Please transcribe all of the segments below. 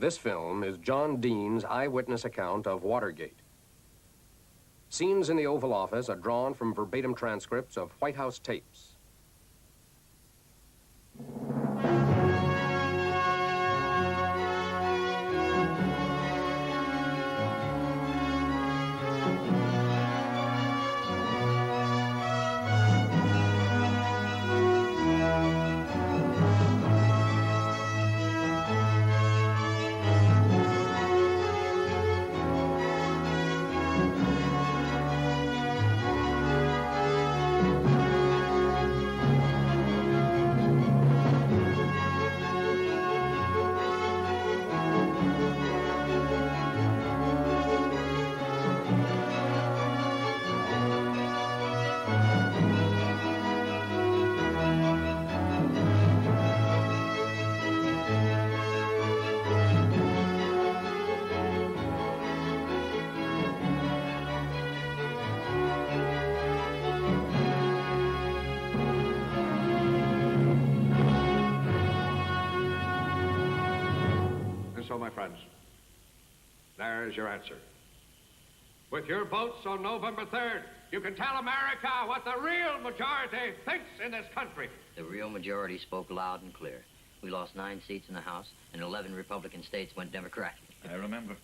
This film is John Dean's eyewitness account of Watergate. Scenes in the Oval Office are drawn from verbatim transcripts of White House tapes. So, my friends, there's your answer. With your votes on November 3rd, you can tell America what the real majority thinks in this country. The real majority spoke loud and clear. We lost 9 seats in the House, and 11 Republican states went Democratic. I remember.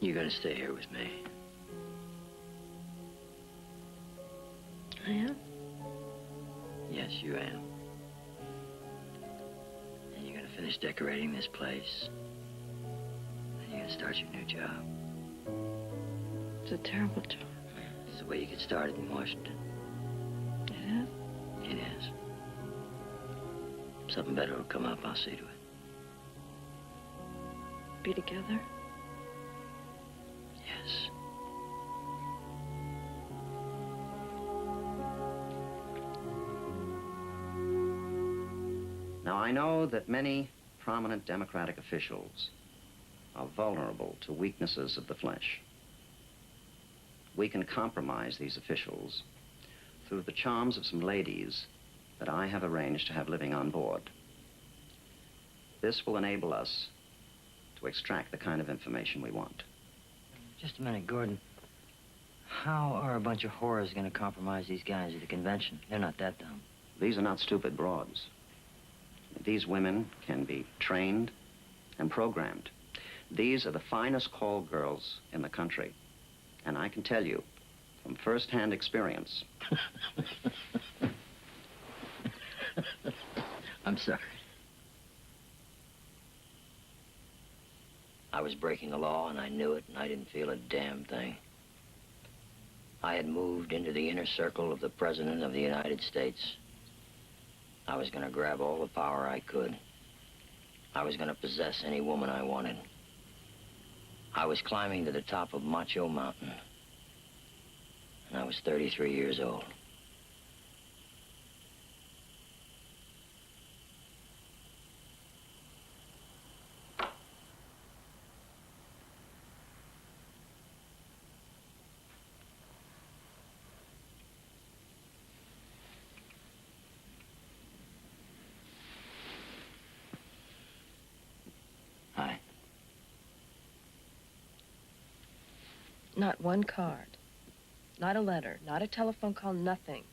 You're gonna stay here with me. I am? Yes, you am. And you're gonna finish decorating this place. And you're gonna start your new job. It's a terrible job. It's the way you get started in Washington. It is? It is. Something better will come up, I'll see to it. Be together? Yes. Now, I know that many prominent Democratic officials are vulnerable to weaknesses of the flesh. We can compromise these officials through the charms of some ladies that I have arranged to have living on board. This will enable us to extract the kind of information we want. Just a minute, Gordon. How are a bunch of whores going to compromise these guys at the convention? They're not that dumb. These are not stupid broads. These women can be trained and programmed. These are the finest call girls in the country. And I can tell you, from first-hand experience... I'm sorry. I was breaking the law, and I knew it, and I didn't feel a damn thing. I had moved into the inner circle of the President of the United States. I was going to grab all the power I could. I was going to possess any woman I wanted. I was climbing to the top of Macho Mountain, and I was 33 years old. Hi. Not one card. Not a letter. Not a telephone call. Nothing.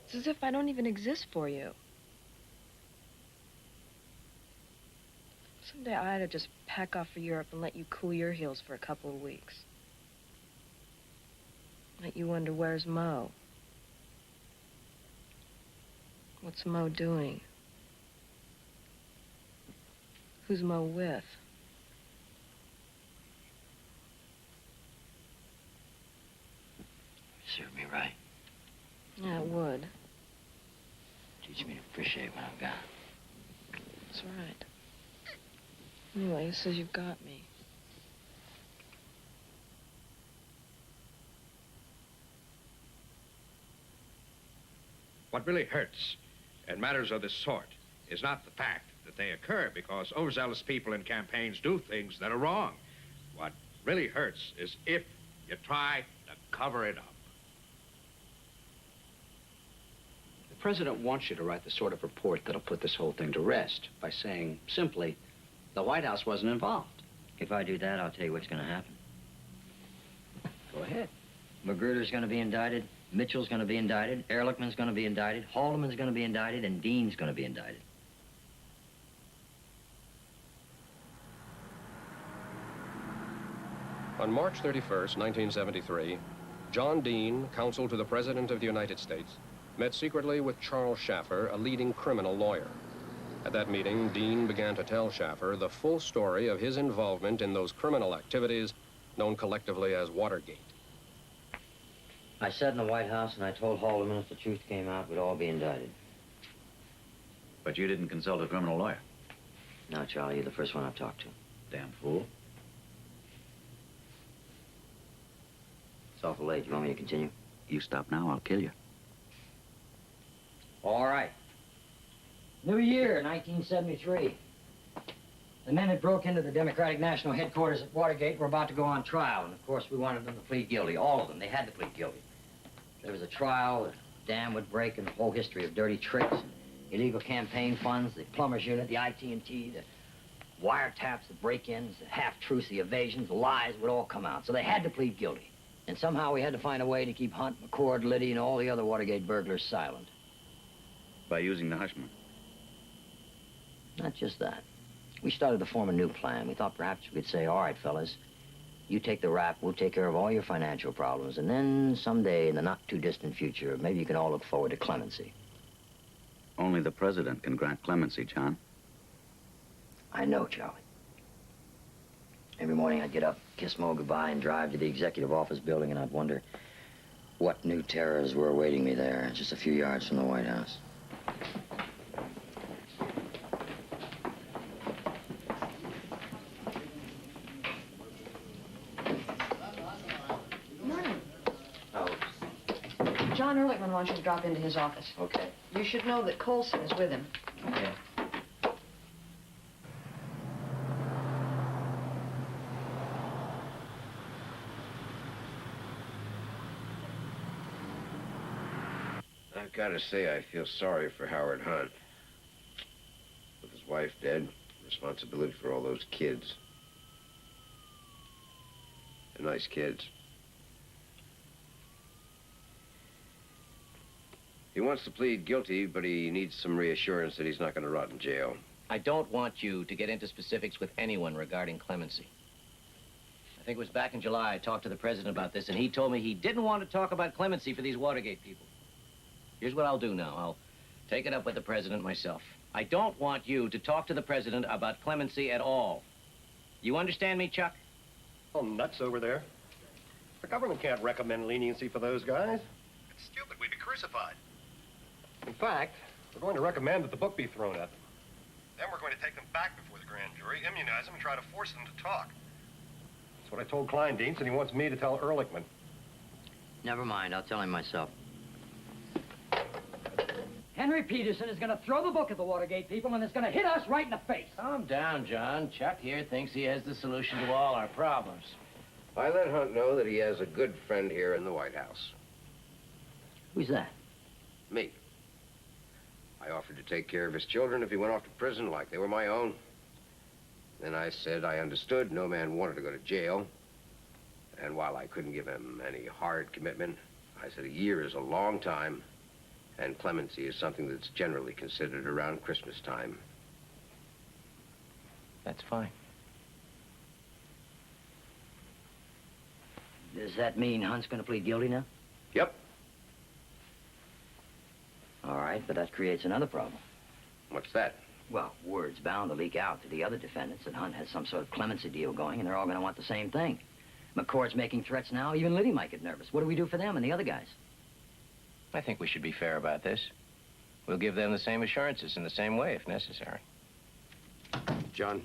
It's as if I don't even exist for you. Someday I ought to just pack off for Europe and let you cool your heels for a couple of weeks. Let you wonder, where's Mo? What's Mo doing? Who's Mo with? Serve me right. Yeah, it would. Teach me to appreciate what I've got. That's right. Anyway, it says you've got me. What really hurts in matters of this sort is not the fact that they occur, because overzealous people in campaigns do things that are wrong. What really hurts is if you try to cover it up. The president wants you to write the sort of report that'll put this whole thing to rest by saying, simply, the White House wasn't involved. If I do that, I'll tell you what's going to happen. Go ahead. Magruder's going to be indicted, Mitchell's going to be indicted, Ehrlichman's going to be indicted, Haldeman's going to be indicted, and Dean's going to be indicted. On March 31st, 1973, John Dean, counsel to the President of the United States, met secretly with Charles Schaffer, a leading criminal lawyer. At that meeting, Dean began to tell Schaffer the full story of his involvement in those criminal activities known collectively as Watergate. I sat in the White House and I told Haldeman if the truth came out, we'd all be indicted. But you didn't consult a criminal lawyer. No, Charlie, you're the first one I've talked to. Damn fool. It's awful late. You want me to continue? You stop now, I'll kill you. All right. New year, 1973. The men that broke into the Democratic National Headquarters at Watergate were about to go on trial, and of course we wanted them to plead guilty. All of them. They had to plead guilty. There was a trial, the dam would break, and the whole history of dirty tricks, illegal campaign funds, the plumbers unit, the IT&T, the wiretaps, the break-ins, the half-truths, the evasions, the lies would all come out. So they had to plead guilty. And somehow we had to find a way to keep Hunt, McCord, Liddy, and all the other Watergate burglars silent. By using the hush money. Not just that. We started to form a new plan. We thought perhaps we could say, all right, fellas, you take the rap, we'll take care of all your financial problems, and then someday in the not-too-distant future, maybe you can all look forward to clemency. Only the president can grant clemency, John. I know, Charlie. Every morning I'd get up, kiss Mo goodbye, and drive to the executive office building, and I'd wonder what new terrors were awaiting me there, just a few yards from the White House. Morning. Oh, John Ehrlichman wants you to drop into his office. okay. You should know that Colson is with him. Okay. I've got to say, I feel sorry for Howard Hunt. With his wife dead, responsibility for all those kids. They're nice kids. He wants to plead guilty, but he needs some reassurance that he's not going to rot in jail. I don't want you to get into specifics with anyone regarding clemency. I think it was back in July I talked to the president about this, and he told me he didn't want to talk about clemency for these Watergate people. Here's what I'll do now. I'll take it up with the president myself. I don't want you to talk to the president about clemency at all. You understand me, Chuck? Oh, nuts over there. The government can't recommend leniency for those guys. It's stupid. We'd be crucified. In fact, we're going to recommend that the book be thrown at them. Then we're going to take them back before the grand jury, immunize them, and try to force them to talk. That's what I told Kleindienst, and he wants me to tell Ehrlichman. Never mind. I'll tell him myself. Henry Peterson is going to throw the book at the Watergate people, and it's going to hit us right in the face. Calm down, John. Chuck here thinks he has the solution to all our problems. I let Hunt know that he has a good friend here in the White House. Who's that? Me. I offered to take care of his children if he went off to prison like they were my own. Then I said I understood no man wanted to go to jail. And while I couldn't give him any hard commitment, I said a year is a long time, and clemency is something that's generally considered around Christmas time. That's fine. Does that mean Hunt's going to plead guilty now? Yep. All right, but that creates another problem. What's that? Well, word's bound to leak out to the other defendants that Hunt has some sort of clemency deal going, and they're all going to want the same thing. McCord's making threats now. Even Liddy might get nervous. What do we do for them and the other guys? I think we should be fair about this. We'll give them the same assurances in the same way if necessary. John,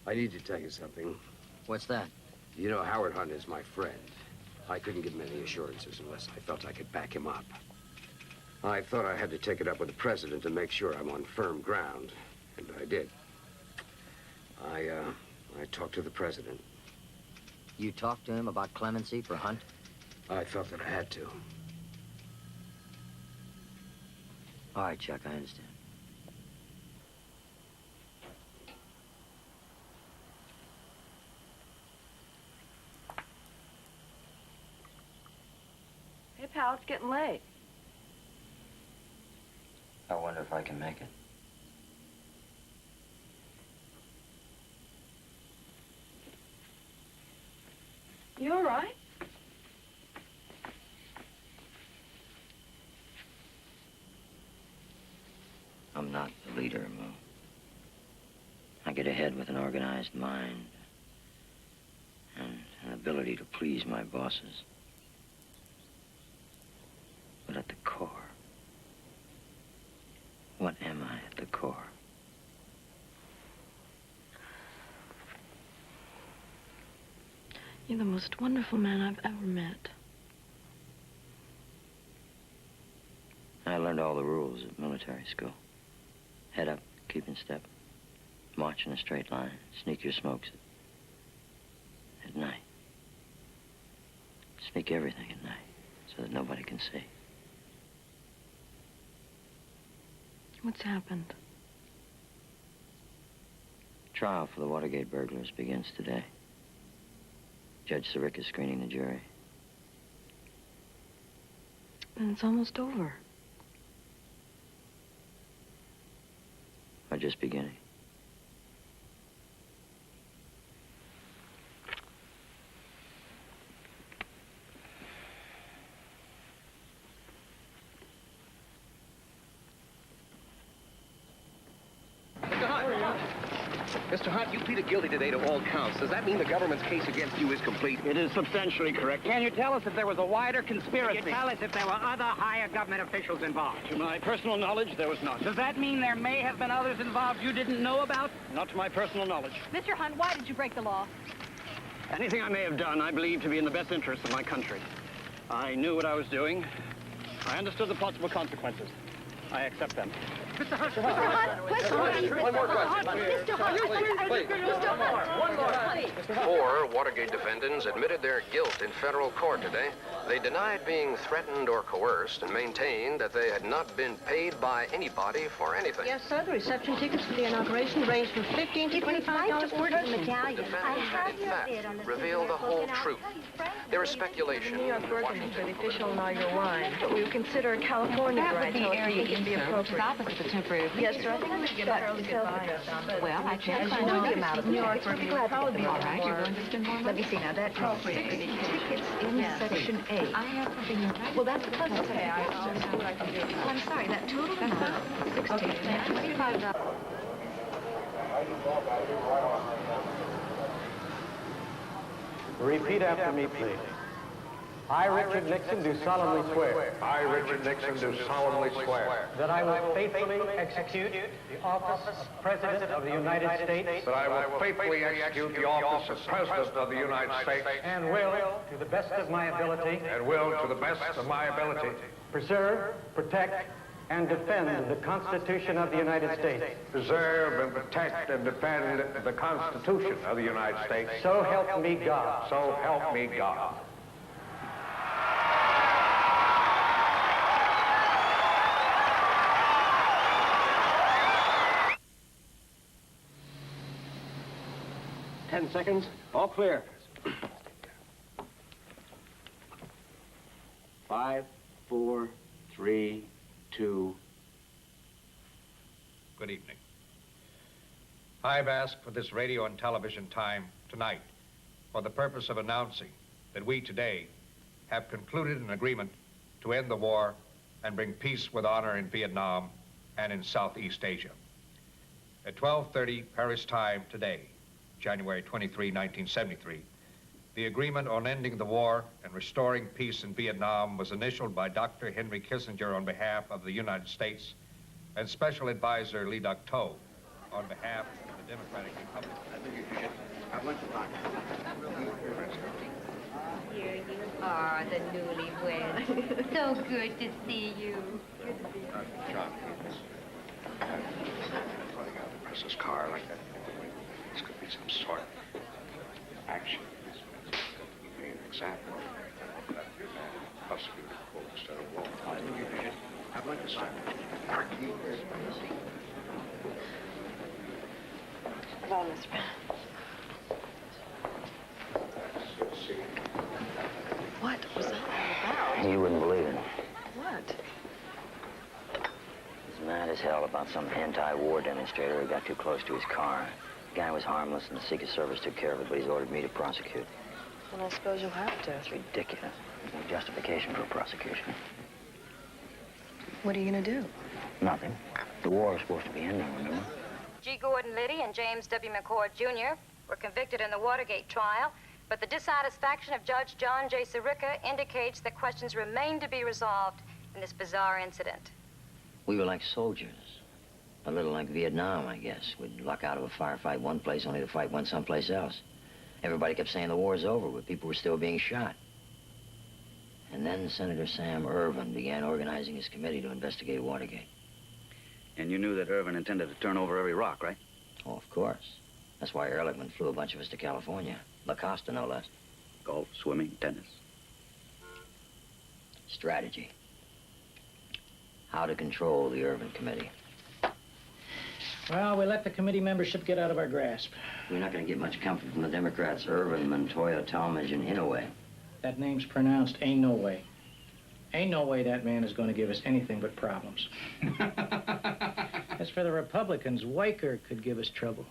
I need to tell you something. What's that? You know, Howard Hunt is my friend. I couldn't give him any assurances unless I felt I could back him up. I thought I had to take it up with the president to make sure I'm on firm ground, and I did. I talked to the president. You talked to him about clemency for Hunt? I felt that I had to. All right, Chuck, I understand. Hey, pal, it's getting late. I wonder if I can make it. You all right? I'm not the leader, Mo. I get ahead with an organized mind and an ability to please my bosses. But at the core, what am I at the core? You're the most wonderful man I've ever met. I learned all the rules at military school. Head up, keep in step, march in a straight line, sneak your smokes at night. Sneak everything at night so that nobody can see. What's happened? Trial for the Watergate burglars begins today. Judge Siric is screening the jury. And it's almost over. Or just beginning. Mr. Hunt, you pleaded guilty today to all counts. Does that mean the government's case against you is complete? It is substantially correct. Can you tell us if there was a wider conspiracy? Can you tell us if there were other higher government officials involved? To my personal knowledge, there was not. Does that mean there may have been others involved you didn't know about? Not to my personal knowledge. Mr. Hunt, why did you break the law? Anything I may have done, I believe to be in the best interest of my country. I knew what I was doing. I understood the possible consequences. I accept them. Mr. Hunt, please. One more question. Mr. Hunt, Please. Mr. Hunt. One more. 4 Watergate defendants admitted their guilt in federal court today. They denied being threatened or coerced and maintained that they had not been paid by anybody for anything. Yes, sir. The reception tickets for the inauguration range from $15 to $25 per person. Defendants had, in fact, revealed the whole truth. There is speculation New York in burgundy Washington. for the official inaugural wine, but we would consider California That would right be now. area It would be east, sir, appropriate. opposite the temporary Yes, sir. I think we could get that early goodbye. Well, I can't As you find know, out the amount of New York burgundy would probably be all right, you're going to spend more money? Let me see now. That tickets in section A. I have something in writing. Well, that's plus Okay, I'll see what I can do. Well, I'm sorry. That total amount, $16. Repeat after me, please. I, Richard Nixon, do solemnly swear. I, Richard Nixon, do solemnly swear That I will faithfully execute the office of President of the United States. that I will faithfully execute the office of President of the United States And will, to the best of my ability, and will, to the best of my ability, preserve, protect, and defend the Constitution of the United States. preserve and protect and defend the Constitution of the United States. So help me God. So help me God. Seconds. All clear. 5, 4, 3, 2. Good evening. I've asked for this radio and television time tonight for the purpose of announcing that we today have concluded an agreement to end the war and bring peace with honor in Vietnam and in Southeast Asia. At 12:30 Paris time today, January 23, 1973, the agreement on ending the war and restoring peace in Vietnam was initialed by Dr. Henry Kissinger on behalf of the United States and Special Advisor Lee Duc-Tho on behalf of the Democratic Republic. I think you should have lunch with Doctor. hear you. Ah, the newlyweds. So good to see you. John, press this car like that. This could be some sort of action. Be an example. Prosecutor court instead of law. I think you should have like a sign. Hello, Miss Brown. What was that all about? You wouldn't believe it. What? He's mad as hell about some anti-war demonstrator who got too close to his car. The guy was harmless, and the Secret Service took care of it, but he's ordered me to prosecute. Well, I suppose you'll have to. It's ridiculous. There's no justification for a prosecution. What are you gonna do? Nothing. The war is supposed to be ending, remember? G. Gordon Liddy and James W. McCord, Jr. were convicted in the Watergate trial, but the dissatisfaction of Judge John J. Sirica indicates that questions remain to be resolved in this bizarre incident. We were like soldiers. A little like Vietnam, I guess. We'd luck out of a firefight one place only to fight one someplace else. Everybody kept saying the war's over, but people were still being shot. And then Senator Sam Ervin began organizing his committee to investigate Watergate. And you knew that Irvin intended to turn over every rock, right? Oh, of course. That's why Ehrlichman flew a bunch of us to California. La Costa, no less. Golf, swimming, tennis. Strategy. How to control the Ervin Committee. Well, we let the committee membership get out of our grasp. We're not going to get much comfort from the Democrats, Ervin, Montoya, Talmadge, and Inouye. That name's pronounced ain't no way. Ain't no way that man is going to give us anything but problems. As for the Republicans, Weicker could give us trouble.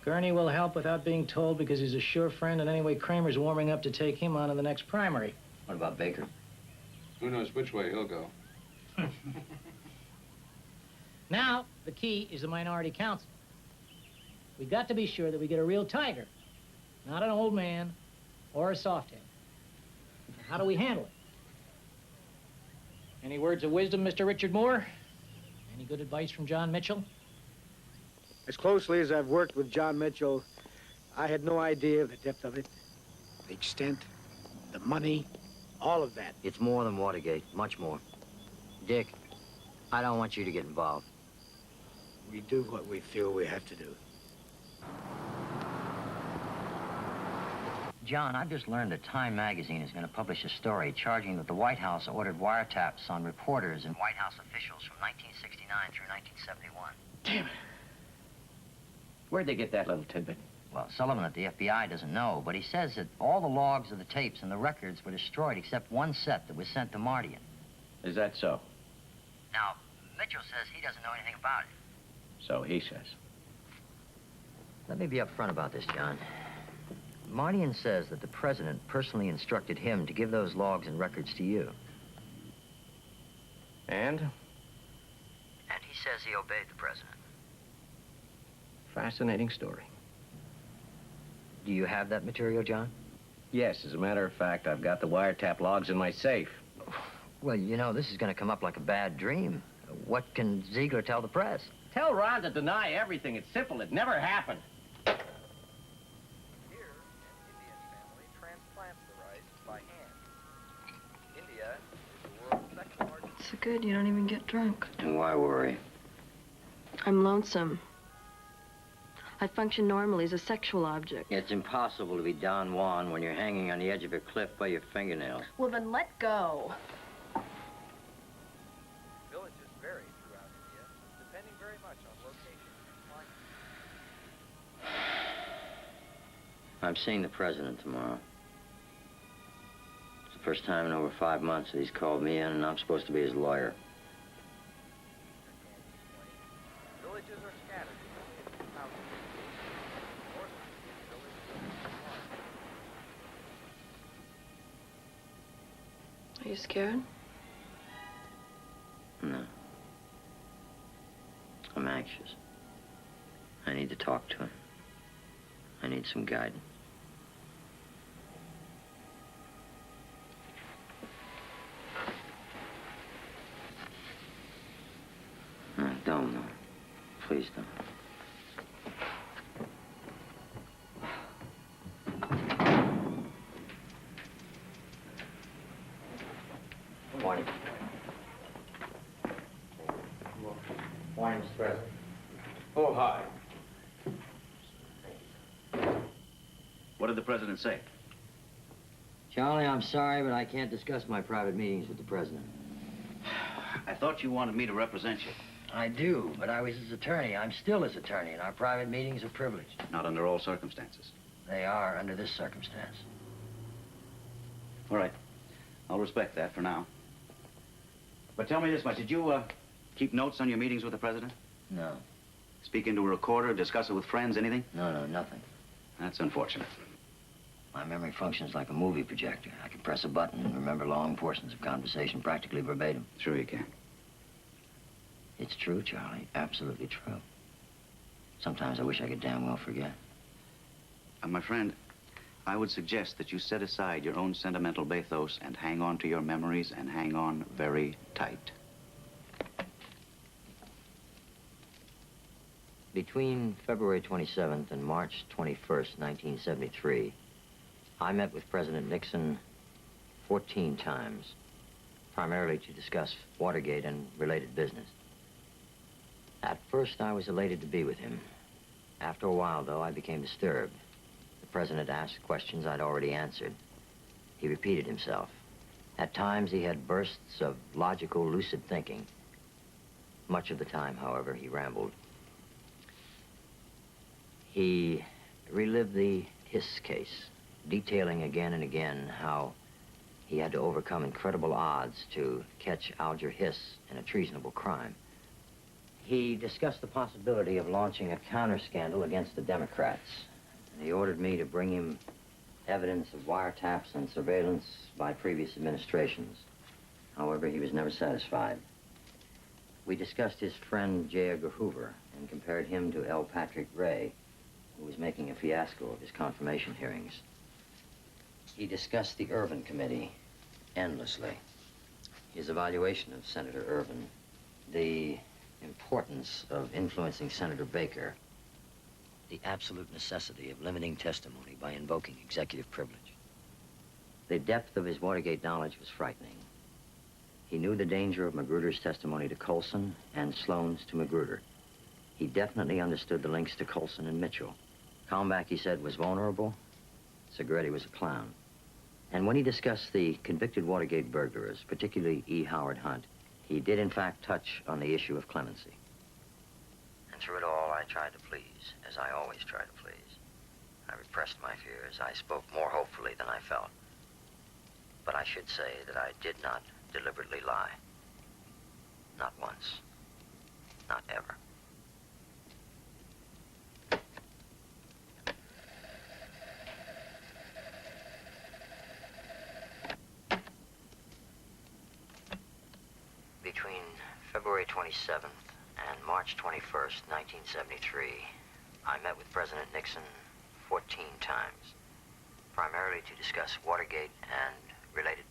Gurney will help without being told because he's a sure friend, and anyway, Kramer's warming up to take him on in the next primary. What about Baker? Who knows which way he'll go? Now, the key is the minority council. We've got to be sure that we get a real tiger, not an old man or a softhead. How do we handle it? Any words of wisdom, Mr. Richard Moore? Any good advice from John Mitchell? As closely as I've worked with John Mitchell, I had no idea of the depth of it, the extent, the money, all of that. It's more than Watergate, much more. Dick, I don't want you to get involved. We do what we feel we have to do. John, I've just learned that Time magazine is going to publish a story charging that the White House ordered wiretaps on reporters and White House officials from 1969 through 1971. Damn it. Where'd they get that little tidbit? Well, Sullivan at the FBI doesn't know, but he says that all the logs of the tapes and the records were destroyed except one set that was sent to Mardian. Is that so? Now, Mitchell says he doesn't know anything about it. So he says. Let me be upfront about this, John. Mardian says that the president personally instructed him to give those logs and records to you. And? And he says he obeyed the president. Fascinating story. Do you have that material, John? Yes, as a matter of fact, I've got the wiretap logs in my safe. Well, you know, this is going to come up like a bad dream. What can Ziegler tell the press? Tell Ron to deny everything. It's simple. It never happened. So good, you don't even get drunk. And why worry? I'm lonesome. I function normally as a sexual object. It's impossible to be Don Juan when you're hanging on the edge of a cliff by your fingernails. Well, then let go. Villages vary throughout India, depending very much on location and climate. I'm seeing the president tomorrow. It's the first time in over 5 months that he's called me in, and I'm supposed to be his lawyer. Villages are scattered. Are you scared? No. I'm anxious. I need to talk to him. I need some guidance. No, don't, no. Please don't. Mr. President. Oh, hi. What did the president say? Charlie, I'm sorry, but I can't discuss my private meetings with the president. I thought you wanted me to represent you. I do, but I was his attorney. I'm still his attorney, and our private meetings are privileged. Not under all circumstances. They are under this circumstance. All right. I'll respect that for now. But tell me this much. Did you, keep notes on your meetings with the president? No. Speak into a recorder, discuss it with friends, anything? No, nothing. That's unfortunate. My memory functions like a movie projector. I can press a button and remember long portions of conversation practically verbatim. Sure you can. It's true, Charlie. Absolutely true. Sometimes I wish I could damn well forget. My friend, I would suggest that you set aside your own sentimental bathos and hang on to your memories and hang on very tight. Between February 27th and March 21st, 1973, I met with President Nixon 14 times, primarily to discuss Watergate and related business. At first, I was elated to be with him. After a while, though, I became disturbed. The president asked questions I'd already answered. He repeated himself. At times, he had bursts of logical, lucid thinking. Much of the time, however, he rambled. He relived the Hiss case, detailing again and again how he had to overcome incredible odds to catch Alger Hiss in a treasonable crime. He discussed the possibility of launching a counter-scandal against the Democrats, and he ordered me to bring him evidence of wiretaps and surveillance by previous administrations. However, he was never satisfied. We discussed his friend J. Edgar Hoover and compared him to L. Patrick Ray, who was making a fiasco of his confirmation hearings. He discussed the Irvin Committee endlessly. His evaluation of Senator Irvin, the importance of influencing Senator Baker, the absolute necessity of limiting testimony by invoking executive privilege. The depth of his Watergate knowledge was frightening. He knew the danger of Magruder's testimony to Colson and Sloan's to Magruder. He definitely understood the links to Colson and Mitchell. Kalmbach, he said, was vulnerable. Segretti was a clown. And when he discussed the convicted Watergate burglars, particularly E. Howard Hunt, he did, in fact, touch on the issue of clemency. And through it all, I tried to please, as I always try to please. I repressed my fears. I spoke more hopefully than I felt. But I should say that I did not deliberately lie. Not once. Not ever. Between February 27th and March 21st, 1973, I met with President Nixon 14 times, primarily to discuss Watergate and related...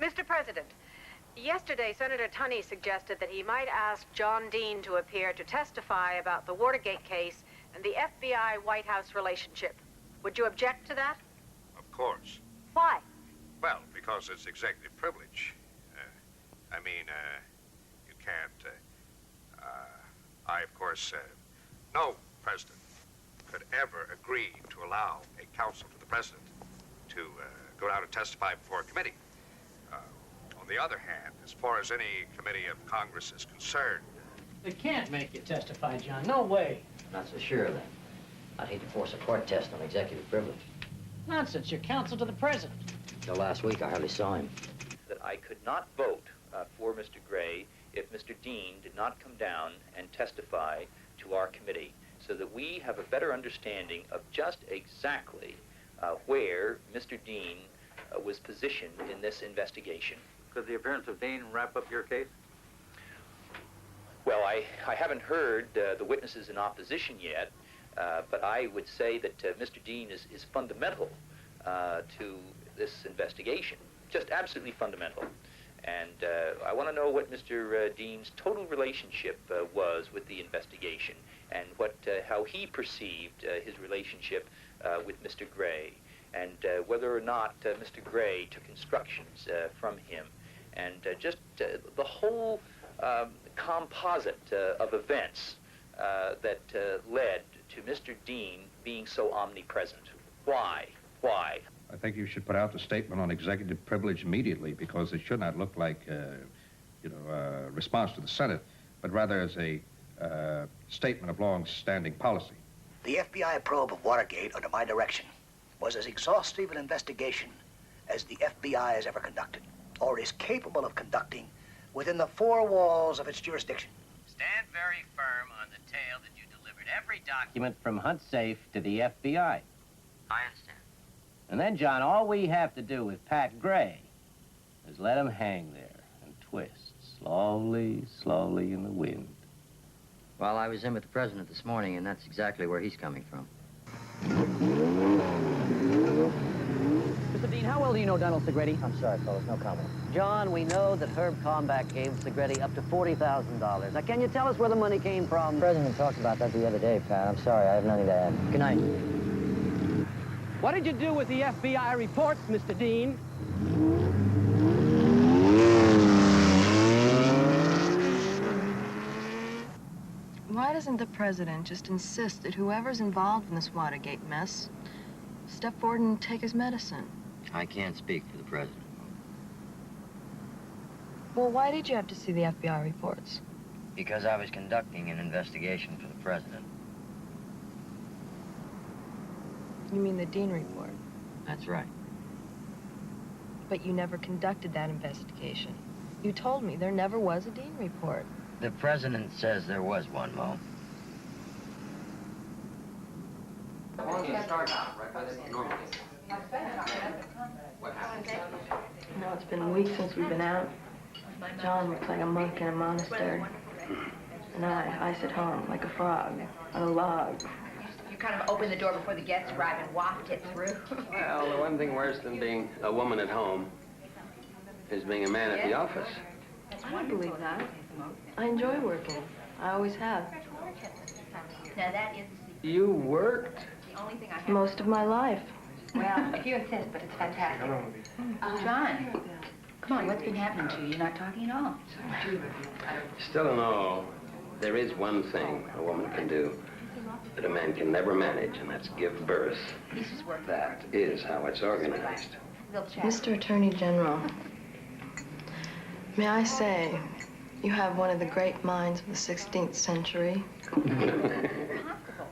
Mr. President, yesterday Senator Tunney suggested that he might ask John Dean to appear to testify about the Watergate case and the FBI White House relationship. Would you object to that? Of course. Why? Well, because it's executive privilege. You can't... I, of course, no president could ever agree to allow a counsel to the president to go out and testify before a committee. On the other hand, as far as any committee of Congress is concerned... They can't make you testify, John. No way. Not so sure of that. I'd hate to force a court test on executive privilege. Nonsense. You're counsel to the president. Till last week, I hardly saw him. That I could not vote for Mr. Gray if Mr. Dean did not come down and testify to our committee, so that we have a better understanding of just exactly where Mr. Dean was positioned in this investigation. Could the appearance of Dean wrap up your case? Well, I haven't heard the witnesses in opposition yet, but I would say that Mr. Dean is fundamental to this investigation, just absolutely fundamental. And I want to know what Mr. Dean's total relationship was with the investigation, and how he perceived his relationship with Mr. Gray, and whether or not Mr. Gray took instructions from him, and just the whole composite of events that led to Mr. Dean being so omnipresent. Why? Why? I think you should put out the statement on executive privilege immediately, because it should not look like, a response to the Senate, but rather as a statement of long-standing policy. The FBI probe of Watergate under my direction was as exhaustive an investigation as the FBI has ever conducted, or is capable of conducting within the four walls of its jurisdiction. Stand very firm on the tale that you delivered every document from Hunt's safe to the FBI. I understand. And then, John, all we have to do with Pat Gray is let him hang there and twist slowly, slowly in the wind. Well, I was in with the president this morning, and that's exactly where he's coming from. Mr. Dean, how well do you know Donald Segretti? I'm sorry, fellas, no comment. John, we know that Herb Kalmbach gave Segretti up to $40,000. Now, can you tell us where the money came from? The president talked about that the other day, Pat. I'm sorry, I have nothing to add. Good night. What did you do with the FBI reports, Mr. Dean? Why doesn't the president just insist that whoever's involved in this Watergate mess step forward and take his medicine? I can't speak for the president. Well, why did you have to see the FBI reports? Because I was conducting an investigation for the president. You mean the Dean report? That's right. But you never conducted that investigation. You told me there never was a Dean report. The president says there was one, Mo. No, it's been weeks since we've been out. John looks like a monk in a monastery. And I sit home like a frog on a log. You kind of open the door before the guests arrive and waft it through. Well, the one thing worse than being a woman at home is being a man at the office. I don't believe that. I enjoy working. I always have. Now that is You worked? the only thing I have. Most of my life. Well, if you insist, but it's fantastic. John, come on, what's been happening to you? You're not talking at all. Still in all, there is one thing a woman can do that a man can never manage, and that's give birth. That is how it's organized. Mr. Attorney General, may I say, you have one of the great minds of the 16th century.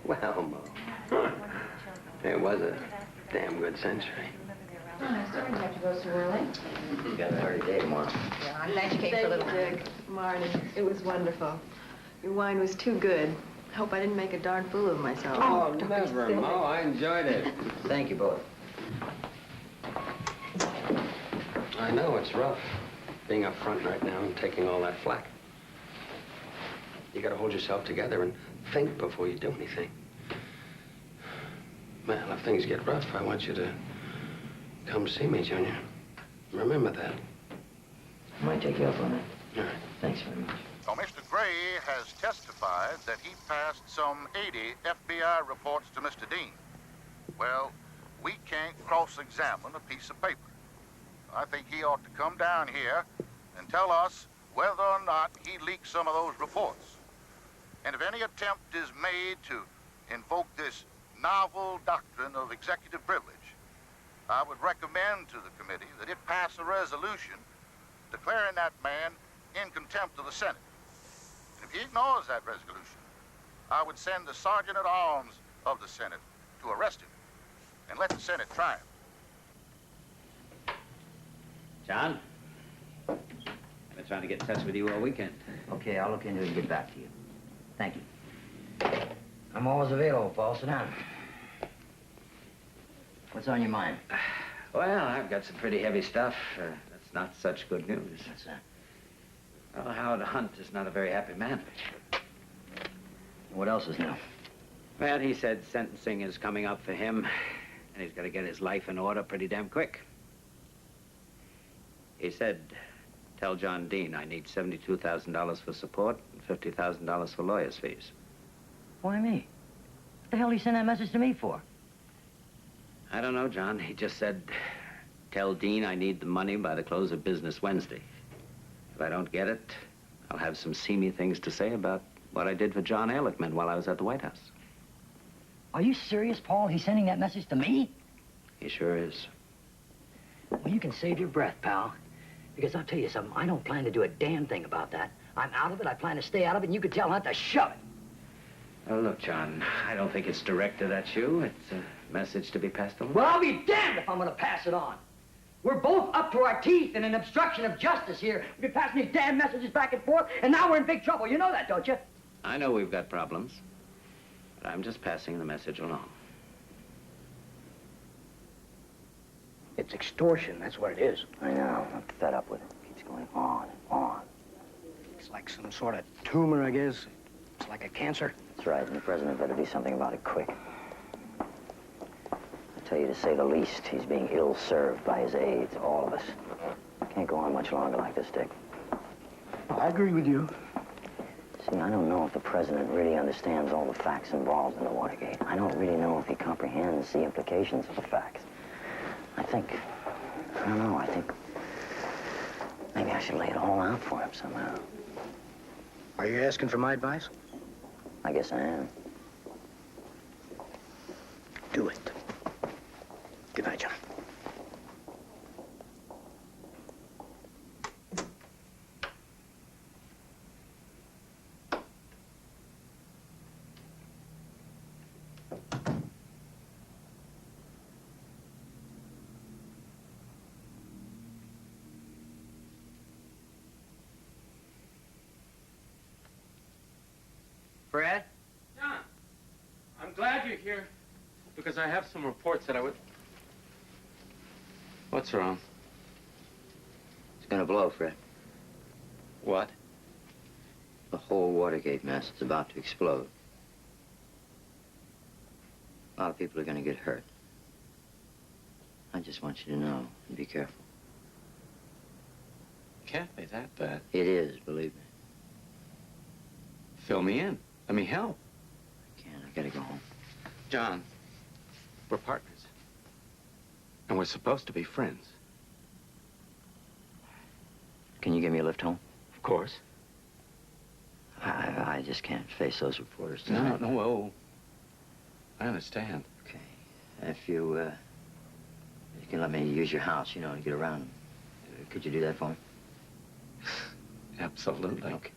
Well, Mo, it was a damn good century. Oh, I'm sorry to have to go so early. You got a hard day tomorrow. Yeah, I'm glad you came for a little. Dick, Marty, it was wonderful. Your wine was too good. Hope I didn't make a darn fool of myself. Oh, never, Mo. I enjoyed it. Thank you both. I know it's rough, being up front right now and taking all that flack. You gotta hold yourself together and think before you do anything. Well, if things get rough, I want you to come see me, Junior. Remember that. I might take you up on it. All right. Thanks very much. So Mr. Gray has testified that he passed some 80 FBI reports to Mr. Dean. Well, we can't cross-examine a piece of paper. I think he ought to come down here and tell us whether or not he leaked some of those reports. And if any attempt is made to invoke this novel doctrine of executive privilege, I would recommend to the committee that it pass a resolution declaring that man in contempt of the Senate. And if he ignores that resolution, I would send the Sergeant-at-Arms of the Senate to arrest him and let the Senate try him. John? I've been trying to get in touch with you all weekend. Okay, I'll look into it and get back to you. Thank you. I'm always available, Paul. Sit down. What's on your mind? Well, I've got some pretty heavy stuff. That's not such good news. What's that? Well, Howard Hunt is not a very happy man. What else is new? Well, he said sentencing is coming up for him, and he's got to get his life in order pretty damn quick. He said Tell John Dean I need $72,000 for support and $50,000 for lawyer's fees. Why me? What the hell did he send that message to me for? I don't know, John. He just said, tell Dean I need the money by the close of business Wednesday. If I don't get it, I'll have some seamy things to say about what I did for John Ehrlichman while I was at the White House. Are you serious, Paul? He's sending that message to me? He sure is. Well, you can save your breath, pal. Because I'll tell you something, I don't plan to do a damn thing about that. I'm out of it, I plan to stay out of it, and you can tell Hunt to shove it. Oh, look, John, I don't think it's directed at you. It's a message to be passed along. Well, I'll be damned if I'm gonna pass it on. We're both up to our teeth in an obstruction of justice here. We've been passing these damn messages back and forth, and now we're in big trouble. You know that, don't you? I know we've got problems, but I'm just passing the message along. It's extortion, that's what it is. I know, I'm fed up with it. It keeps going on and on. It's like some sort of tumor, I guess. It's like a cancer. That's right, and the president better do something about it quick. I tell you, to say the least, he's being ill-served by his aides, all of us. Can't go on much longer like this, Dick. I agree with you. See, I don't know if the president really understands all the facts involved in the Watergate. I don't really know if he comprehends the implications of the facts. I don't know, I think maybe I should lay it all out for him somehow. Are you asking for my advice? I guess I am. Do it. Good night, John. Fred? John, I'm glad you're here because I have some reports that I would... What's wrong? It's gonna blow, Fred. What? The whole Watergate mess is about to explode. A lot of people are gonna get hurt. I just want you to know and be careful. Can't be that bad. It is, believe me. Fill me in. Let me help. I can't. I gotta go home. John, we're partners. And we're supposed to be friends. Can you give me a lift home? Of course. I just can't face those reporters No, tonight. no, whoa. I understand. Okay. If you can let me use your house, you know, to get around, could you do that for me? Absolutely. Okay.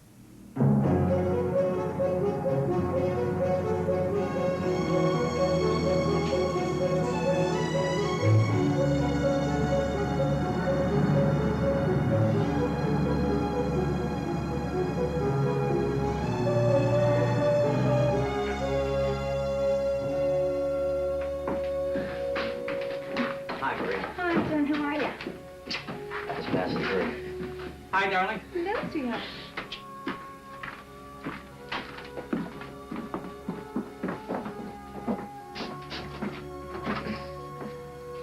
Hi, Maria. Hi, John. How are you? Just passing through. Hi, darling. Hello, sweetheart.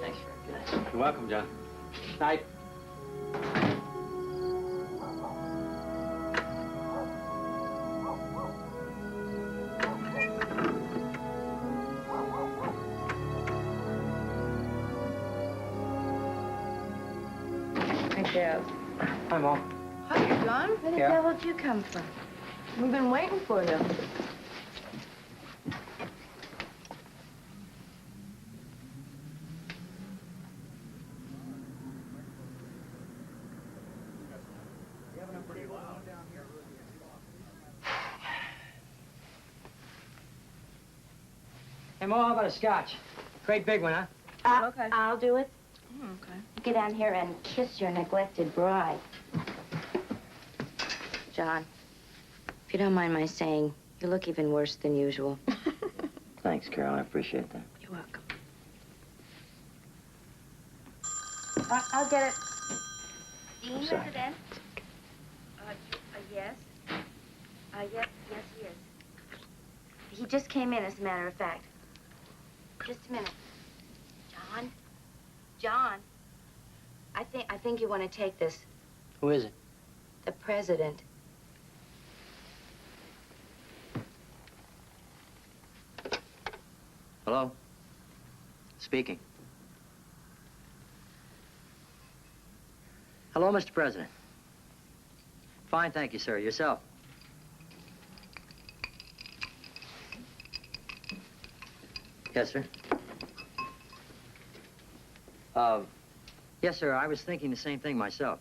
Thanks, Fred. Good night. You're welcome, John. Night. Hi, Dad. Hi, Mom. Hi, John. Where the hell did you come from? We've been waiting for you. Hey, Mo, how about a scotch? Great big one, huh? Okay. I'll do it. Okay. Get down here and kiss your neglected bride. John, if you don't mind my saying, you look even worse than usual. Thanks, Carol. I appreciate that. You're welcome. I'll get it. Dean Sorry. resident? Yes. Yes, he is. He just came in, as a matter of fact. Just a minute. John? I think you want to take this. Who is it? The president. Hello? Speaking. Hello, Mr. President. Fine, thank you, sir. Yourself? Yes, sir. Yes, sir. I was thinking the same thing myself.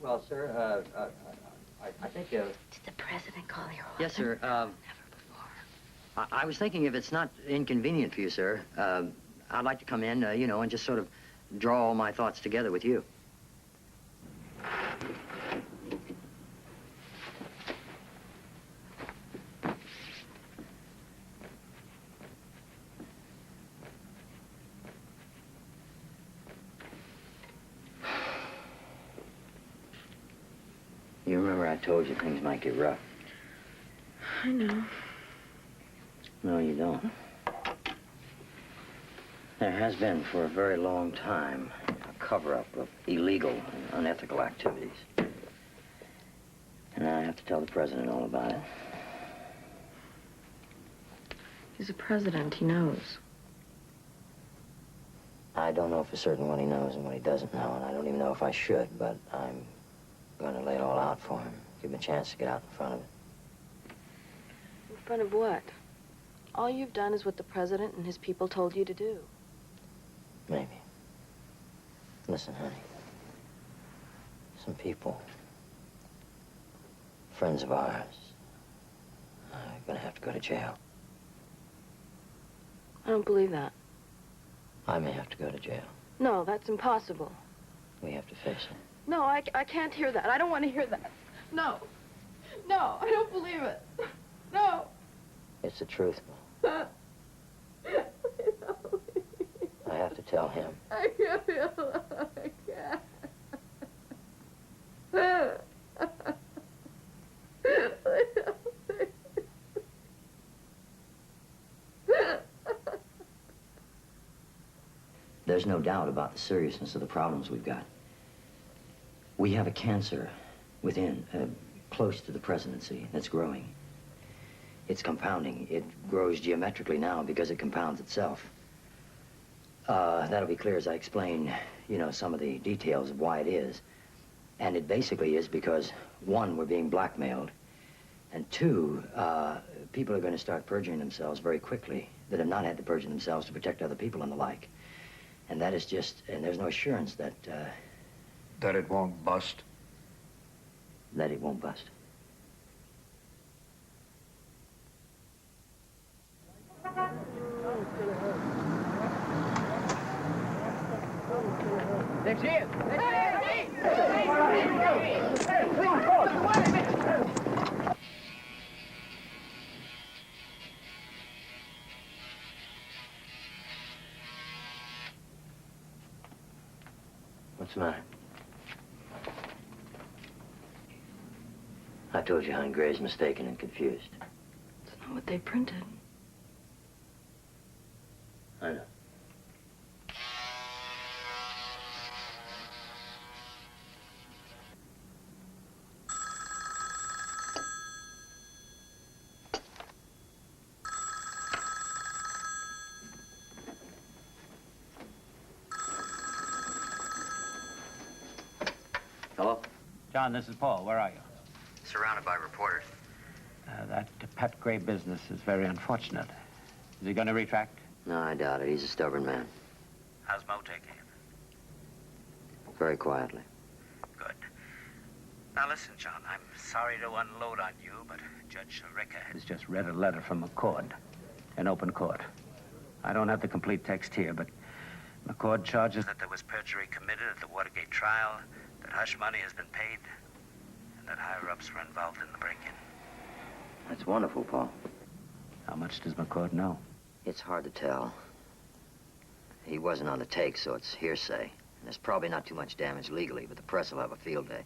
Well, sir, I think... Did the president call your office? Yes, sir. I was thinking if it's not inconvenient for you, sir, I'd like to come in, you know, and just sort of draw all my thoughts together with you. You remember I told you things might get rough? I know. No, you don't. There has been for a very long time a cover-up of illegal and unethical activities. And I have to tell the president all about it. He's a president. He knows. I don't know for certain what he knows and what he doesn't know, and I don't even know if I should, but I'm going to lay it all out for him. Give him a chance to get out in front of it. In front of what? All you've done is what the president and his people told you to do. Maybe. Listen, honey. Some people, friends of ours, are going to have to go to jail. I don't believe that. I may have to go to jail. No, that's impossible. We have to face it. No, I can't hear that. I don't want to hear that. No. No, I don't believe it. No. It's the truth. I have to tell him. I can't. There's no doubt about the seriousness of the problems we've got. We have a cancer within, close to the presidency, that's growing. It's compounding. It grows geometrically now because it compounds itself. That'll be clear as I explain, you know, some of the details of why it is. And it basically is because, one, we're being blackmailed, and two, people are going to start perjuring themselves very quickly that have not had to perjure themselves to protect other people and the like. And that is just, and there's no assurance that... that it won't bust? That it won't bust. They're here! What's the matter? I told you Hein Gray's mistaken and confused. It's not what they printed. I know. Hello? John, this is Paul. Where are you? Surrounded by reporters. That Pat Gray business is very unfortunate. Is he going to retract? No, I doubt it. He's a stubborn man. How's Mo taking it? Very quietly. Good. Now listen, John, I'm sorry to unload on you, but Judge Ricker has just read a letter from McCord in open court. I don't have the complete text here, but McCord charges that there was perjury committed at the Watergate trial, that hush money has been paid, and that higher-ups were involved in the break-in. That's wonderful, Paul. How much does McCord know? It's hard to tell. He wasn't on the take, so it's hearsay. And there's probably not too much damage legally, but the press will have a field day.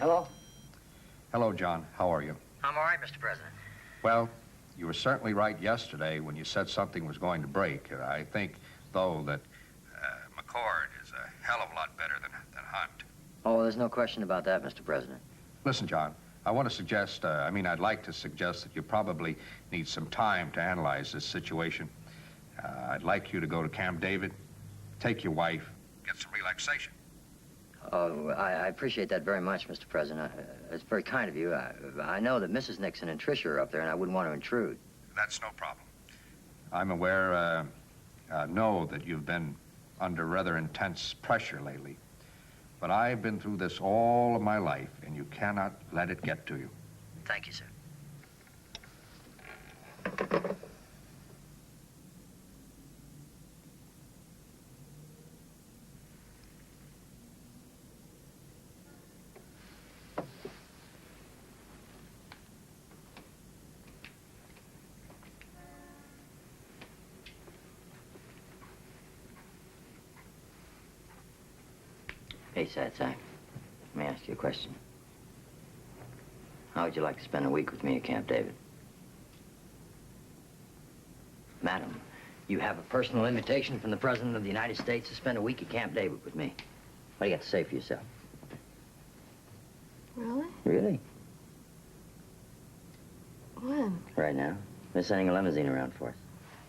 Hello? Hello, John. How are you? I'm all right, Mr. President. Well, you were certainly right yesterday when you said something was going to break. I think, though, that McCord is a hell of a lot better than Hunt. Oh, there's no question about that, Mr. President. Listen, John, I want to suggest, I'd like to suggest that you probably need some time to analyze this situation. I'd like you to go to Camp David, take your wife, get some relaxation. Oh, I appreciate that very much, Mr. President. It's very kind of you. I know that Mrs. Nixon and Tricia are up there, and I wouldn't want to intrude. That's no problem. I'm aware, know that you've been under rather intense pressure lately. But I've been through this all of my life, and you cannot let it get to you. Thank you, sir. Hey, Sad Sack, let me ask you a question. How would you like to spend a week with me at Camp David? Madam, you have a personal invitation from the President of the United States to spend a week at Camp David with me. What do you got to say for yourself? Really? Really? When? Right now. They're sending a limousine around for us.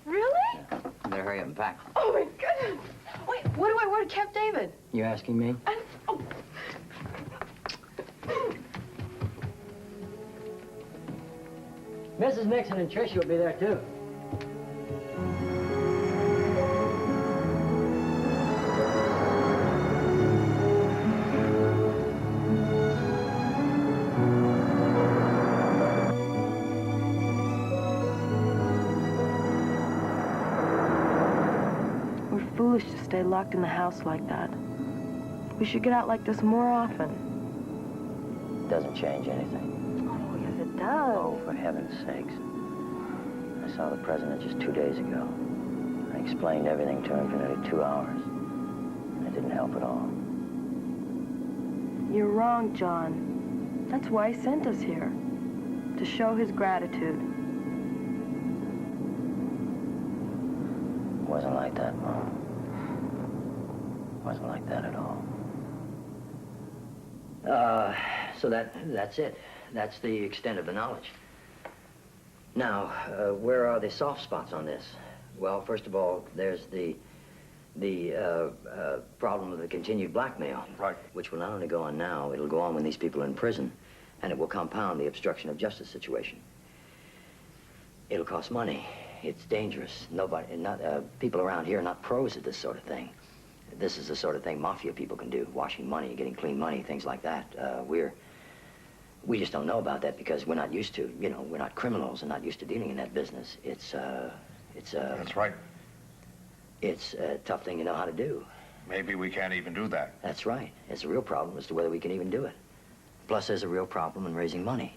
Really? You better hurry up and pack. Oh, my goodness. Wait, what do I wear to Camp David? You asking me? Oh. Mrs. Nixon and Tricia will be there, too. We're foolish to stay locked in the house like that. We should get out like this more often. Doesn't change anything. Oh, yes, it does. Oh, for heaven's sakes. I saw the president just 2 days ago. I explained everything to him for nearly 2 hours. And it didn't help at all. You're wrong, John. That's why he sent us here. To show his gratitude. It wasn't like that, Mom. It wasn't like that at all. So that's it. That's the extent of the knowledge. Now, where are the soft spots on this? Well, first of all, there's the problem of the continued blackmail. Right. Which will not only go on now, it'll go on when these people are in prison, and it will compound the obstruction of justice situation. It'll cost money. It's dangerous. People around here are not pros at this sort of thing. This is the sort of thing mafia people can do, washing money, getting clean money, things like that. We just don't know about that because we're not used to, we're not criminals and not used to dealing in that business. That's right. It's a tough thing to know how to do. Maybe we can't even do that. That's right. It's a real problem as to whether we can even do it. Plus, there's a real problem in raising money.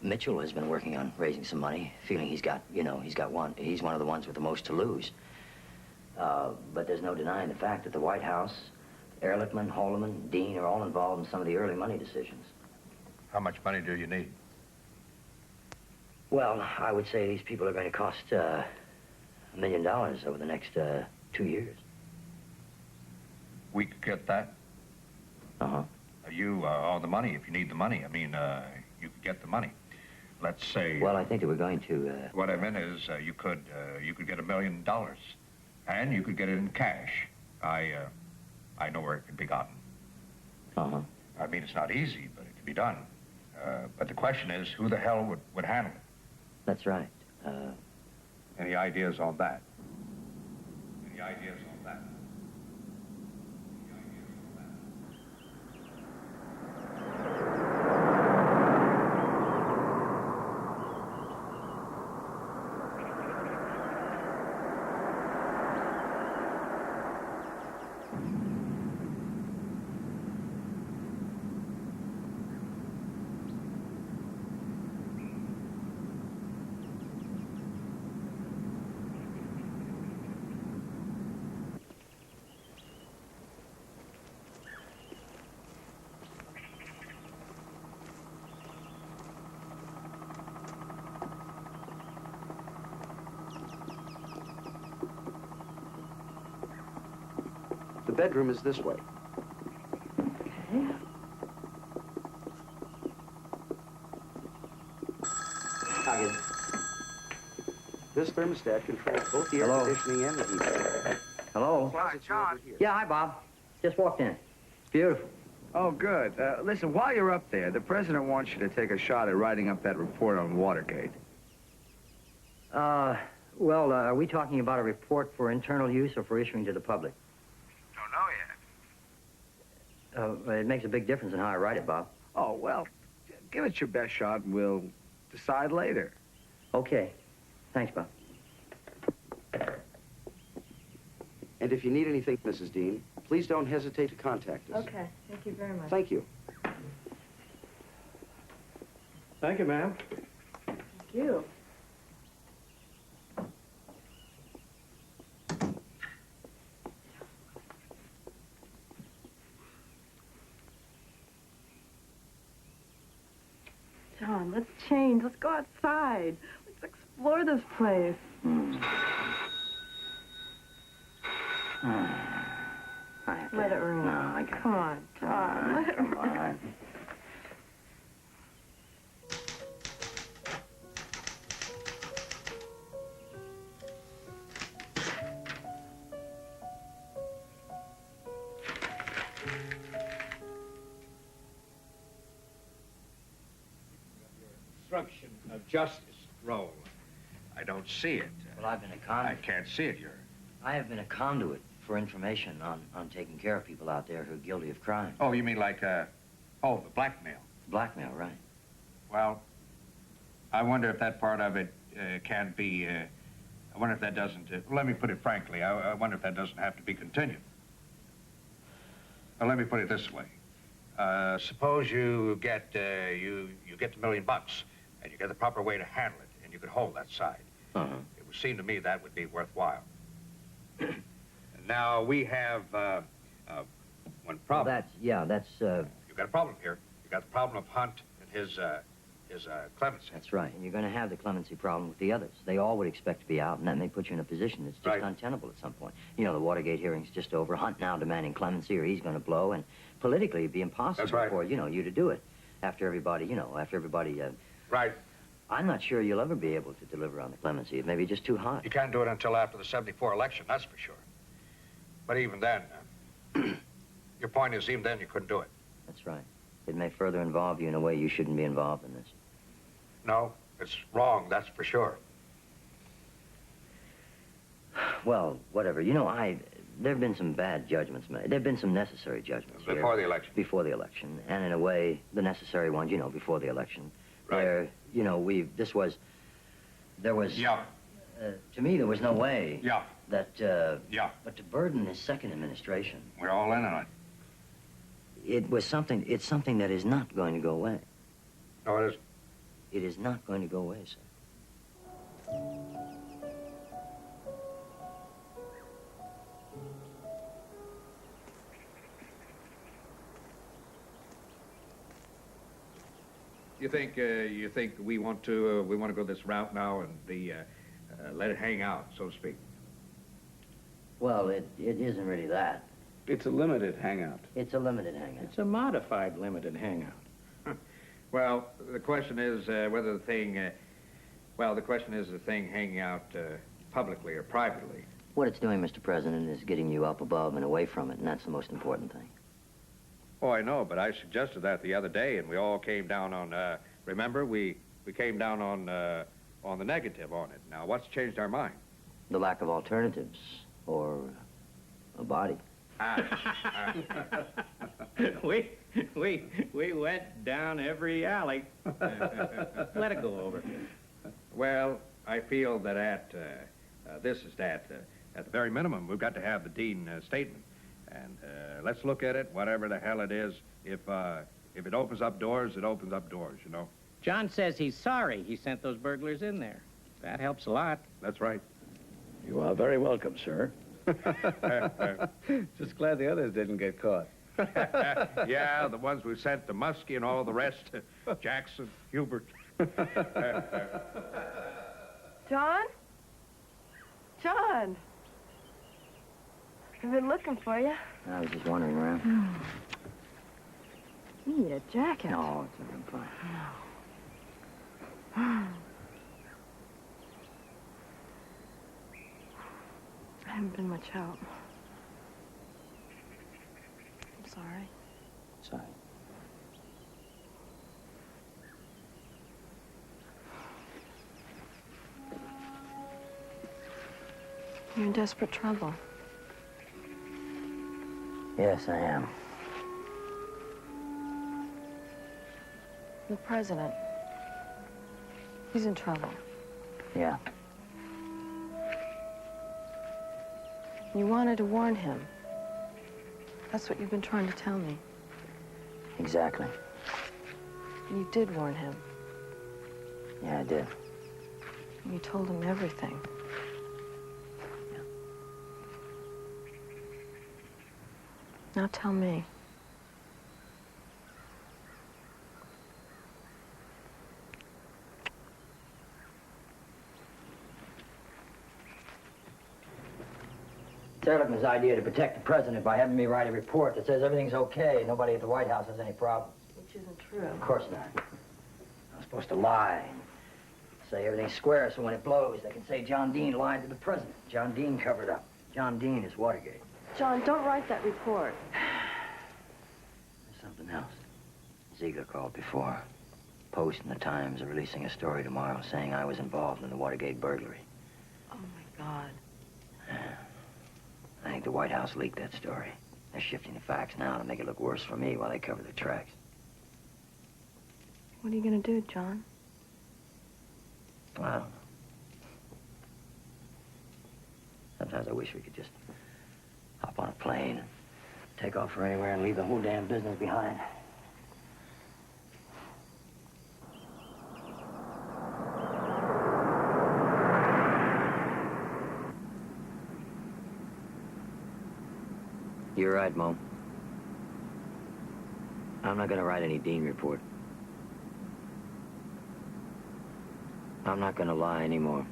Mitchell has been working on raising some money, feeling he's one of the ones with the most to lose. But there's no denying the fact that the White House, Ehrlichman, Haldeman, Dean are all involved in some of the early money decisions. How much money do you need? Well, I would say these people are going to cost $1 million over the next 2 years. We could get that? Uh-huh. The money, if you need the money. You could get the money. Let's say... Well, I think that we're going to... What I meant is you could get $1 million. And you could get it in cash. I know where it can be gotten. Uh-huh. It's not easy, but it can be done. But the question is, who the hell would handle it? That's right. Any ideas on that? Any ideas on that? bedroom is this way. Okay. Target. This thermostat controls both the air Hello? conditioning and the heating. Hello? Closets are over here. Yeah, hi, Bob. Just walked in. It's beautiful. Oh, good. Listen, while you're up there, the president wants you to take a shot at writing up that report on Watergate. Well, are we talking about a report for internal use or for issuing to the public? Don't know yet. It makes a big difference in how I write it, Bob. Oh, well, give it your best shot and we'll decide later. Okay. Thanks, Bob. And if you need anything, Mrs. Dean, please don't hesitate to contact us. Okay, thank you very much. Thank you. Thank you, ma'am. Thank you. John, let's change. Let's go outside. Let's explore this place. Let it rain. No, I can't. Come on, John. Let it Come rain. on. Obstruction of justice role. I don't see it. Well, I've been a conduit. I can't see it, I have been a conduit for information on taking care of people out there who are guilty of crime. Oh, you mean like, the blackmail? Blackmail, right. Well, I wonder if that part of it can't be, I wonder if that doesn't, let me put it frankly, I wonder if that doesn't have to be continued. Well, let me put it this way. Suppose you get, you get the $1 million, and you get the proper way to handle it, and you could hold that side. Uh-huh. It would seem to me that would be worthwhile. Now, we have, one problem. Well, that's, You've got a problem here. You've got the problem of Hunt and his clemency. That's right. And you're going to have the clemency problem with the others. They all would expect to be out, and that may put you in a position that's just untenable at some point. You know, the Watergate hearing's just over. Hunt now demanding clemency, or he's going to blow, and politically it'd be impossible for, you to do it after everybody, Right. I'm not sure you'll ever be able to deliver on the clemency. It may be just too hot. You can't do it until after the '74 election, that's for sure. But even then, your point is, even then you couldn't do it. That's right. It may further involve you in a way you shouldn't be involved in this. No, it's wrong, that's for sure. Well, whatever. There have been some bad judgments made. There have been some necessary judgments Before the election. Before the election. And in a way, the necessary ones, before the election. Right. There was... Yeah. To me, there was no way... Yeah. That, Yeah. But to burden this second administration... We're all in on it. It's something that is not going to go away. No, it isn't. It is not going to go away, sir. You think we want to go this route now and let it hang out, so to speak? Well, it isn't really that. It's a limited hangout. It's a limited hangout. It's a modified limited hangout. Well, the question is whether the thing, the question is the thing hanging out publicly or privately. What it's doing, Mr. President, is getting you up above and away from it, and that's the most important thing. Oh, I know, but I suggested that the other day, and we all came down on, remember, we came down on the negative on it. Now, what's changed our mind? The lack of alternatives, or a body. We went down every alley. Let it go over. Well, I feel that at the very minimum, we've got to have the Dean statement. And let's look at it, whatever the hell it is. If it opens up doors, it opens up doors, John says he's sorry he sent those burglars in there. That helps a lot. That's right. You are very welcome, sir. Just glad the others didn't get caught. Yeah, the ones we sent to Muskie and all the rest, Jackson, Hubert. John? John? I've been looking for you. I was just wandering around. You need a jacket. No, it's not fine. No. I haven't been much help. I'm sorry. Sorry. You're in desperate trouble. Yes, I am. The president. He's in trouble. Yeah. You wanted to warn him. That's what you've been trying to tell me. Exactly. You did warn him. Yeah, I did. And you told him everything. Yeah. Now tell me. It's Ehrlichman's idea to protect the president by having me write a report that says everything's okay and nobody at the White House has any problems. Which isn't true. Of course not. I'm supposed to lie and say everything's square so when it blows, they can say John Dean lied to the president. John Dean covered up. John Dean is Watergate. John, don't write that report. There's something else. Ziegler called before. Post and the Times are releasing a story tomorrow saying I was involved in the Watergate burglary. Oh, my God. I think the White House leaked that story. They're shifting the facts now to make it look worse for me while they cover their tracks. What are you going to do, John? I don't know. Sometimes I wish we could just hop on a plane and take off for anywhere and leave the whole damn business behind. You're right, Mo. I'm not gonna write any Dean report. I'm not gonna lie anymore.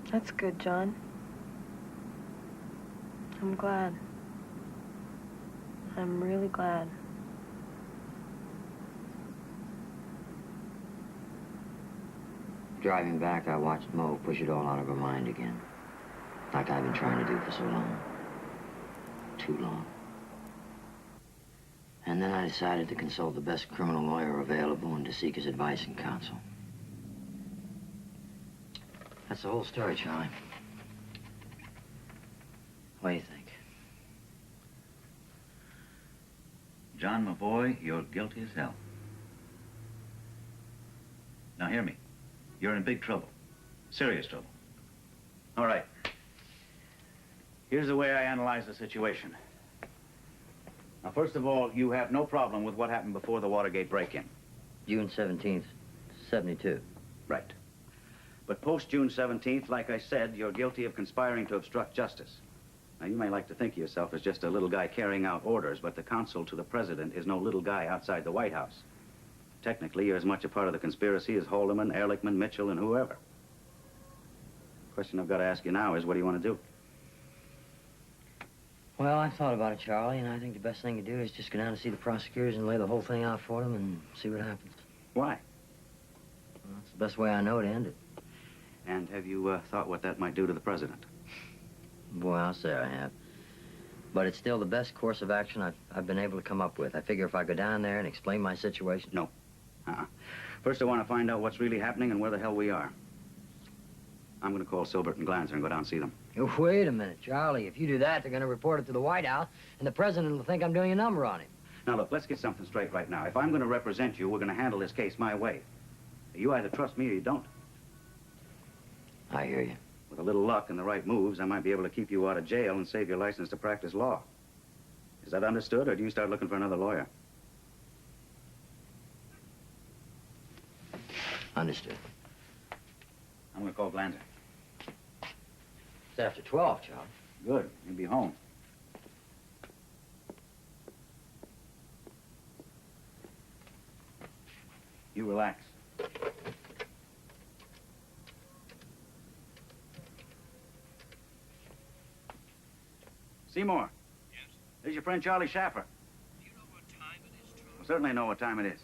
That's good, John. I'm glad. I'm really glad. Driving back, I watched Mo push it all out of her mind again. Like I've been trying to do for so long. Too long. And then I decided to consult the best criminal lawyer available and to seek his advice and counsel. That's the whole story, Charlie. What do you think? John, my boy, you're guilty as hell. Now, hear me. You're in big trouble. Serious trouble. All right. Here's the way I analyze the situation. Now, first of all, you have no problem with what happened before the Watergate break-in. June 17th, 72. Right. But post-June 17th, like I said, you're guilty of conspiring to obstruct justice. Now, you may like to think of yourself as just a little guy carrying out orders, but the counsel to the president is no little guy outside the White House. Technically, you're as much a part of the conspiracy as Haldeman, Ehrlichman, Mitchell, and whoever. The question I've got to ask you now is, what do you want to do? Well, I thought about it, Charlie, and I think the best thing to do is just go down and see the prosecutors and lay the whole thing out for them and see what happens. Why? Well, it's the best way I know to end it. And have you thought what that might do to the president? Boy, I'll say I have. But it's still the best course of action I've been able to come up with. I figure if I go down there and explain my situation... No. First, I want to find out what's really happening and where the hell we are. I'm going to call Silbert and Glanzer and go down and see them. Oh, wait a minute, Charlie. If you do that, they're going to report it to the White House, and the president will think I'm doing a number on him. Now, look, let's get something straight right now. If I'm going to represent you, we're going to handle this case my way. You either trust me or you don't. I hear you. With a little luck and the right moves, I might be able to keep you out of jail and save your license to practice law. Is that understood, or do you start looking for another lawyer? Understood. I'm going to call Glanzer. It's after 12, Charlie. Good. He'll be home. You relax. Seymour. Yes? There's your friend Charlie Schaffer. Do you know what time it is, Charlie? I certainly know what time it is.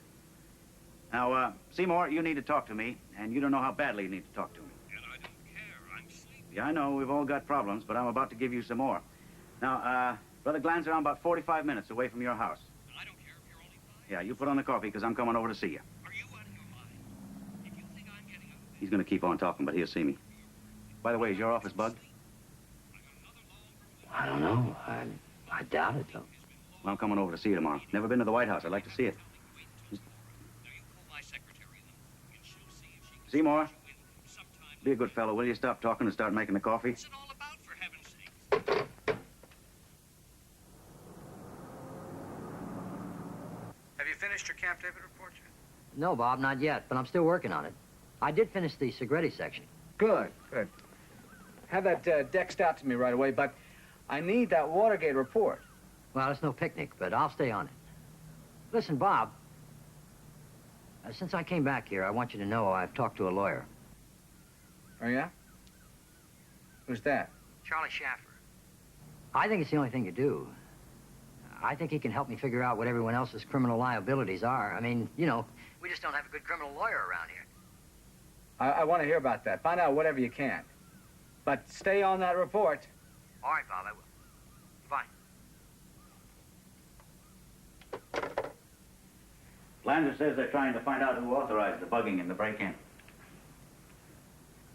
Now, Seymour, you need to talk to me, and you don't know how badly you need to talk to me. And I don't care. I'm sleepy. Yeah, I know. We've all got problems, but I'm about to give you some more. Now, Brother Glanzer, I'm about 45 minutes away from your house. I don't care if you're only 5. Yeah, you put on the coffee, because I'm coming over to see you. Are you out of your mind? If you think I'm getting up... He's going to keep on talking, but he'll see me. By the way, is your office bugged? I don't know. I doubt it, though. Well, I'm coming over to see you tomorrow. Never been to the White House. I'd like to see it. Seymour, be a good fellow, will you? Stop talking and start making the coffee. What's it all about, for heaven's sake? Have you finished your Camp David report yet? No, Bob, not yet, but I'm still working on it. I did finish the Segretti section. Good, good. Have that dexed out to me right away, but I need that Watergate report. Well, it's no picnic, but I'll stay on it. Listen, Bob, since I came back here, I want you to know I've talked to a lawyer. Oh, yeah? Who's that? Charlie Schaffer. I think it's the only thing to do. I think he can help me figure out what everyone else's criminal liabilities are. I mean, you know, we just don't have a good criminal lawyer around here. I want to hear about that. Find out whatever you can. But stay on that report. All right, Bob, I will. Fine. Lander says they're trying to find out who authorized the bugging and the break-in.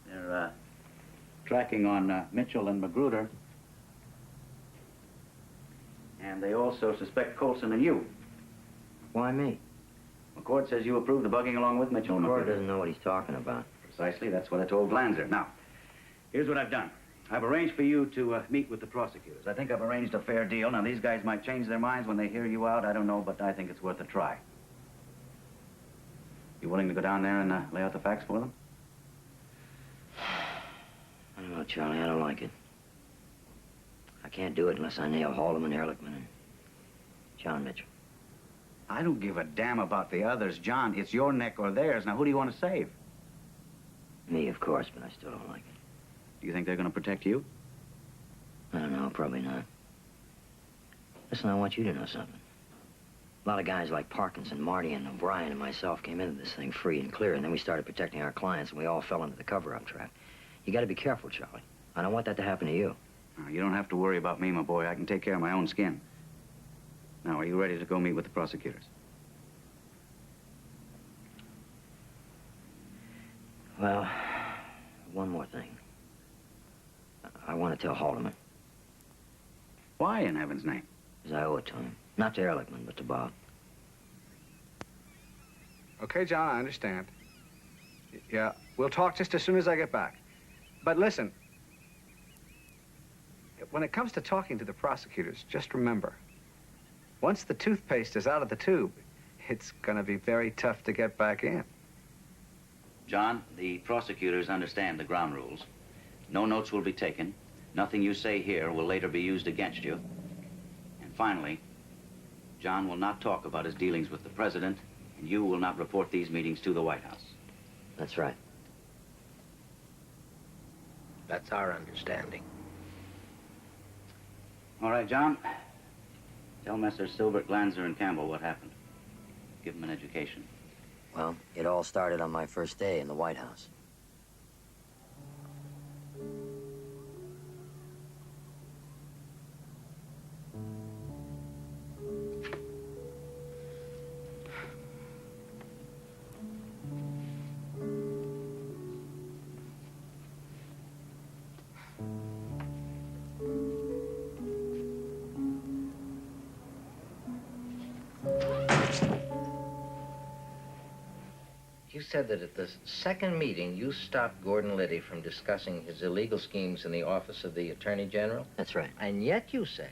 They're, tracking on Mitchell and Magruder. And they also suspect Colson and you. Why me? McCord says you approved the bugging along with Mitchell and McCord Magruder. doesn't know what he's talking about. Precisely, that's what I told Glanzer. Now, here's what I've done. I've arranged for you to meet with the prosecutors. I think I've arranged a fair deal. Now, these guys might change their minds when they hear you out. I don't know, but I think it's worth a try. You willing to go down there and lay out the facts for them? I don't know, Charlie. I don't like it. I can't do it unless I nail Haldeman, Ehrlichman, and John Mitchell. I don't give a damn about the others, John. It's your neck or theirs. Now, who do you want to save? Me, of course, but I still don't like it. Do you think they're going to protect you? I don't know. Probably not. Listen, I want you to know something. A lot of guys like Parkinson, Marty, and O'Brien and myself came into this thing free and clear, and then we started protecting our clients, and we all fell into the cover-up trap. You got to be careful, Charlie. I don't want that to happen to you. No, you don't have to worry about me, my boy. I can take care of my own skin. Now, are you ready to go meet with the prosecutors? Well, one more thing. I want to tell Haldeman. Why, in heaven's name? Because I owe it to him. Not to Ehrlichman, but to Bob. Okay, John, I understand. Yeah, we'll talk just as soon as I get back. But listen, when it comes to talking to the prosecutors, just remember, once the toothpaste is out of the tube, it's going to be very tough to get back in. John, the prosecutors understand the ground rules. No notes will be taken. Nothing you say here will later be used against you. And finally, John will not talk about his dealings with the president, and you will not report these meetings to the White House. That's right. That's our understanding. All right, John. Tell Messrs. Silbert, Glanzer, and Campbell what happened. Give them an education. Well, it all started on my first day in the White House. You said that at the second meeting, you stopped Gordon Liddy from discussing his illegal schemes in the office of the Attorney General? That's right. And yet you say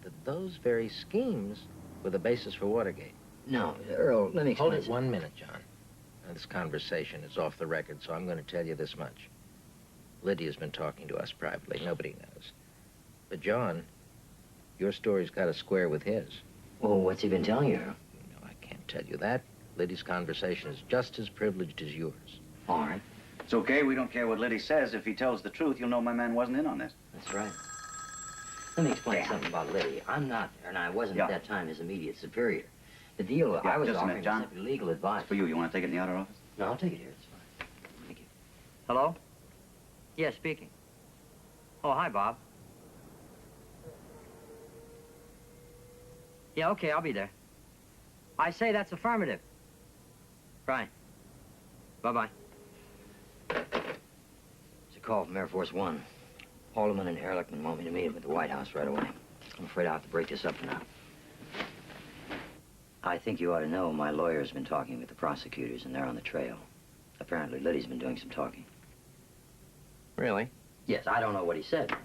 that those very schemes were the basis for Watergate. No, Earl, let me explain. Hold it 1 minute, John. Now, this conversation is off the record, so I'm going to tell you this much. Liddy has been talking to us privately. Nobody knows. But, John, your story's got to square with his. Well, what's he been telling you, Earl? No, I can't tell you that. Liddy's conversation is just as privileged as yours. All right. It's okay. We don't care what Liddy says. If he tells the truth, you'll know my man wasn't in on this. That's right. Let me explain something about Liddy. I'm not, and I wasn't at that time his immediate superior. The deal I was just a offering minute, John. was simply legal advice. It's for you. You want to take it in the outer office? No, I'll take it here. It's fine. Thank you. Hello? Yes, speaking. Oh, hi, Bob. Yeah, okay, I'll be there. I say that's affirmative. Right. Bye-bye. It's a call from Air Force One. Haldeman and Ehrlichman want me to meet him at the White House right away. I'm afraid I'll have to break this up for now. I think you ought to know my lawyer's been talking with the prosecutors, and they're on the trail. Apparently, Liddy's been doing some talking. Really? Yes, I don't know what he said.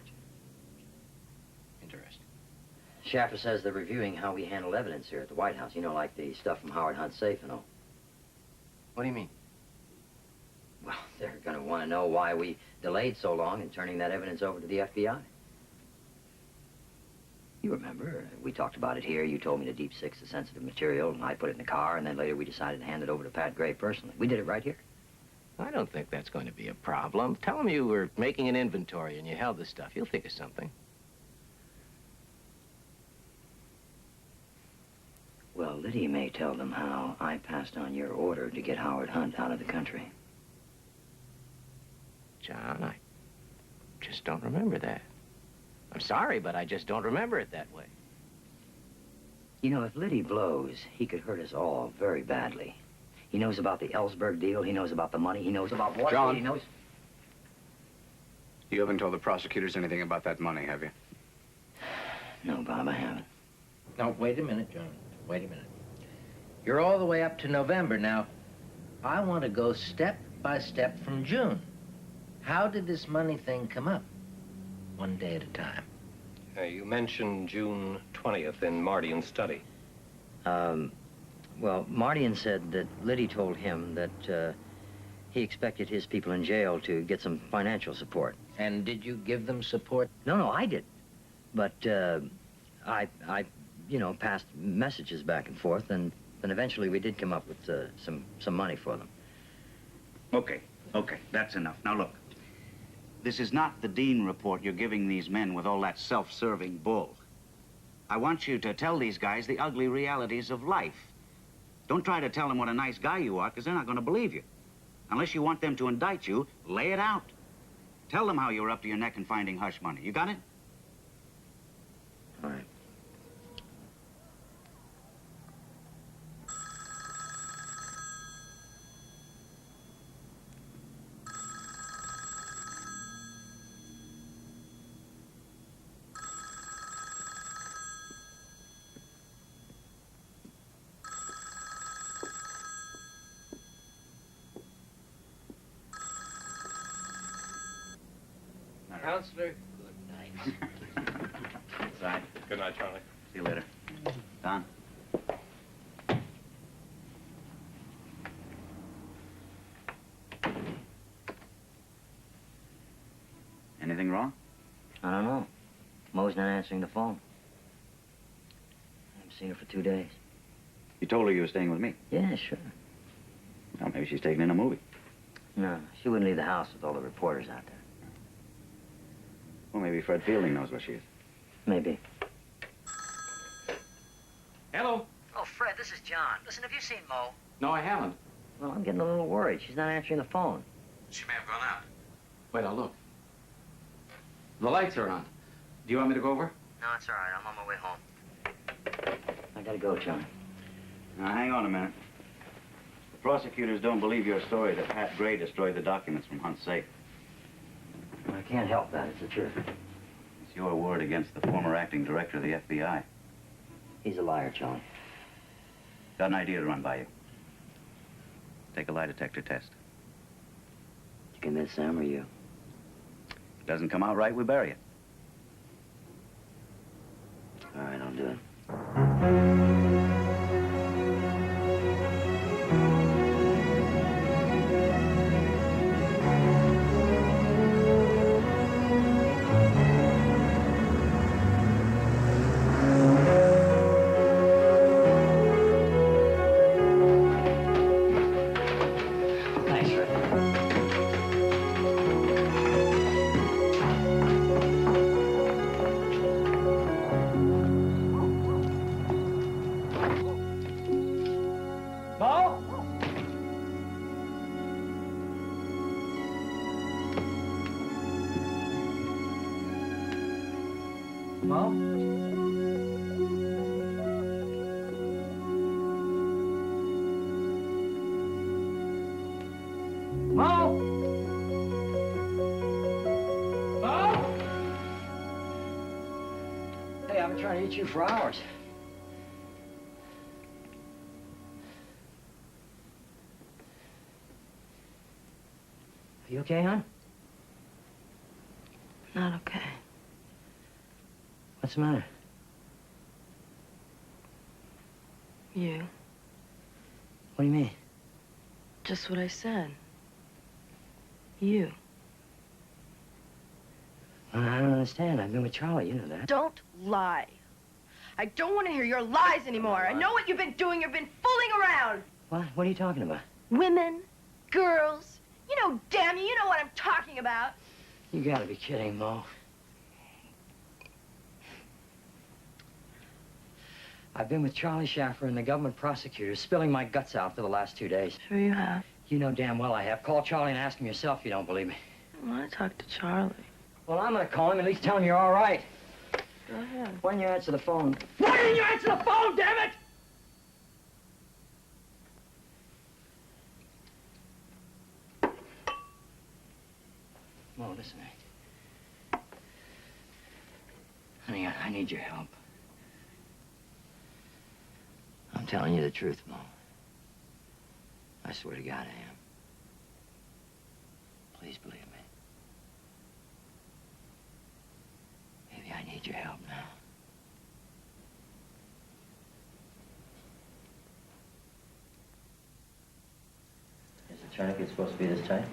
Interesting. Schaffer says they're reviewing how we handled evidence here at the White House. You know, like the stuff from Howard Hunt's safe and all. What do you mean? Well, they're going to want to know why we delayed so long in turning that evidence over to the FBI. You remember, we talked about it here. You told me to deep six the sensitive material, and I put it in the car, and then later we decided to hand it over to Pat Gray personally. We did it right here. I don't think that's going to be a problem. Tell him you were making an inventory and you held the stuff. He'll think of something. Well, Liddy may tell them how I passed on your order to get Howard Hunt out of the country. John, I just don't remember that. I'm sorry, but I just don't remember it that way. You know, if Liddy blows, he could hurt us all very badly. He knows about the Ellsberg deal. He knows about the money. He knows about Watergate. John. He knows... You haven't told the prosecutors anything about that money, have you? No, Bob, I haven't. Now, wait a minute, John. Wait a minute. You're all the way up to November. Now, I want to go step by step from June. How did this money thing come up? One day at a time. You mentioned June 20th in Mardian's study. Well, Mardian said that Liddy told him that he expected his people in jail to get some financial support. And did you give them support? No, I did. But I you know, passed messages back and forth, and then eventually we did come up with some money for them. Okay, that's enough. Now look, this is not the Dean report you're giving these men with all that self-serving bull. I want you to tell these guys the ugly realities of life. Don't try to tell them what a nice guy you are, because they're not going to believe you. Unless you want them to indict you, lay it out. Tell them how you were up to your neck in finding hush money. You got it? All right. Counselor, good night. Right. Good night, Charlie. See you later. Don? Anything wrong? I don't know. Mo's not answering the phone. I haven't seen her for 2 days. You told her you were staying with me. Yeah, sure. Well, maybe she's taking in a movie. No, she wouldn't leave the house with all the reporters out there. Well, maybe Fred Fielding knows where she is. Maybe. Hello? Oh, Fred, this is John. Listen, have you seen Mo? No, I haven't. Well, I'm getting a little worried. She's not answering the phone. She may have gone out. Wait, I'll look. The lights are on. Do you want me to go over? No, it's all right. I'm on my way home. I gotta go, John. Now, hang on a minute. The prosecutors don't believe your story that Pat Gray destroyed the documents from Hunt's safe. I can't help that. It's the truth. It's your word against the former acting director of the FBI. He's a liar, John. Got an idea to run by you. Take a lie detector test. You convince Sam or you? If it doesn't come out right, we bury it. All right, I'll do it. Mo? Mo? Mo? Hey, I've been trying to eat you for hours. Are you okay, hon? Not okay. What's the matter? You. What do you mean? Just what I said. You. I don't understand. I've been with Charlie, you know that. Don't lie. I don't want to hear your lies anymore. I know what you've been doing. You've been fooling around. What? What are you talking about? Women, girls. You know, damn you know what I'm talking about. You gotta be kidding, Mo. I've been with Charlie Schaffer and the government prosecutors, spilling my guts out for the last 2 days. Sure you have. You know damn well I have. Call Charlie and ask him yourself if you don't believe me. I want to talk to Charlie. Well, I'm gonna call him, at least tell him you're all right. Go ahead. Why didn't you answer the phone? Why didn't you answer the phone, damn it? Mo, listen. Honey, I need your help. I'm telling you the truth, Mo. I swear to God I am. Please believe me. Baby, I need your help now. Is the tourniquet supposed to be this tight?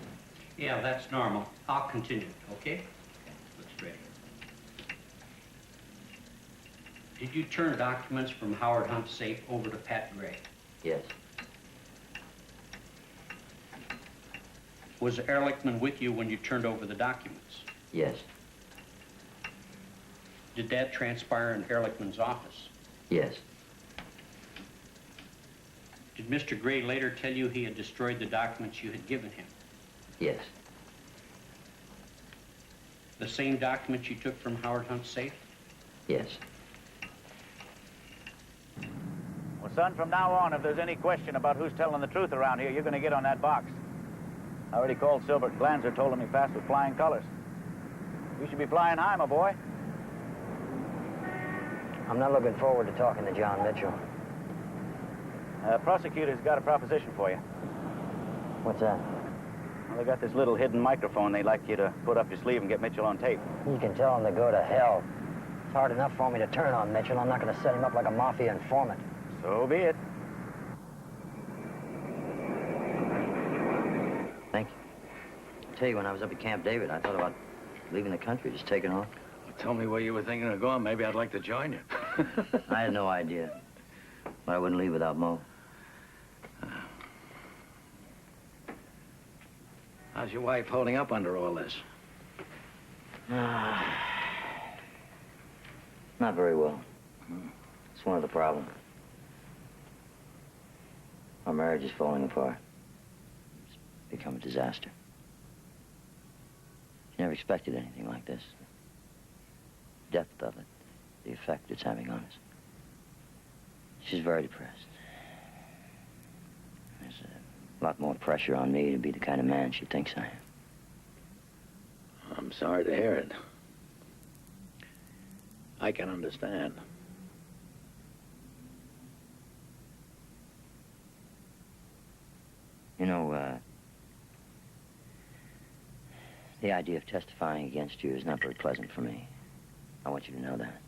Yeah, that's normal. I'll continue, okay? Looks great. Did you turn documents from Howard Hunt's safe over to Pat Gray? Yes. Was Ehrlichman with you when you turned over the documents? Yes. Did that transpire in Ehrlichman's office? Yes. Did Mr. Gray later tell you he had destroyed the documents you had given him? Yes. The same documents you took from Howard Hunt's safe? Yes. Well, son, from now on, if there's any question about who's telling the truth around here, you're going to get on that box. I already called Silbert Glanzer, told him he passed with flying colors. You should be flying high, my boy. I'm not looking forward to talking to John Mitchell. Prosecutor's got a proposition for you. What's that? Well, they got this little hidden microphone they'd like you to put up your sleeve and get Mitchell on tape. You can tell him to go to hell. It's hard enough for me to turn on Mitchell. I'm not going to set him up like a mafia informant. So be it. Thank you. I tell you, when I was up at Camp David, I thought about leaving the country, just taking off. Well, tell me where you were thinking of going. Maybe I'd like to join you. I had no idea. But I wouldn't leave without Mo. How's your wife holding up under all this? Not very well. It's one of the problems. Our marriage is falling apart. It's become a disaster. She never expected anything like this. The depth of it, the effect it's having on us. She's very depressed. There's a lot more pressure on me to be the kind of man she thinks I am. I'm sorry to hear it. I can understand. You know, the idea of testifying against you is not very pleasant for me. I want you to know that.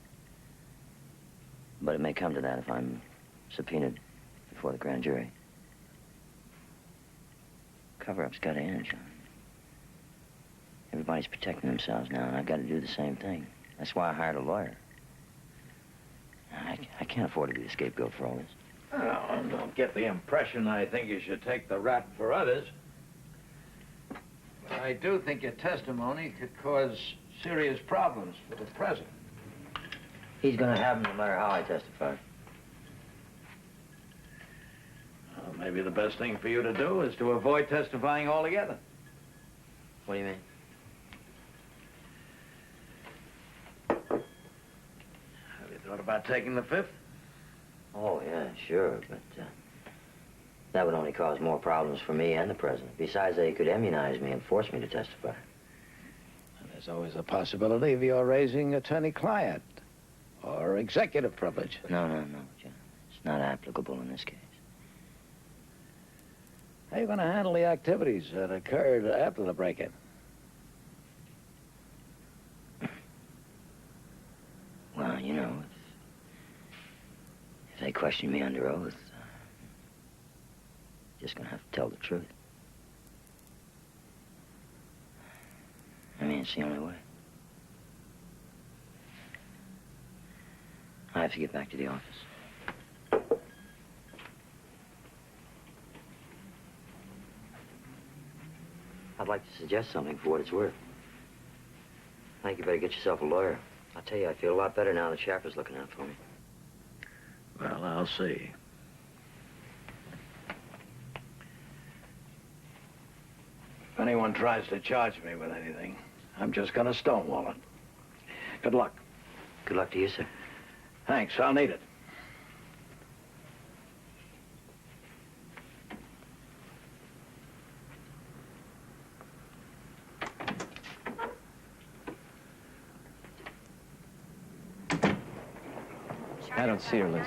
But it may come to that if I'm subpoenaed before the grand jury. Cover-up's got to end, John. Everybody's protecting themselves now, and I've got to do the same thing. That's why I hired a lawyer. I can't afford to be the scapegoat for all this. Oh, don't get the impression I think you should take the rap for others. But I do think your testimony could cause serious problems for the president. He's going to have them no matter how I testify. Well, maybe the best thing for you to do is to avoid testifying altogether. What do you mean? Thought about taking the fifth? Oh, yeah, sure, but that would only cause more problems for me and the president. Besides, they could immunize me and force me to testify. And there's always a possibility of your raising attorney-client or executive privilege. No, John. It's not applicable in this case. How are you going to handle the activities that occurred after the break-in? Well, you know, if they question me under oath, just gonna have to tell the truth. I mean, it's the only way. I have to get back to the office. I'd like to suggest something for what it's worth. I think you better get yourself a lawyer. I'll tell you, I feel a lot better now that Shacker's looking out for me. Well, I'll see. If anyone tries to charge me with anything, I'm just gonna stonewall it. Good luck. Good luck to you, sir. Thanks, I'll need it. I don't see her, Liz.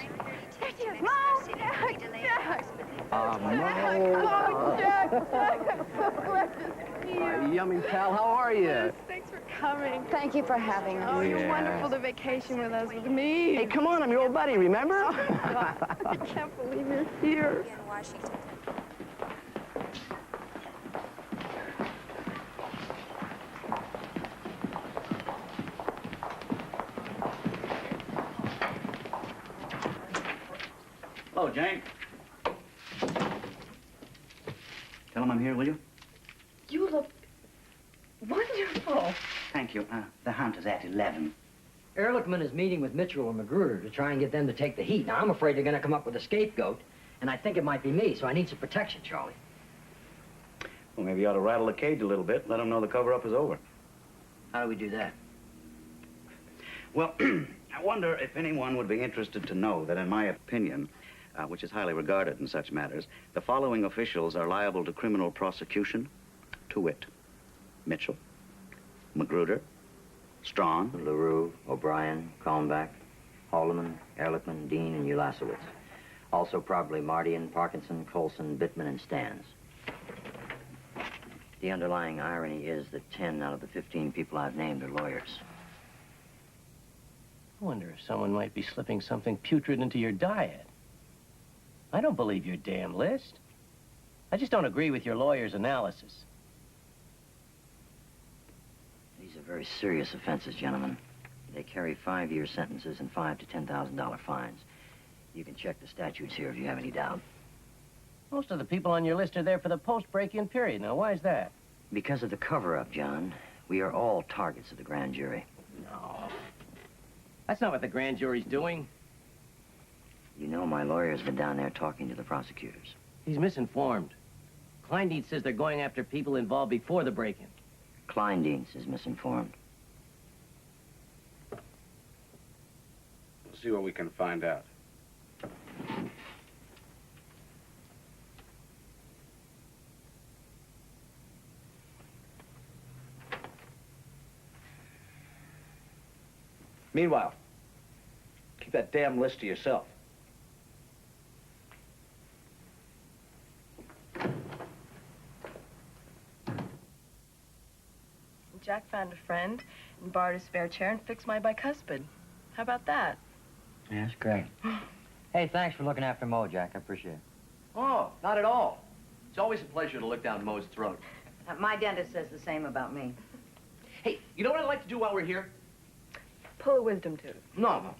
Yummy pal, how are you? Thanks for coming. Thank you for having us. Oh, you're wonderful to vacation with us, with me. Hey, come on, I'm your old buddy, remember? Oh, God. I can't believe you're here. In Washington. Hello, Jane. Tell him I'm here, will you? You look wonderful. Thank you. The hunt is at 11. Ehrlichman is meeting with Mitchell and Magruder to try and get them to take the heat. Now, I'm afraid they're going to come up with a scapegoat, and I think it might be me, so I need some protection, Charlie. Well, maybe you ought to rattle the cage a little bit, let them know the cover-up is over. How do we do that? Well, I wonder if anyone would be interested to know that, in my opinion, which is highly regarded in such matters, the following officials are liable to criminal prosecution, to wit: Mitchell, Magruder, Strong, LaRue, O'Brien, Kalmbach, Haldeman, Ehrlichman, Dean, and Ulasowitz. Also probably Mardian, Parkinson, Colson, Bittman, and Stans. The underlying irony is that 10 out of the 15 people I've named are lawyers. I wonder if someone might be slipping something putrid into your diet. I don't believe your damn list. I just don't agree with your lawyer's analysis. These are very serious offenses, gentlemen. They carry 5-year sentences and $5,000 to $10,000 fines. You can check the statutes here if you have any doubt. Most of the people on your list are there for the post-break-in period. Now, why is that? Because of the cover-up, John. We are all targets of the grand jury. No. That's not what the grand jury's doing. You know my lawyer's been down there talking to the prosecutors. He's misinformed. Kleindienst says they're going after people involved before the break-in. Kleindienst is misinformed. We'll see what we can find out. Meanwhile, keep that damn list to yourself. Jack found a friend and borrowed a spare chair and fixed my bicuspid. How about that? Yeah, that's great. Hey, thanks for looking after Mo, Jack. I appreciate it. Oh, not at all. It's always a pleasure to look down Mo's throat. My dentist says the same about me. Hey, you know what I'd like to do while we're here? Pull a wisdom tooth. No.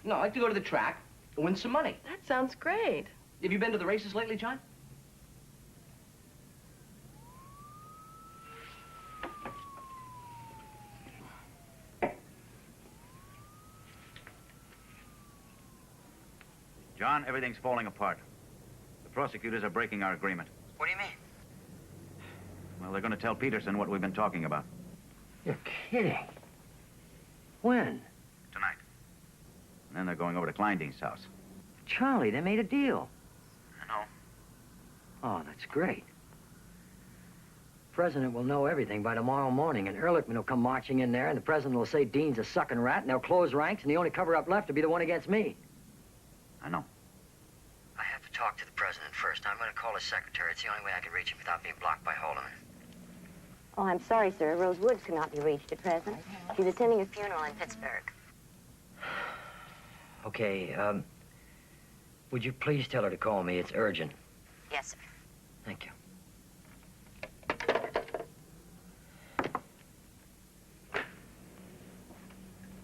No, I'd like to go to the track and win some money. That sounds great. Have you been to the races lately, John? John, everything's falling apart. The prosecutors are breaking our agreement. What do you mean? Well, they're going to tell Peterson what we've been talking about. You're kidding. When? Tonight. And then they're going over to Kleindienst's house. Charlie, they made a deal. I know. Oh, that's great. President will know everything by tomorrow morning, and Ehrlichman will come marching in there, and the president will say Dean's a sucking rat, and they'll close ranks, and the only cover-up left will be the one against me. I know. I have to talk to the president first. I'm going to call his secretary. It's the only way I can reach him without being blocked by Holdeman. Oh, I'm sorry, sir. Rose Woods cannot be reached at present. She's attending a funeral in Pittsburgh. Okay, would you please tell her to call me? It's urgent. Yes, sir. Thank you.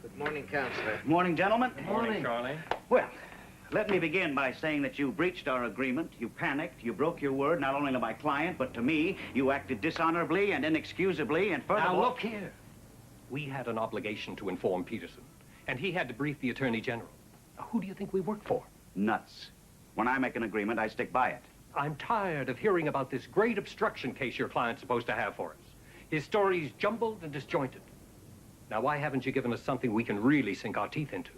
Good morning, Counselor. Good morning, gentlemen. Good morning, Charlie. Well, let me begin by saying that you breached our agreement, you panicked, you broke your word not only to my client, but to me. You acted dishonorably and inexcusably, and furthermore... Now, look here. We had an obligation to inform Peterson, and he had to brief the Attorney General. Now, who do you think we work for? Nuts. When I make an agreement, I stick by it. I'm tired of hearing about this great obstruction case your client's supposed to have for us. His story's jumbled and disjointed. Now, why haven't you given us something we can really sink our teeth into?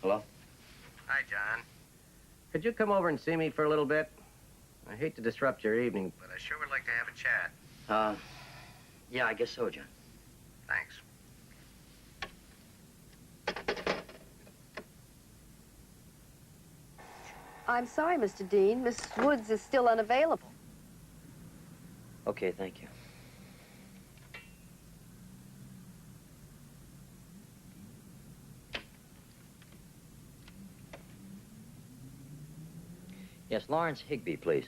Hello? Hi, John. Could you come over and see me for a little bit? I hate to disrupt your evening. But I sure would like to have a chat. Yeah, I guess so, John. Thanks. I'm sorry, Mr. Dean. Miss Woods is still unavailable. Okay, thank you. Yes, Lawrence Higby, please.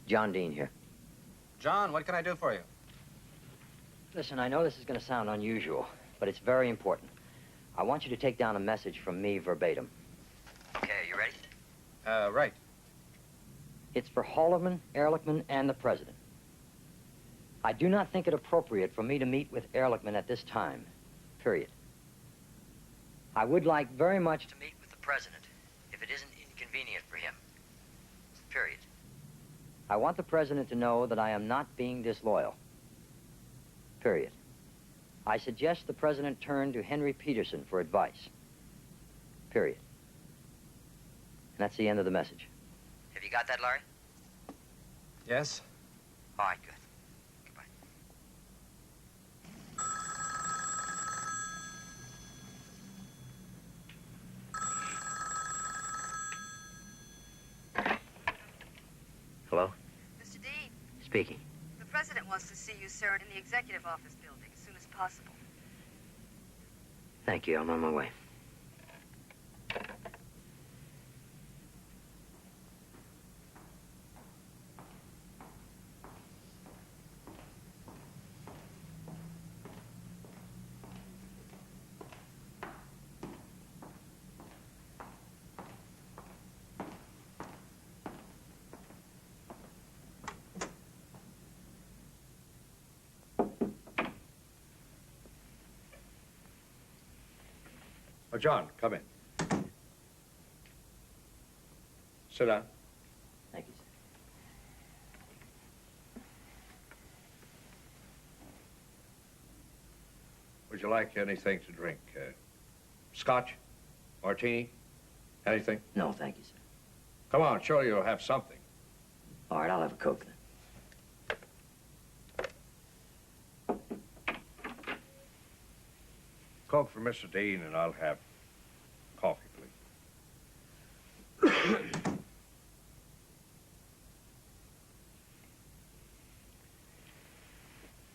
John Dean here. John, what can I do for you? Listen, I know this is going to sound unusual, but it's very important. I want you to take down a message from me verbatim. Okay, you ready? Right. It's for Haldeman, Ehrlichman, and the president. I do not think it appropriate for me to meet with Ehrlichman at this time, period. I would like very much to meet with the president, if it isn't inconvenient for him, period. I want the president to know that I am not being disloyal, period. I suggest the president turn to Henry Peterson for advice, period. And that's the end of the message. Have you got that, Larry? Yes? All right, good. Hello? Mr. Dean, Speaking. the president wants to see you, sir, in the executive office building as soon as possible. Thank you. I'm on my way. Oh, John, come in. Sit down. Thank you, sir. Would you like anything to drink? Scotch? Martini? Anything? No, thank you, sir. Come on, surely you'll have something. All right, I'll have a Coke then. Coke for Mr. Dean, and I'll have coffee, please.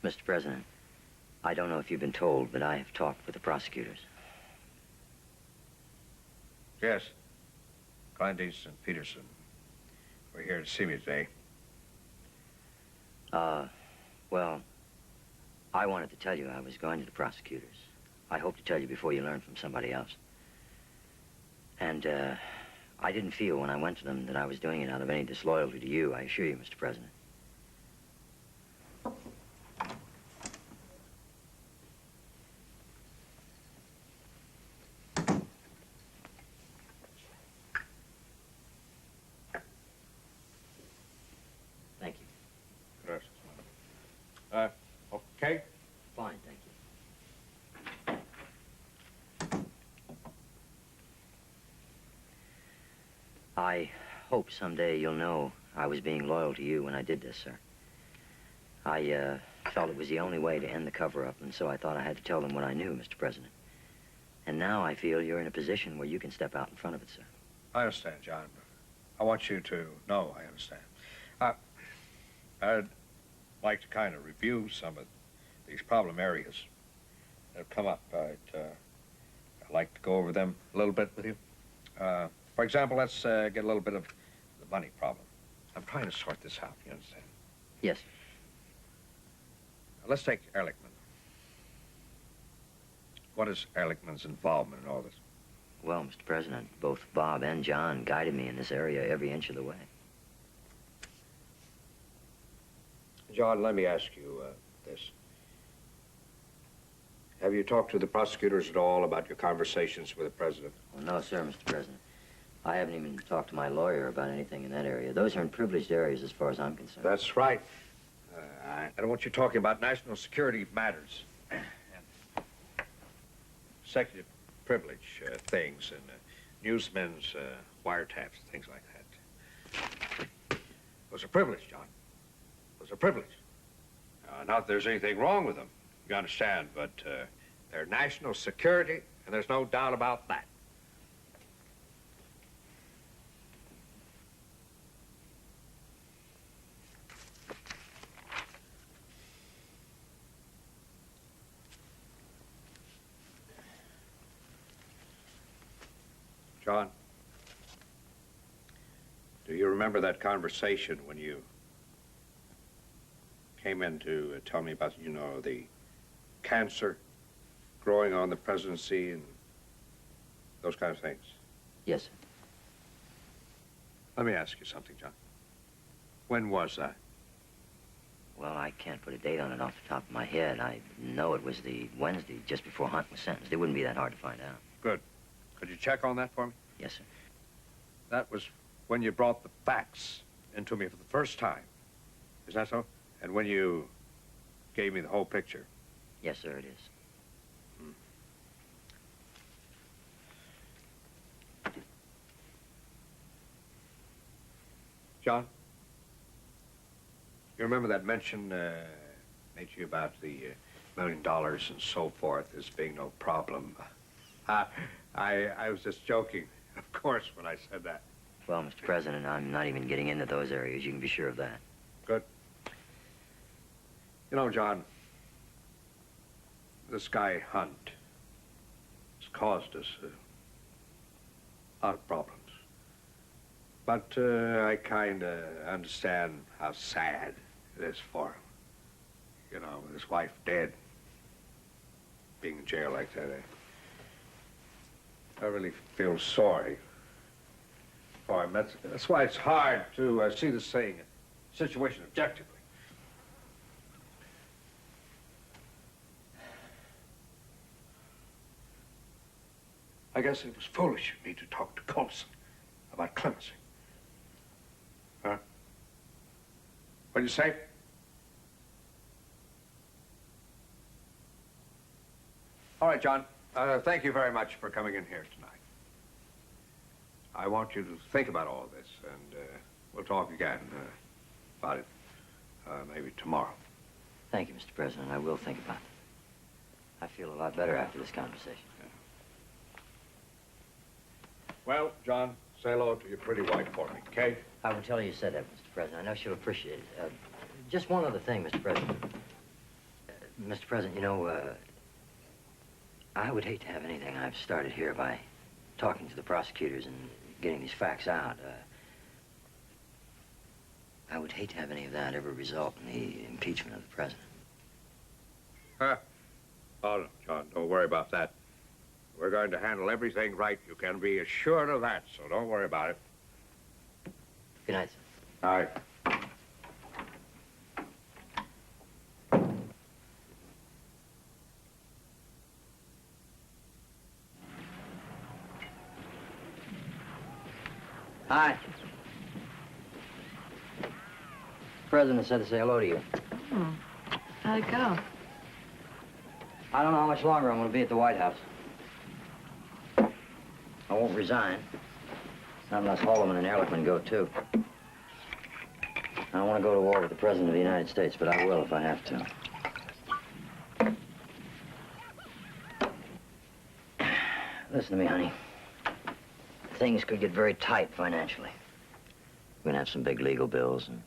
Mr. President, I don't know if you've been told, but I have talked with the prosecutors. Yes. Kleindienst and Peterson were here to see me today. Well, I wanted to tell you I was going to the prosecutors. I hope to tell you before you learn from somebody else. And, I didn't feel when I went to them that I was doing it out of any disloyalty to you, I assure you, Mr. President. Thank you. Gracias. Okay? Fine, thank you. I hope someday you'll know I was being loyal to you when I did this, sir. I felt it was the only way to end the cover-up, and so I thought I had to tell them what I knew, Mr. President. And now I feel you're in a position where you can step out in front of it, sir. I understand, John. I want you to know I understand. I'd like to kind of review some of these problem areas that have come up. I'd like to go over them a little bit with you. For example, let's get a little bit of the money problem. I'm trying to sort this out, you understand? Yes. Let's take Ehrlichman. What is Ehrlichman's involvement in all this? Well, Mr. President, both Bob and John guided me in this area every inch of the way. John, let me ask you this. Have you talked to the prosecutors at all about your conversations with the president? Well, no, sir, Mr. President. I haven't even talked to my lawyer about anything in that area. Those are in privileged areas as far as I'm concerned. That's right. I don't want you talking about national security matters. Executive privilege things and newsmen's wiretaps, things like that. Those are privileged, John. Those are privileged. Not that there's anything wrong with them, you understand, but they're national security, and there's no doubt about that. John, do you remember that conversation when you came in to tell me about, you know, the cancer growing on the presidency and those kind of things? Yes, sir. Let me ask you something, John. When was that? Well, I can't put a date on it off the top of my head. I know it was the Wednesday just before Hunt was sentenced. It wouldn't be that hard to find out. Good. Could you check on that for me? Yes, sir. That was when you brought the facts into me for the first time. Is that so? And when you gave me the whole picture? Yes, sir, it is. John, you remember that mention made to you about the $1 million and so forth as being no problem? I was just joking, of course, when I said that. Well, Mr. President, I'm not even getting into those areas. You can be sure of that. Good. You know, John, this guy Hunt has caused us a lot of problems. But I kind of understand how sad it is for him. You know, with his wife dead, being in jail like that. I really feel sorry for him. That's why it's hard to see the situation objectively. I guess it was foolish of me to talk to Colson about clemency. Huh? What'd you say? All right, John. Thank you very much for coming in here tonight. I want you to think about all of this, and we'll talk again about it maybe tomorrow. Thank you, Mr. President. I will think about it. I feel a lot better after this conversation. Yeah. Well, John, say hello to your pretty wife for me, okay? I will tell her you said that, Mr. President. I know she'll appreciate it. Just one other thing, Mr. President. Mr. President, you know, I would hate to have anything I've started here by talking to the prosecutors and getting these facts out. I would hate to have any of that ever result in the impeachment of the president. Oh, no, John, don't worry about that. We're going to handle everything right. You can be assured of that, so don't worry about it. Good night, sir. All right. Hi. President said to say hello to you. Hmm. How'd it go? I don't know how much longer I'm going to be at the White House. I won't resign. Not unless Haldeman and Ehrlichman go, too. I don't want to go to war with the President of the United States, but I will if I have to. Listen to me, honey. Things could get very tight financially. We're going to have some big legal bills, and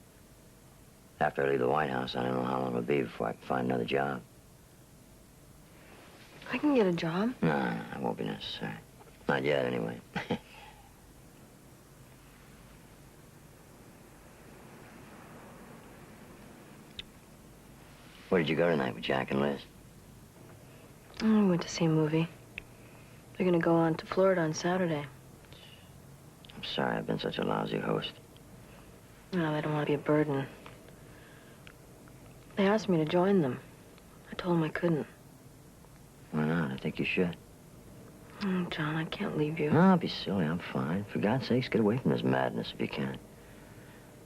after I leave the White House, I don't know how long it'll be before I can find another job. I can get a job. No, that won't be necessary. Not yet, anyway. Where did you go tonight with Jack and Liz? Oh, we went to see a movie. They're gonna go on to Florida on Saturday. I'm sorry I've been such a lousy host. No, they don't want to be a burden. They asked me to join them. I told them I couldn't. Why not? I think you should. Oh, John, I can't leave you. No, don't be silly. I'm fine. For God's sakes, get away from this madness if you can.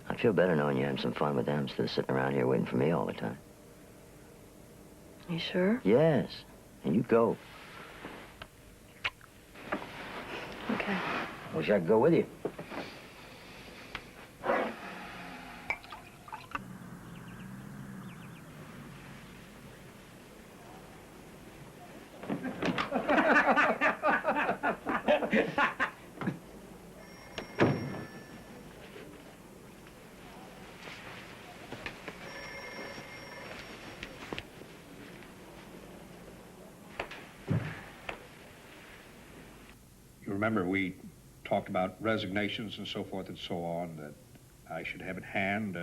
I'd feel better knowing you're having some fun with them instead of sitting around here waiting for me all the time. You sure? Yes. And you go. Okay. Wish I could go with you. You remember we talked about resignations and so forth and so on, that I should have in hand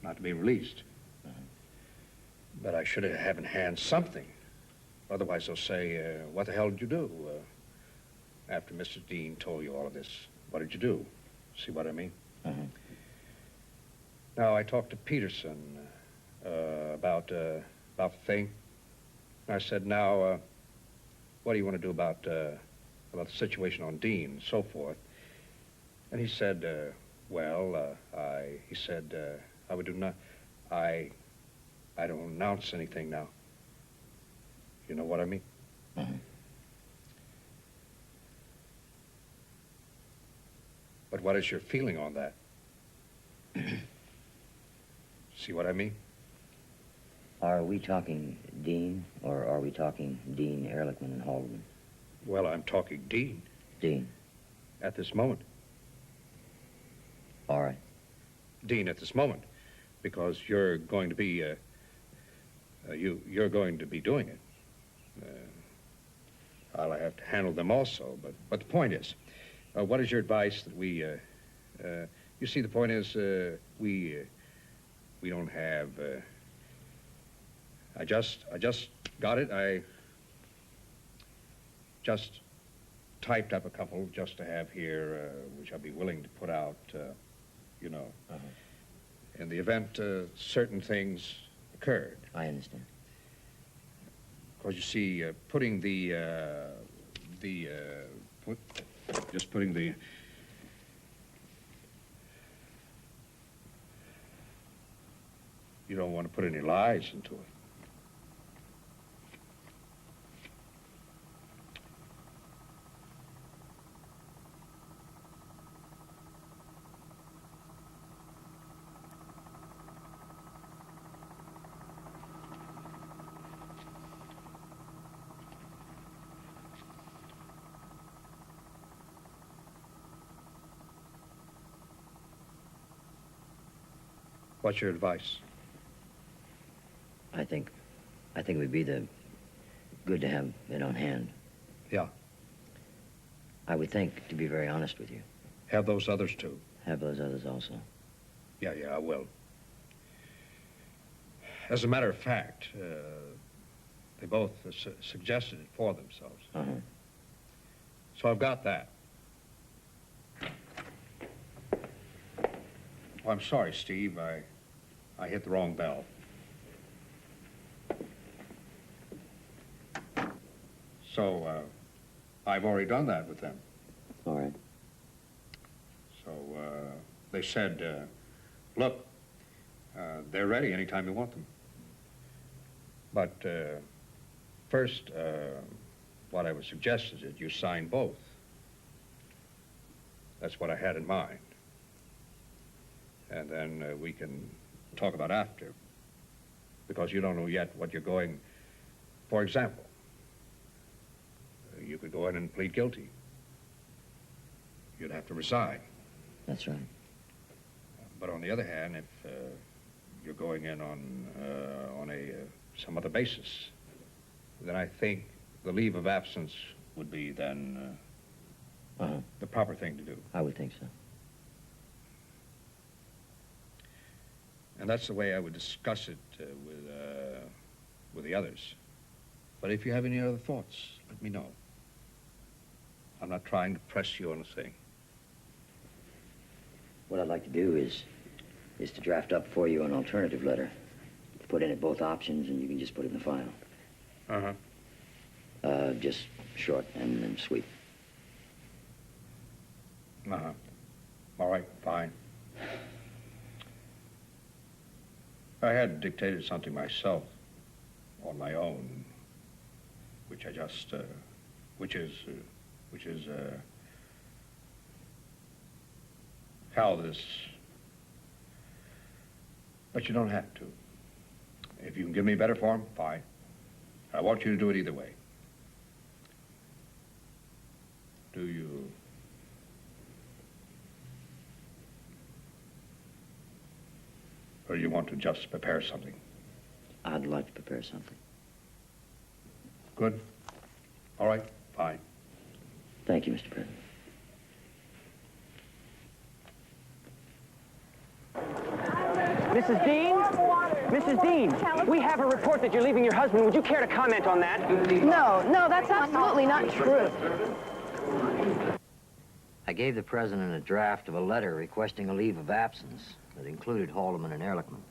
not to be released. But I should have in hand something. Otherwise they'll say, what the hell did you do? After Mr. Dean told you all of this, what did you do? See what I mean? Now, I talked to Peterson about the thing. I said, now, what do you want to do about the situation on Dean and so forth? And he said, he said, I would do not, I don't announce anything now. You know what I mean? But what is your feeling on that? See what I mean? Are we talking Dean, or are we talking Dean, Ehrlichman, and Haldeman? Well, I'm talking Dean. Dean. At this moment. All right. Dean, at this moment. Because you're going to be, you're going to be doing it. I'll have to handle them also, but the point is, what is your advice that we, you see, the point is, we don't have, I just got it. I just typed up a couple just to have here, which I'd be willing to put out, you know. In the event certain things occurred. I understand. Because you see, putting just putting the, you don't want to put any lies into it. What's your advice? I think it would be good to have it on hand. Yeah. I would think, to be very honest with you. Have those others too. Have those others also. Yeah, I will. As a matter of fact, they both suggested it for themselves. Uh-huh. So I've got that. Oh, I'm sorry, Steve. I hit the wrong bell. So, I've already done that with them. All right. So, they said, look, they're ready anytime you want them. But, first, what I would suggest is that you sign both. That's what I had in mind. And then we can talk about after, because you don't know yet what you're going. For example, you could go in and plead guilty. You'd have to resign. That's right. But on the other hand, if you're going in on some other basis, then I think the leave of absence would be then the proper thing to do. I would think so. And that's the way I would discuss it with the others. But if you have any other thoughts, let me know. I'm not trying to press you on a thing. What I'd like to do is to draft up for you an alternative letter. Put in it both options, and you can just put it in the file. Uh-huh. Just short and sweet. Uh-huh. All right, fine. I had dictated something myself on my own, which I just, which is how this, but you don't have to. If you can give me a better form, fine. I want you to do it either way. Do you? Or do you want to just prepare something? I'd like to prepare something. Good. All right, fine. Thank you, Mr. President. Mrs. Dean? Mrs. Dean, we have a report that you're leaving your husband. Would you care to comment on that? No, that's absolutely not true. I gave the president a draft of a letter requesting a leave of absence that included Haldeman and Ehrlichman.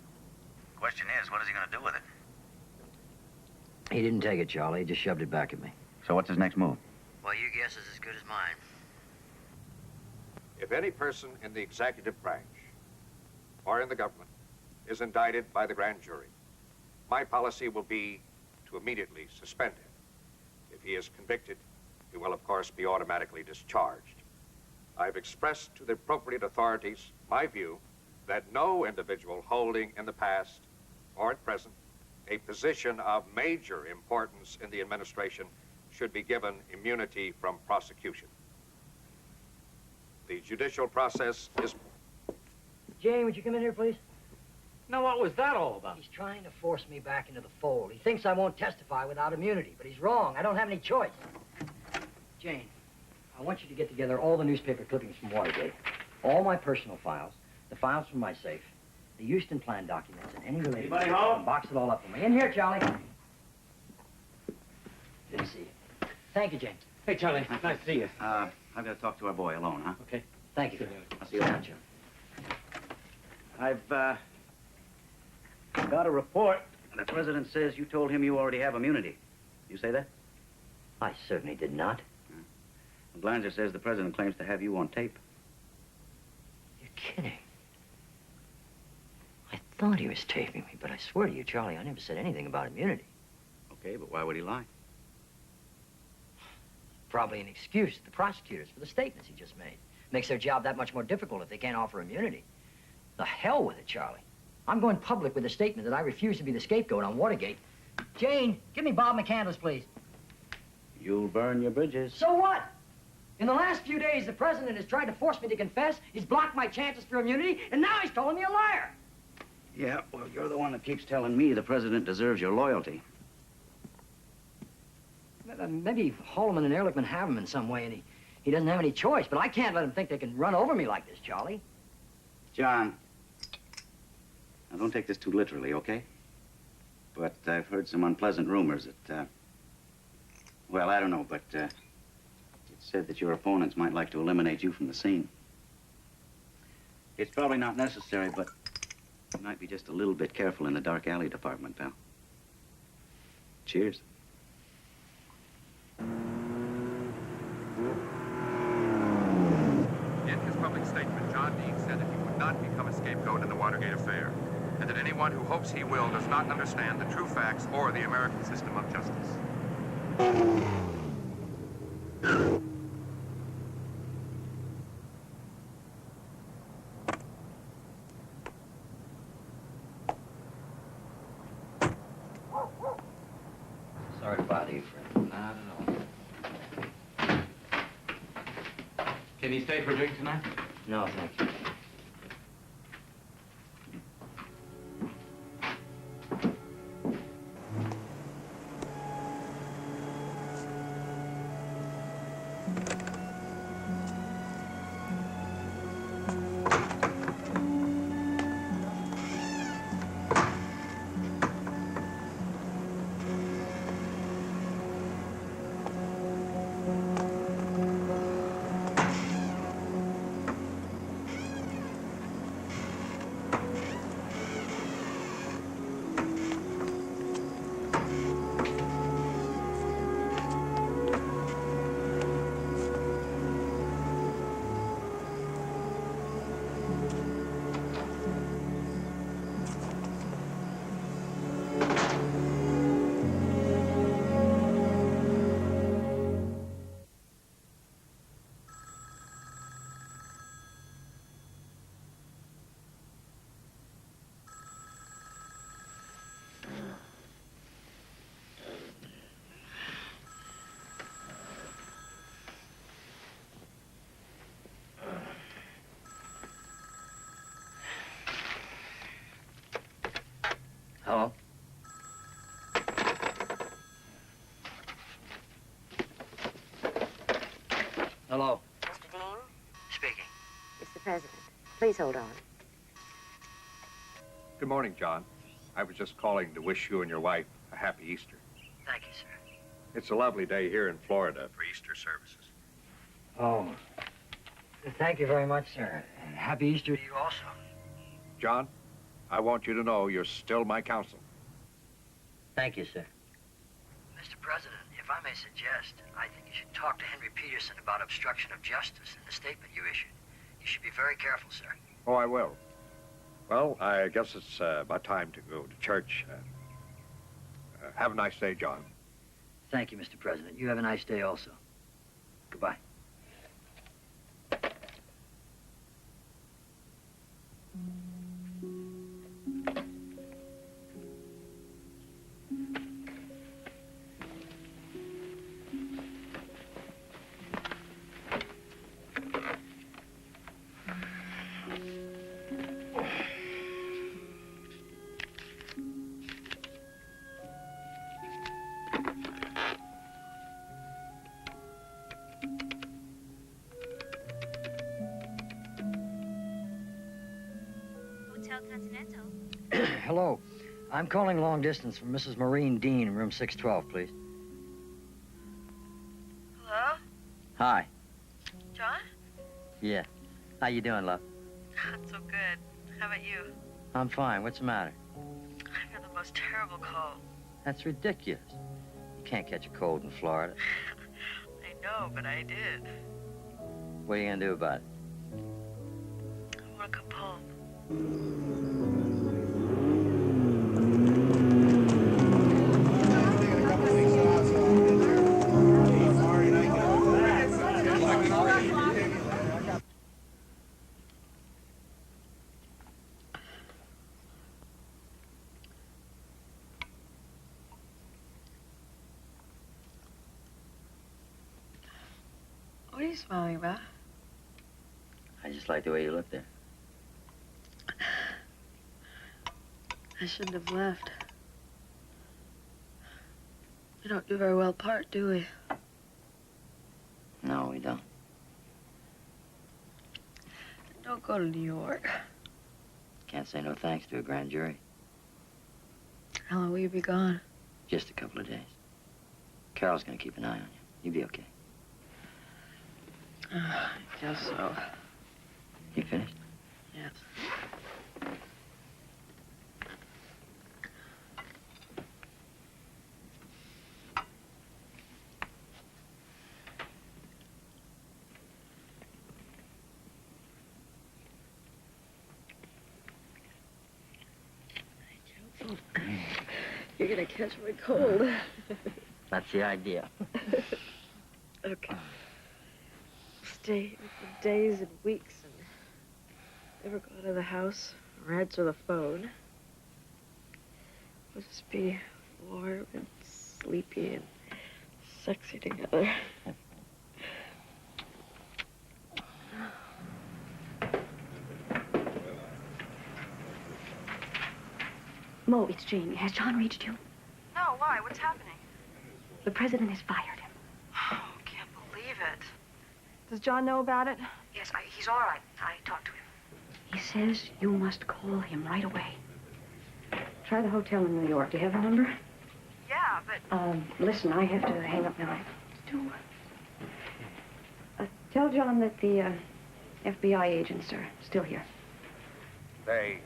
Question is, what is he going to do with it? He didn't take it, Charlie. He just shoved it back at me. So what's his next move? Well, your guess is as good as mine. If any person in the executive branch or in the government is indicted by the grand jury, my policy will be to immediately suspend him. If he is convicted, he will, of course, be automatically discharged. I've expressed to the appropriate authorities my view that no individual holding in the past or at present a position of major importance in the administration should be given immunity from prosecution. The judicial process is... Jane, would you come in here, please? Now, what was that all about? He's trying to force me back into the fold. He thinks I won't testify without immunity, but he's wrong. I don't have any choice. Jane, I want you to get together all the newspaper clippings from Watergate, all my personal files, the files from my safe, the Houston plan documents, and any related... Anybody home? And box it all up for me. In here, Charlie. Good to see you. Thank you, Jane. Hey, Charlie. Nice to see you. I've got to talk to our boy alone, huh? Okay. Thank you. I'll see you later. I've got a report. The president says you told him you already have immunity. You say that? I certainly did not. Blanzer says the president claims to have you on tape. You're kidding. I thought he was taping me, but I swear to you, Charlie, I never said anything about immunity. Okay, but why would he lie? Probably an excuse to the prosecutors for the statements he just made. Makes their job that much more difficult if they can't offer immunity. The hell with it, Charlie. I'm going public with a statement that I refuse to be the scapegoat on Watergate. Jane, give me Bob McCandless, please. You'll burn your bridges. So what? In the last few days, the president has tried to force me to confess. He's blocked my chances for immunity, and now he's calling me a liar. Yeah, well, you're the one that keeps telling me the president deserves your loyalty. Maybe Haldeman and Ehrlichman have him in some way, and he doesn't have any choice, but I can't let him think they can run over me like this, Charlie. John, now don't take this too literally, okay? But I've heard some unpleasant rumors that, well, I don't know, but it said that your opponents might like to eliminate you from the scene. It's probably not necessary, but you might be just a little bit careful in the dark alley department, pal. Cheers. In his public statement, John Dean said that he would not become a scapegoat in the Watergate affair, and that anyone who hopes he will does not understand the true facts or the American system of justice. Sorry to bother you, friend. Not at all. Can you stay for a drink tonight? No, thank you. Hello? Hello? Mr. Dean? Speaking. It's the president. Please hold on. Good morning, John. I was just calling to wish you and your wife a happy Easter. Thank you, sir. It's a lovely day here in Florida for Easter services. Oh, thank you very much, sir. And happy Easter to you also. John, I want you to know you're still my counsel. Thank you, sir. Mr. President, if I may suggest, I think you should talk to Henry Peterson about obstruction of justice in the statement you issued. You should be very careful, sir. Oh, I will. Well, I guess it's about time to go to church. Have a nice day, John. Thank you, Mr. President. You have a nice day also. Goodbye. Hello. I'm calling long distance from Mrs. Maureen Dean, room 612, please. Hello? Hi. John? Yeah. How you doing, love? Not so good. How about you? I'm fine. What's the matter? I've got the most terrible cold. That's ridiculous. You can't catch a cold in Florida. I know, but I did. What are you gonna do about it? I want to come home. What are you smiling about? I just like the way you look there. I shouldn't have left. We don't do very well apart, do we? No, we don't. Don't go to New York. Can't say no thanks to a grand jury. How long will you be gone? Just a couple of days. Carol's gonna keep an eye on you. You'll be okay. I guess so. You finished? Yes. You're gonna catch my cold. That's the idea. Okay. Stay for days and weeks and never go out of the house or answer the phone. We'll just be warm and sleepy and sexy together. Mo, it's Jane. Has John reached you? No, why? What's happening? The president has fired him. Oh, can't believe it. Does John know about it? Yes, he's all right. I talked to him. He says you must call him right away. Try the hotel in New York. Do you have a number? Yeah, but... Listen, I have to hang up now. I have to do... tell John that the FBI agents are still here. Today,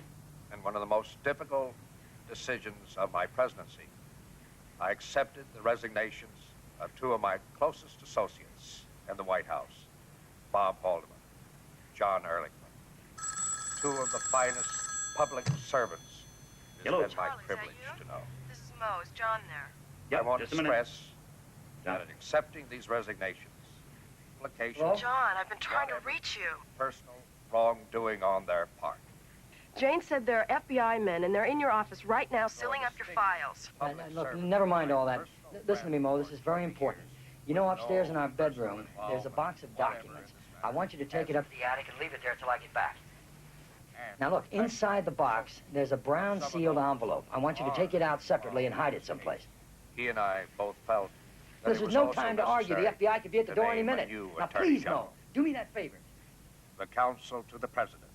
in one of the most difficult decisions of my presidency, I accepted the resignations of two of my closest associates in the White House, Bob Haldeman, John Ehrlichman, two of the finest public servants it has been my privilege to know. This is Mo. Is John there? I want to stress that in accepting these resignations, implications... John, I've been trying to reach you. ...personal wrongdoing on their part. Jane said there are FBI men, and they're in your office right now, Sealing up your files. Look, never mind all that. Listen to me, Mo. This is very important. You know, upstairs in our bedroom, there's a box of documents. I want you to take it up to the attic and leave it there till I get back. Now, look, inside the box, there's a brown sealed envelope. I want you to take it out separately and hide it someplace. He and I both felt that This is no time to argue. The FBI could be at the door any minute. Now, please, Mo, do me that favor. The counsel to the president,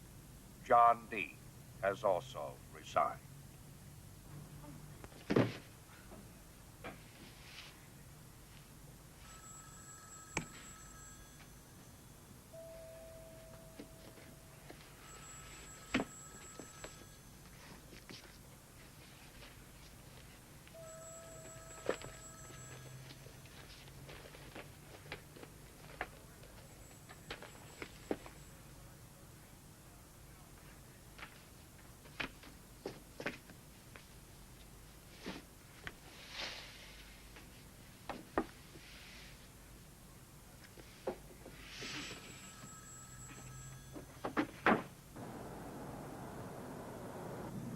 John D., has also resigned.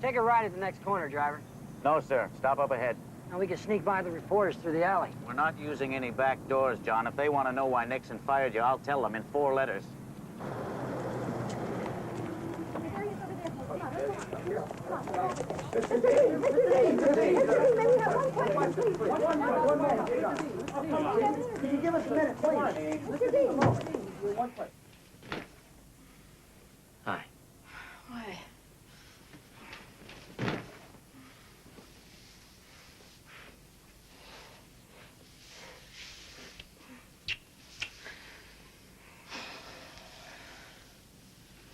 Take a ride at the next corner, driver. No, sir. Stop up ahead. Now, we can sneak by the reporters through the alley. We're not using any back doors, John. If they want to know why Nixon fired you, I'll tell them in 4 letters. Can you give us a minute, please? Hi. Why?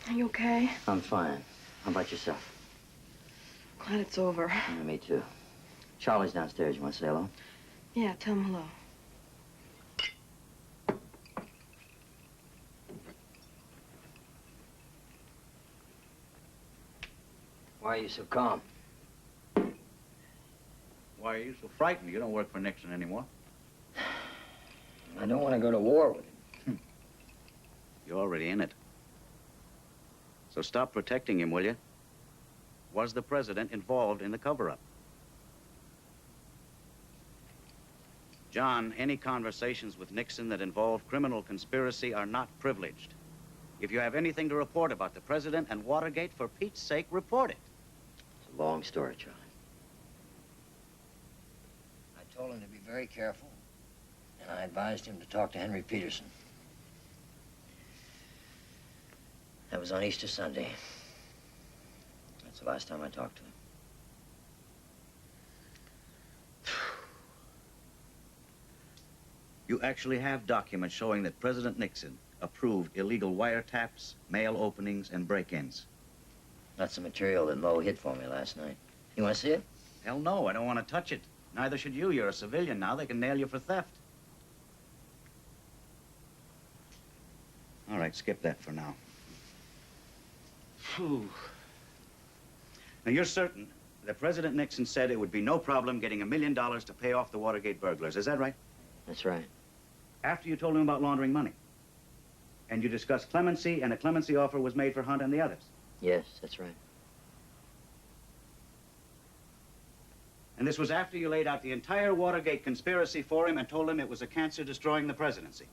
Are you okay? I'm fine. How about yourself? Glad it's over. Yeah, me too. Charlie's downstairs. You want to say hello? Yeah, tell him hello. Why are you so calm? Why are you so frightened? You don't work for Nixon anymore. I don't want to go to war with him. You're already in it. So stop protecting him, will you? Was the president involved in the cover-up? John, any conversations with Nixon that involve criminal conspiracy are not privileged. If you have anything to report about the president and Watergate, for Pete's sake, report it. It's a long story, Charlie. I told him to be very careful, and I advised him to talk to Henry Peterson. That was on Easter Sunday. That's the last time I talked to him. You actually have documents showing that President Nixon approved illegal wiretaps, mail openings, and break-ins. That's the material that Lowe hid for me last night. You want to see it? Hell no, I don't want to touch it. Neither should you. You're a civilian now. They can nail you for theft. All right, skip that for now. Phew. Now, you're certain that President Nixon said it would be no problem getting $1 million to pay off the Watergate burglars. Is that right? That's right. After you told him about laundering money. And you discussed clemency, and a clemency offer was made for Hunt and the others. Yes, that's right. And this was after you laid out the entire Watergate conspiracy for him and told him it was a cancer destroying the presidency.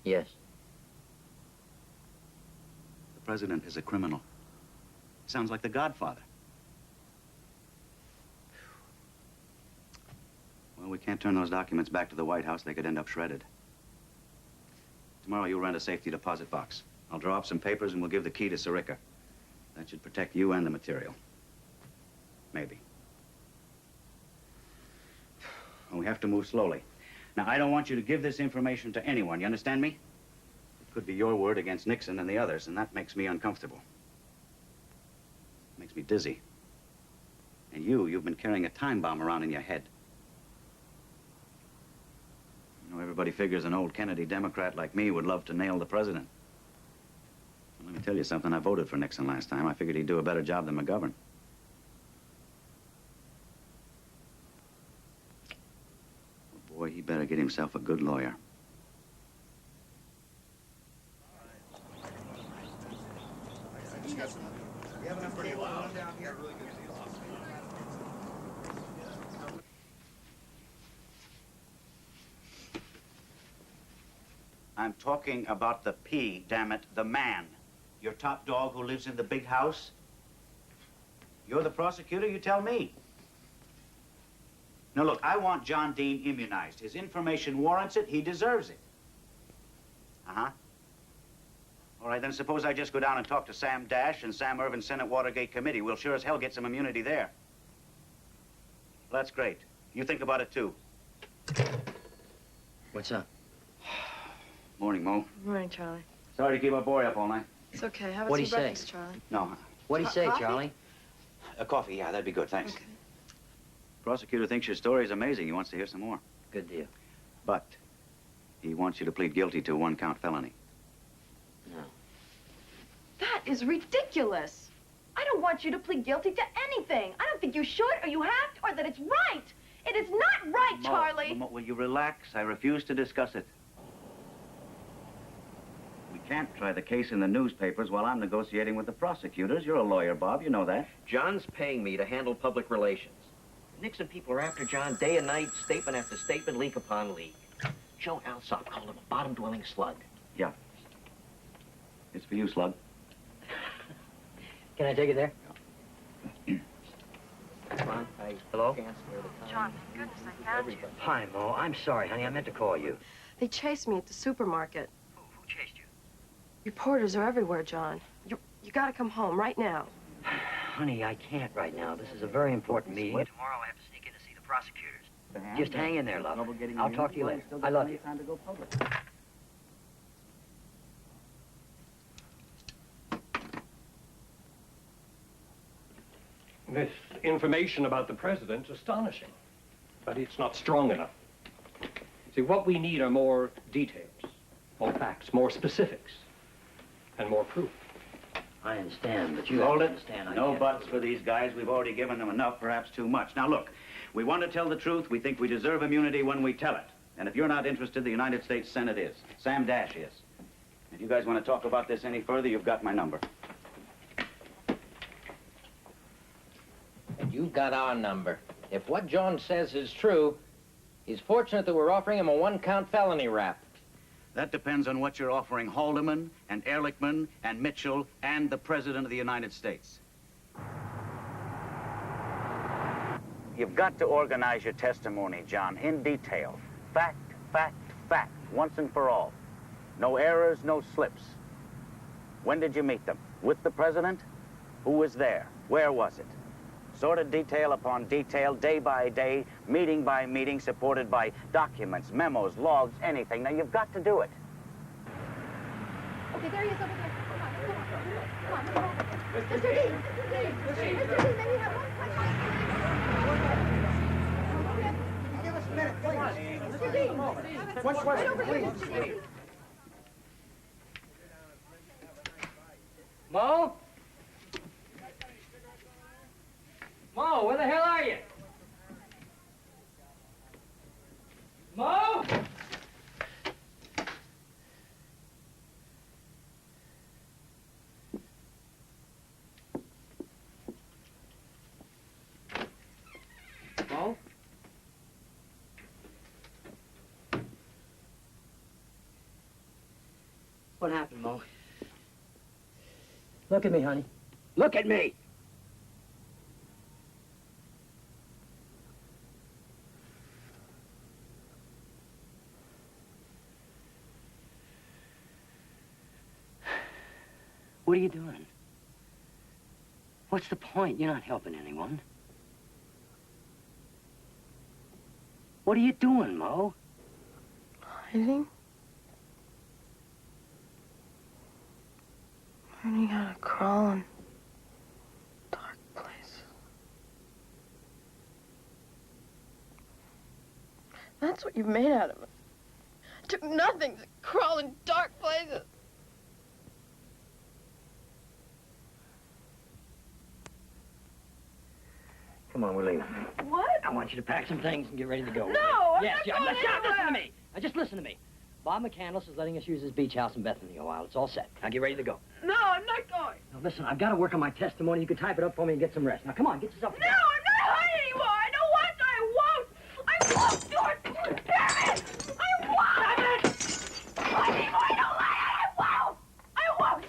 Yes. The president is a criminal. Sounds like the Godfather. Well, we can't turn those documents back to the White House. They could end up shredded. Tomorrow you'll rent a safety deposit box. I'll draw up some papers and we'll give the key to Sirica. That should protect you and the material. Maybe. And we have to move slowly. Now, I don't want you to give this information to anyone. You understand me? It could be your word against Nixon and the others, and that makes me uncomfortable. Makes me dizzy. And you've been carrying a time bomb around in your head. You know, everybody figures an old Kennedy Democrat like me would love to nail the president. Well, let me tell you something. I voted for Nixon last time. I figured he'd do a better job than McGovern. Oh, boy, he better get himself a good lawyer. I'm talking about the P, damn it, the man. Your top dog who lives in the big house. You're the prosecutor, you tell me. Now look, I want John Dean immunized. His information warrants it, he deserves it. Uh-huh. All right, then suppose I just go down and talk to Sam Dash and Sam Irvin's Senate Watergate Committee. We'll sure as hell get some immunity there. Well, that's great. You think about it, too. What's up? Morning, Mo. Morning, Charlie. Sorry to keep our boy up all night. It's okay. Have What'd some he say? breakfast, Charlie. No. What'd he say, Coffee? Charlie? A coffee, yeah, that'd be good, thanks. Okay. Prosecutor thinks your story is amazing. He wants to hear some more. Good deal. But he wants you to plead guilty to 1-count felony. No. That is ridiculous. I don't want you to plead guilty to anything. I don't think you should, or you have to, or that it's right. It is not right, Mo, Charlie. Mo, will you relax? I refuse to discuss it. We can't try the case in the newspapers while I'm negotiating with the prosecutors. You're a lawyer, Bob. You know that. John's paying me to handle public relations. Nixon people are after John day and night, statement after statement, leak upon leak. Joe Alsop called him a bottom-dwelling slug. Yeah. It's for you, Slug. Can I take it there? Come on, Hello? can't spare the time. John, thank goodness I found you. Hi, Mo. I'm sorry, honey. I meant to call you. They chased me at the supermarket. Who chased you? Reporters are everywhere, John. You gotta come home right now. Honey, I can't right now. This is a very important meeting. And tomorrow I have to sneak in to see the prosecutors. Just hang in there, love. I'll talk to you later. I love you. This information about the president's astonishing, but it's not strong enough. See, what we need are more details, more facts, more specifics, and more proof. I understand, but you Hold have it. to understand I No can't. buts for these guys. We've already given them enough, perhaps too much. Now, look, we want to tell the truth. We think we deserve immunity when we tell it. And if you're not interested, the United States Senate is. Sam Dash is. If you guys want to talk about this any further, you've got my number. And you've got our number. If what John says is true, he's fortunate that we're offering him a 1-count felony rap. That depends on what you're offering Haldeman and Ehrlichman and Mitchell and the President of the United States. You've got to organize your testimony, John, in detail. Fact, fact, fact, once and for all. No errors, no slips. When did you meet them? With the President? Who was there? Where was it? Sorted detail upon detail, day by day, meeting by meeting, supported by documents, memos, logs, anything. Now, you've got to do it. Okay, there he is over there. Come on, come on. Mr. Dean! Mr. Dean, maybe have one question. Give us a minute, please. Mr. Dean! One question, Right over here, please. Mr. Dean. Mo? Mo, where the hell are you? Mo? Mo? What happened, Mo? Look at me, honey. Look at me! What are you doing? What's the point? You're not helping anyone. What are you doing, Mo? Hiding? Learning how to crawl in dark places. That's what you made out of it. It took nothing to crawl in dark places. Come on, we're leaving. What? I want you to pack some things and get ready to go. No, I'm yes, not yeah, going listen anywhere. to me. Now, just listen to me. Bob McCandless is letting us use his beach house in Bethany a while. It's all set. Now, get ready to go. No, I'm not going. Now, listen, I've got to work on my testimony. You can type it up for me and get some rest. Now, come on, get yourself... No, I'm not hiding anymore. I don't want to. I won't. I won't do it. Damn it! I won't. Damn it! I won't. I won't.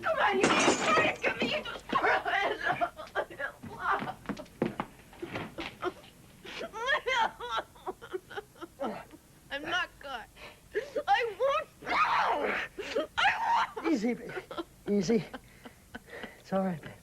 Come on, you can't get me. You just I'm not good. I won't. I won't. Easy, baby. Easy. It's all right, baby.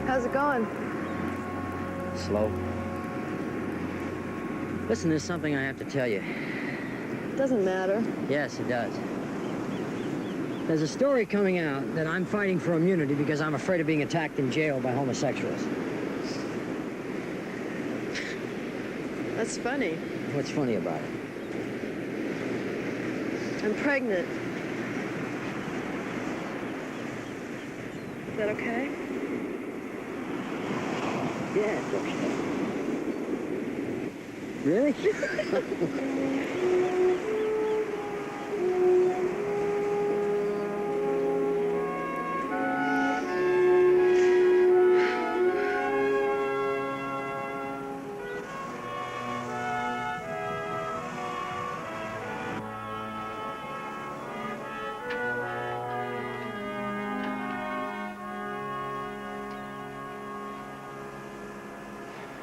How's it going? Slow. Listen, there's something I have to tell you. Doesn't matter. Yes, it does. There's a story coming out that I'm fighting for immunity because I'm afraid of being attacked in jail by homosexuals. That's funny. What's funny about it? I'm pregnant. Is that okay? Yeah, it's okay. Really?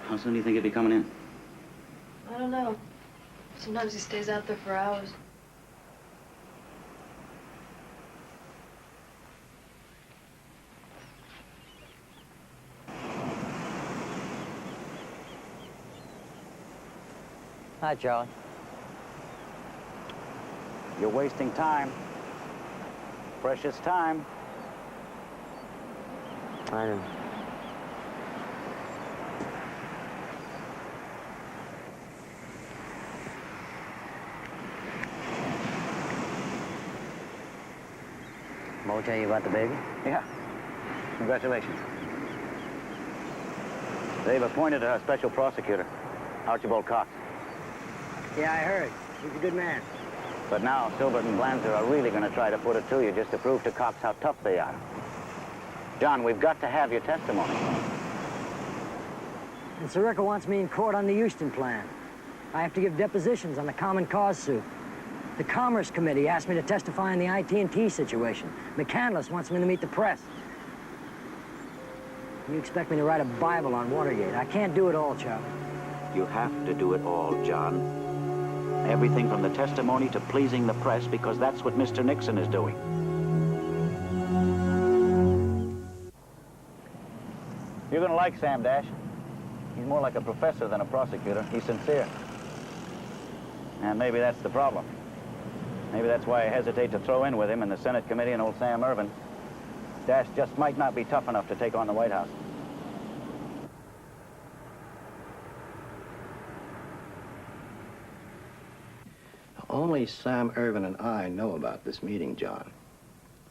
How soon do you think he'll be coming in? I don't know. Sometimes he stays out there for hours. Hi, Charlie. You're wasting time. Precious time. I know. Mo tell you about the baby? Yeah. Congratulations. They've appointed a special prosecutor, Archibald Cox. Yeah, I heard. He's a good man. But now Silbert and Blanzer are really going to try to put it to you just to prove to Cox how tough they are. John, we've got to have your testimony. And Sirica wants me in court on the Houston plan. I have to give depositions on the Common Cause suit. The Commerce Committee asked me to testify on the IT&T situation. McCandless wants me to meet the press. You expect me to write a Bible on Watergate. I can't do it all, Charlie. You have to do it all, John. Everything from the testimony to pleasing the press, because that's what Mr. Nixon is doing. You're going to like Sam Dash. He's more like a professor than a prosecutor. He's sincere. And maybe that's the problem. Maybe that's why I hesitate to throw in with him in the Senate committee and old Sam Ervin. Dash just might not be tough enough to take on the White House. Only Sam Ervin and I know about this meeting, John.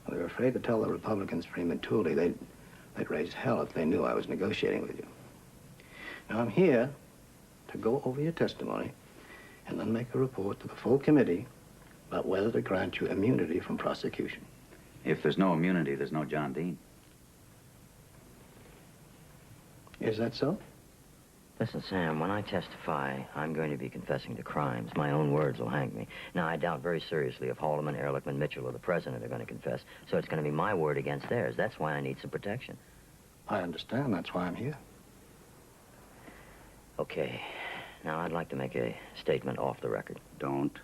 They were afraid to tell the Republicans prematurely. They'd raise hell if they knew I was negotiating with you. Now, I'm here to go over your testimony and then make a report to the full committee about whether to grant you immunity from prosecution. If there's no immunity, there's no John Dean. Is that so? Listen, Sam, when I testify, I'm going to be confessing to crimes. My own words will hang me. Now, I doubt very seriously if Haldeman, Ehrlichman, Mitchell, or the president are going to confess, so it's going to be my word against theirs. That's why I need some protection. I understand. That's why I'm here. Okay. Now, I'd like to make a statement off the record. Don't.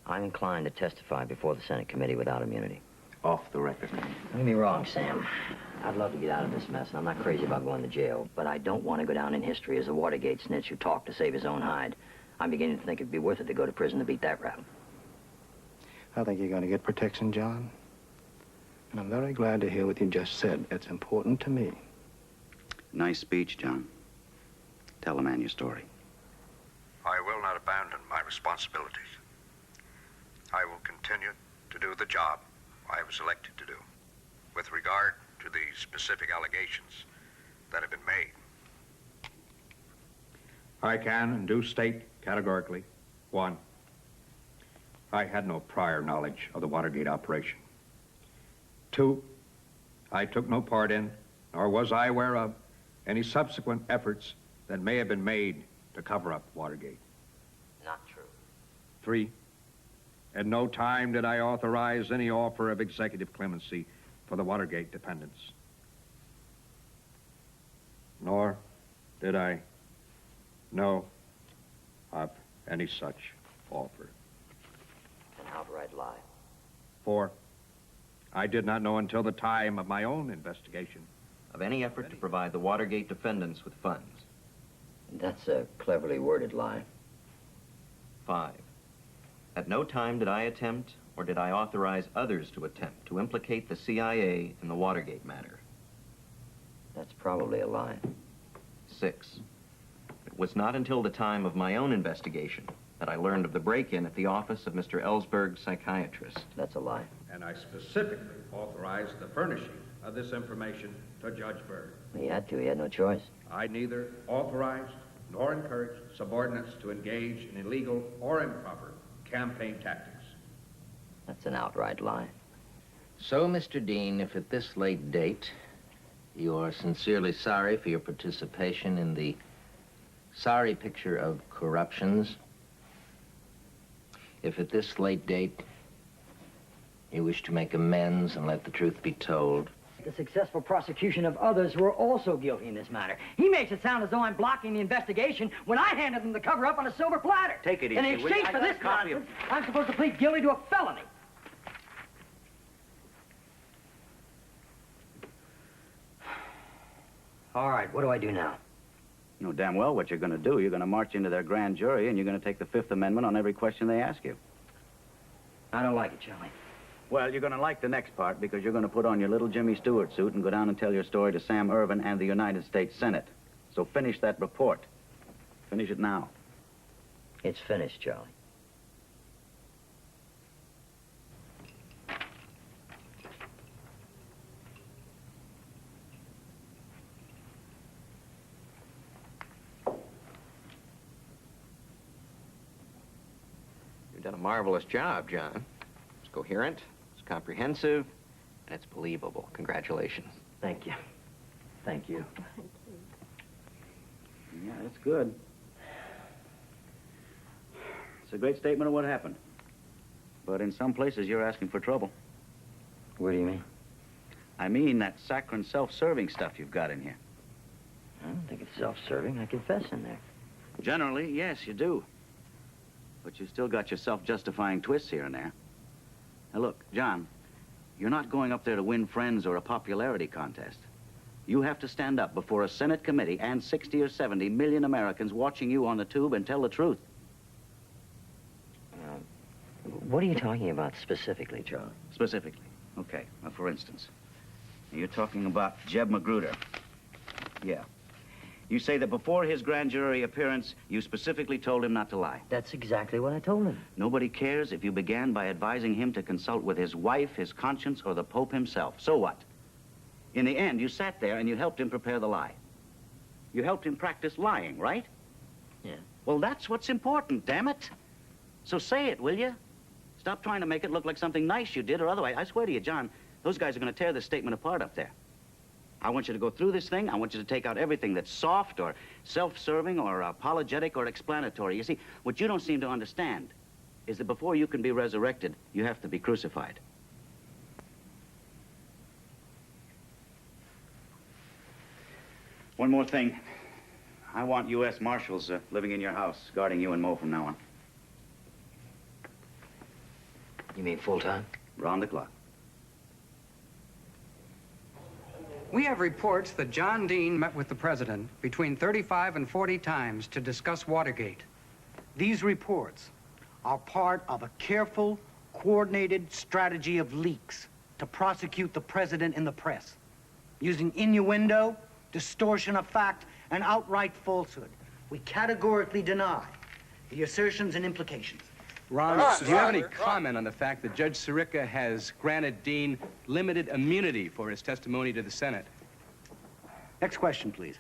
I'm inclined to testify before the Senate committee without immunity. Off the record. Don't get me wrong, Sam. I'd love to get out of this mess, and I'm not crazy about going to jail, but I don't want to go down in history as a Watergate snitch who talked to save his own hide. I'm beginning to think it'd be worth it to go to prison to beat that rap. I think you're going to get protection, John. And I'm very glad to hear what you just said. It's important to me. Nice speech, John. Tell the man your story. I will not abandon my responsibilities. I will continue to do the job I was elected to do with regard to the specific allegations that have been made. I can and do state categorically, 1, I had no prior knowledge of the Watergate operation. 2, I took no part in, nor was I aware of, any subsequent efforts that may have been made to cover up Watergate. Not true. 3, at no time did I authorize any offer of executive clemency for the Watergate defendants. Nor did I know of any such offer. An outright lie. 4, I did not know until the time of my own investigation of any effort to provide the Watergate defendants with funds. That's a cleverly worded lie. 5, at no time did I attempt or did I authorize others to attempt to implicate the CIA in the Watergate matter. That's probably a lie. 6, it was not until the time of my own investigation that I learned of the break-in at the office of Mr. Ellsberg's psychiatrist. That's a lie. And I specifically authorized the furnishing of this information to Judge Berg. He had to. He had no choice. I neither authorized nor encouraged subordinates to engage in illegal or improper campaign tactics. That's an outright lie. So, Mr. Dean, if at this late date you are sincerely sorry for your participation in the sorry picture of corruptions, if at this late date you wish to make amends and let the truth be told, The successful prosecution of others who are also guilty in this matter. He makes it sound as though I'm blocking the investigation when I handed them the cover-up on a silver platter. Take it easy, In exchange for this nonsense, I'm supposed to plead guilty to a felony. All right, what do I do now? You know damn well what you're going to do. You're going to march into their grand jury, and you're going to take the Fifth Amendment on every question they ask you. I don't like it, Charlie. Well, you're going to like the next part, because you're going to put on your little Jimmy Stewart suit and go down and tell your story to Sam Ervin and the United States Senate. So finish that report. Finish it now. It's finished, Charlie. You've done a marvelous job, John. It's coherent, it's comprehensive, and it's believable. Congratulations. Thank you. Thank you. Yeah, that's good. It's a great statement of what happened. But in some places, you're asking for trouble. What do you mean? I mean that saccharine self-serving stuff you've got in here. I don't think it's self-serving. I confess in there. Generally, yes, you do. But you still got your self-justifying twists here and there. Now, look, John, you're not going up there to win friends or a popularity contest. You have to stand up before a Senate committee and 60 or 70 million Americans watching you on the tube and tell the truth. What are you talking about specifically, Charlie? Specifically? Okay. Well, for instance, you're talking about Jeb Magruder. Yeah. You say that before his grand jury appearance, you specifically told him not to lie. That's exactly what I told him. Nobody cares if you began by advising him to consult with his wife, his conscience, or the Pope himself. So what? In the end, you sat there and you helped him prepare the lie. You helped him practice lying, right? Yeah. Well, that's what's important, damn it. So say it, will you? Stop trying to make it look like something nice you did, or otherwise, I swear to you, John, those guys are going to tear this statement apart up there. I want you to go through this thing. I want you to take out everything that's soft or self-serving or apologetic or explanatory. You see, what you don't seem to understand is that before you can be resurrected, you have to be crucified. One more thing. I want U.S. Marshals living in your house, guarding you and Mo from now on. You mean full-time? Round the clock. We have reports that John Dean met with the president between 35 and 40 times to discuss Watergate. These reports are part of a careful, coordinated strategy of leaks to prosecute the president in the press, using innuendo, distortion of fact, and outright falsehood. We categorically deny the assertions and implications. Ron, do you have any comment on the fact that Judge Sirica has granted Dean limited immunity for his testimony to the Senate? Next question, please.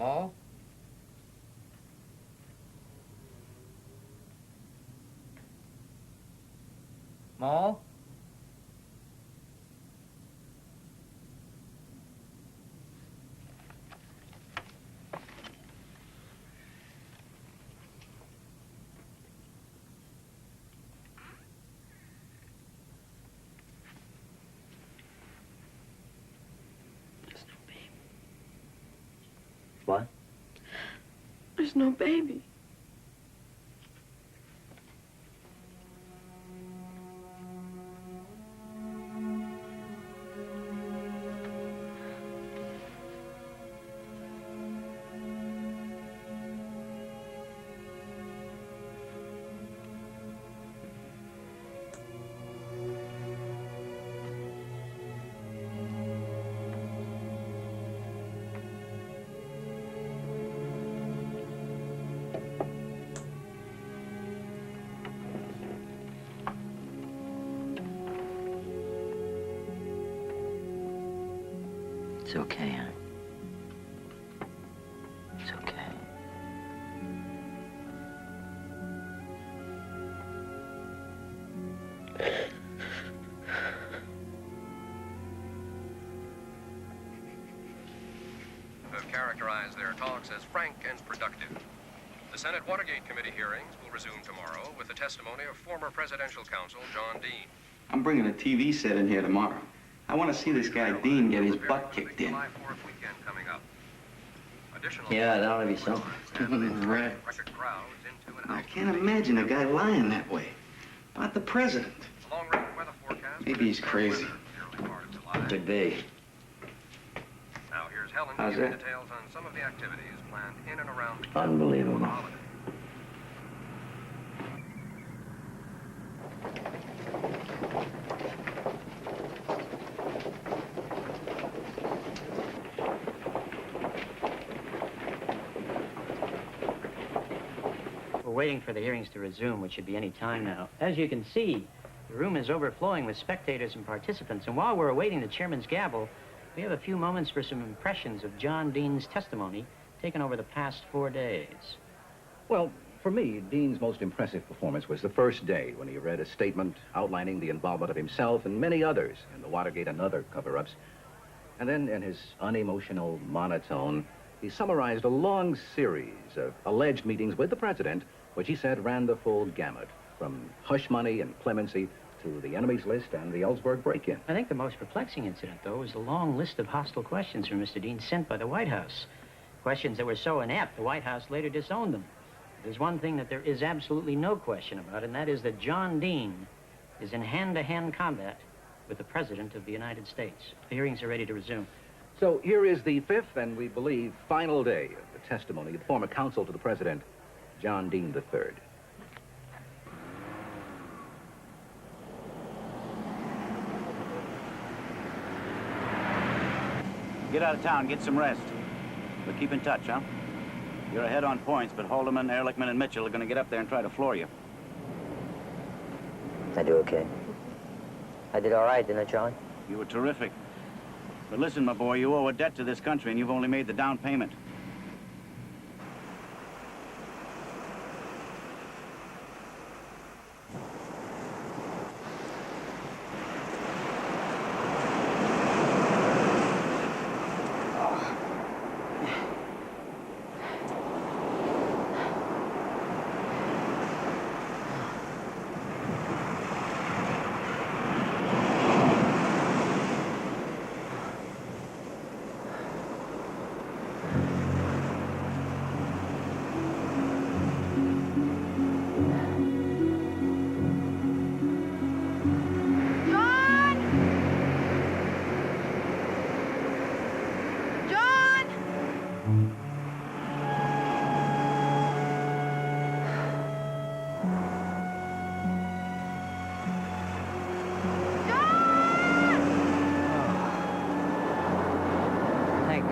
Ma? Ma? What? There's no baby. It's okay, Anne. It's okay. Have characterized their talks as frank and productive. The Senate Watergate Committee hearings will resume tomorrow with the testimony of former presidential counsel John Dean. I'm bringing a TV set in here tomorrow. I want to see this guy Dean get his butt kicked in. July 4th weekend coming up. Yeah, that ought to be something. Right. Record crowds into and out. I can't imagine a guy lying that way about the president. Long-range weather forecast. Maybe he's crazy. Could be. Now here's Helen How's giving that? details on some of the activities planned in and around the Unbelievable. holiday. waiting for the hearings to resume, which should be any time now. As you can see, the room is overflowing with spectators and participants, and while we're awaiting the chairman's gavel, we have a few moments for some impressions of John Dean's testimony taken over the past 4 days. Well, for me, Dean's most impressive performance was the first day when he read a statement outlining the involvement of himself and many others in the Watergate and other cover-ups. And then, in his unemotional monotone, he summarized a long series of alleged meetings with the president, which he said ran the full gamut, from hush money and clemency to the enemy's list and the Ellsberg break-in. I think the most perplexing incident, though, was the long list of hostile questions from Mr. Dean sent by the White House. Questions that were so inept, the White House later disowned them. There's one thing that there is absolutely no question about, and that is that John Dean is in hand-to-hand combat with the President of the United States. The hearings are ready to resume. So here is the fifth and, we believe, final day of the testimony of the former counsel to the president, John Dean III. Get out of town, get some rest. But keep in touch, huh? You're ahead on points, but Haldeman, Ehrlichman, and Mitchell are going to get up there and try to floor you. I do okay. I did all right, didn't I, Charlie? You were terrific. But listen, my boy, you owe a debt to this country, and you've only made the down payment.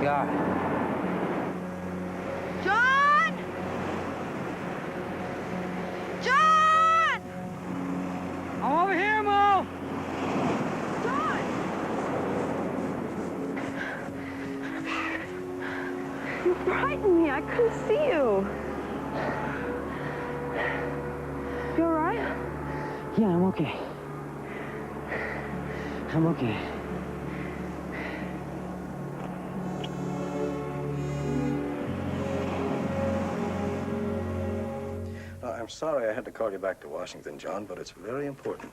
God. John! John! I'm over here, Mo! John! You frightened me. I couldn't see you. You all right? Yeah, I'm okay. I'm okay. I'm sorry I had to call you back to Washington, John, but it's very important.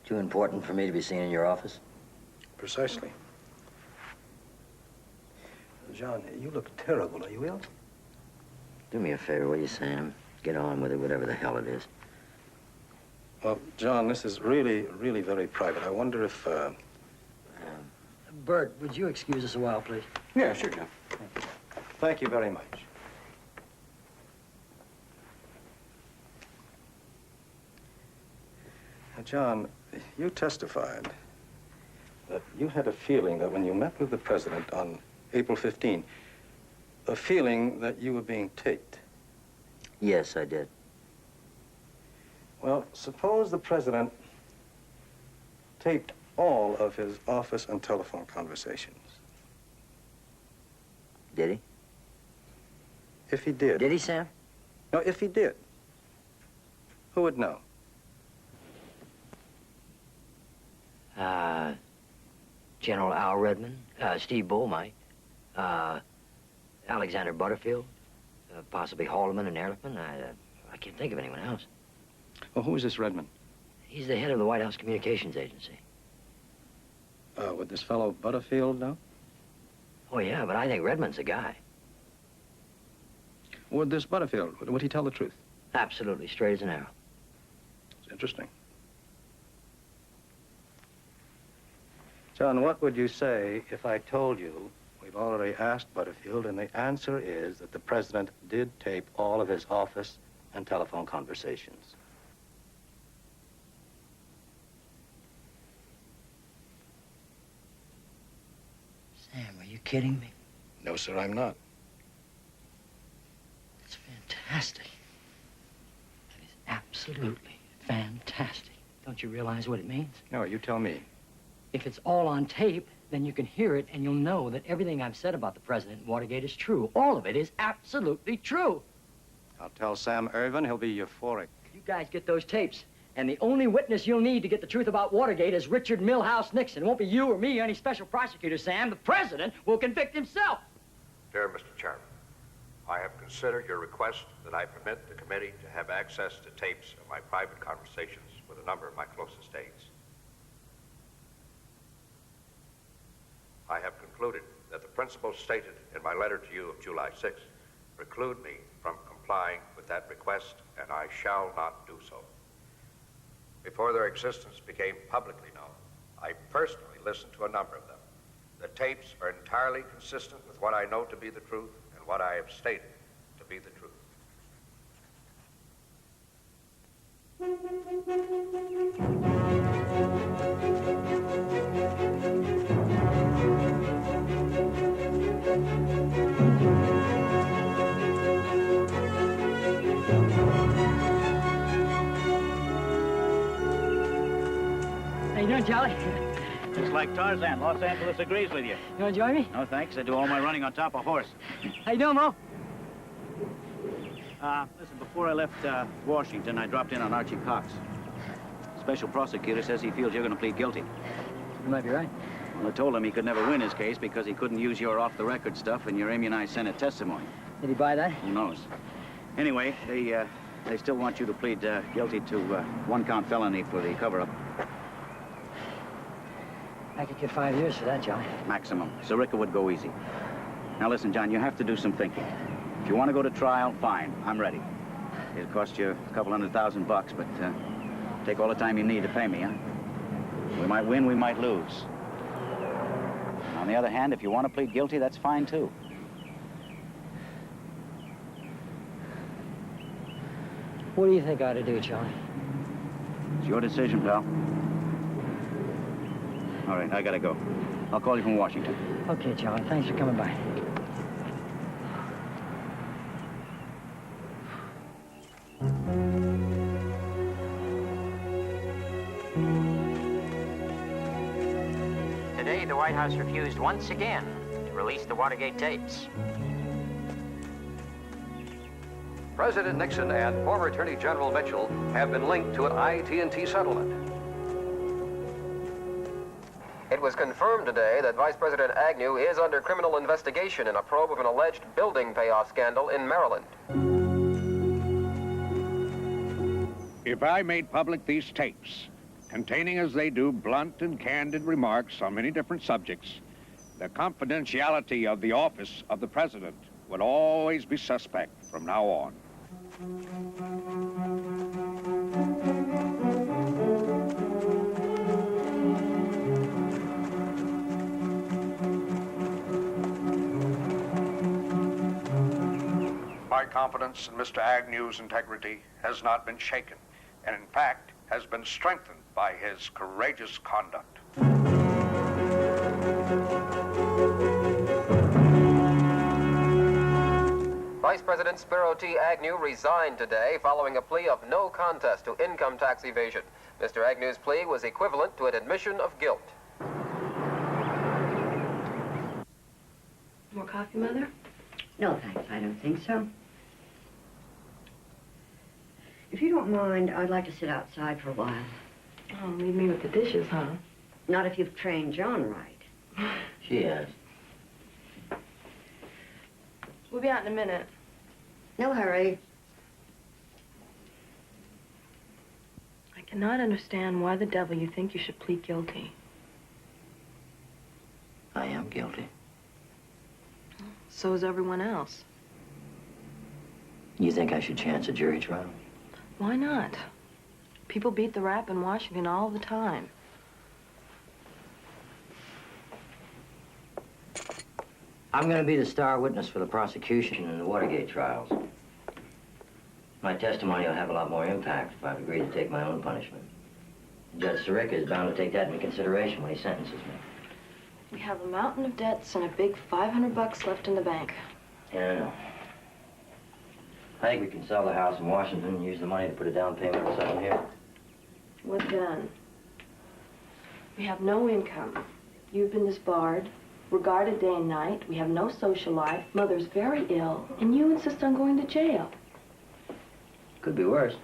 Too important for me to be seen in your office? Precisely. John, you look terrible. Are you ill? Do me a favor, will you, Sam? Get on with it, whatever the hell it is. Well, John, this is really, really very private. I wonder if, Bert, would you excuse us a while, please? Yeah, sure, John. Thank you very much. Now, John, you testified that you had a feeling that when you met with the president on April 15, a feeling that you were being taped. Yes, I did. Well, suppose the president taped all of his office and telephone conversations. Did he? If he did. Did he, Sam? No, if he did, who would know? General Al Redmond, Steve Bull might, Alexander Butterfield, possibly Haldeman and Ehrlichman. I can't think of anyone else. Well, who is this Redmond? He's the head of the White House Communications Agency. Would this fellow Butterfield know? Oh, yeah, but I think Redmond's the guy. Would this Butterfield, would he tell the truth? Absolutely, straight as an arrow. It's interesting. John, what would you say if I told you we've already asked Butterfield, and the answer is that the president did tape all of his office and telephone conversations? Sam, are you kidding me? No, sir, I'm not. It's fantastic. absolutely fantastic. Don't you realize what it means? No, you tell me. If it's all on tape, then you can hear it and you'll know that everything I've said about the president in Watergate is true. All of it is absolutely true. I'll tell Sam Irvin. He'll be euphoric. You guys get those tapes. And the only witness you'll need to get the truth about Watergate is Richard Milhouse Nixon. It won't be you or me or any special prosecutor, Sam. The president will convict himself. Dear Mr. Chairman, I have considered your request that I permit the committee to have access to tapes of my private conversations with a number of my closest aides. I have concluded that the principles stated in my letter to you of July 6th preclude me from complying with that request, and I shall not do so. Before their existence became publicly known, I personally listened to a number of them. The tapes are entirely consistent with what I know to be the truth and what I have stated to be the truth. How you doing, Charlie? Just like Tarzan, Los Angeles agrees with you. You want to join me? No, thanks. I do all my running on top of a horse. How you doing, Mo? Listen, before I left Washington, I dropped in on Archie Cox. Special prosecutor says he feels you're going to plead guilty. You might be right. Well, I told him he could never win his case because he couldn't use your off-the-record stuff in your immunized Senate testimony. Did he buy that? Who knows? Anyway, they still want you to plead guilty to one-count felony for the cover-up. I could get 5 years for that, Charlie. Maximum. Sirica would go easy. Now, listen, John, you have to do some thinking. If you want to go to trial, fine. I'm ready. It'll cost you a couple $100,000, but take all the time you need to pay me, huh? We might win, we might lose. On the other hand, if you want to plead guilty, that's fine, too. What do you think I ought to do, Charlie? It's your decision, pal. All right, I gotta go. I'll call you from Washington. Okay, Charlie. Thanks for coming by. Today, the White House refused once again to release the Watergate tapes. President Nixon and former Attorney General Mitchell have been linked to an IT&T settlement. It was confirmed today that Vice President Agnew is under criminal investigation in a probe of an alleged building payoff scandal in Maryland. If I made public these tapes, containing as they do blunt and candid remarks on many different subjects, the confidentiality of the office of the president would always be suspect from now on. My confidence in Mr. Agnew's integrity has not been shaken, and in fact has been strengthened by his courageous conduct. Vice President Spiro T. Agnew resigned today following a plea of no contest to income tax evasion. Mr. Agnew's plea was equivalent to an admission of guilt. More coffee, Mother? No, thanks. I don't think so. If you don't mind, I'd like to sit outside for a while. Oh, leave me with the dishes, huh? Not if you've trained John right. She has. We'll be out in a minute. No hurry. I cannot understand why the devil you think you should plead guilty. I am guilty. So is everyone else. You think I should chance a jury trial? Why not? People beat the rap in Washington all the time. I'm going to be the star witness for the prosecution in the Watergate trials. My testimony will have a lot more impact if I've agreed to take my own punishment. Judge Sirica is bound to take that into consideration when he sentences me. We have a mountain of debts and a big $500 left in the bank. Yeah, I know. I think we can sell the house in Washington and use the money to put a down payment on something here. What then? We have no income. You've been disbarred. We're guarded day and night. We have no social life. Mother's very ill. And you insist on going to jail. Could be worse.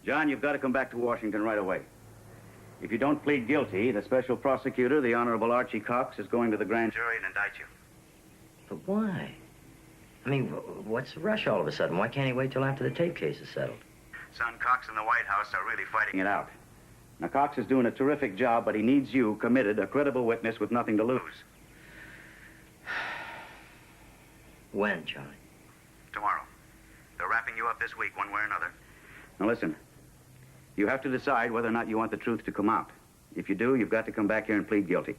John, you've got to come back to Washington right away. If you don't plead guilty, the special prosecutor, the Honorable Archie Cox, is going to the grand jury and indict you. But why? I mean, what's the rush all of a sudden? Why can't he wait till after the tape case is settled? Son, Cox and the White House are really fighting it out. Now, Cox is doing a terrific job, but he needs you committed, a credible witness with nothing to lose. When, Charlie? Tomorrow. They're wrapping you up this week, one way or another. Now, listen. You have to decide whether or not you want the truth to come out. If you do, you've got to come back here and plead guilty.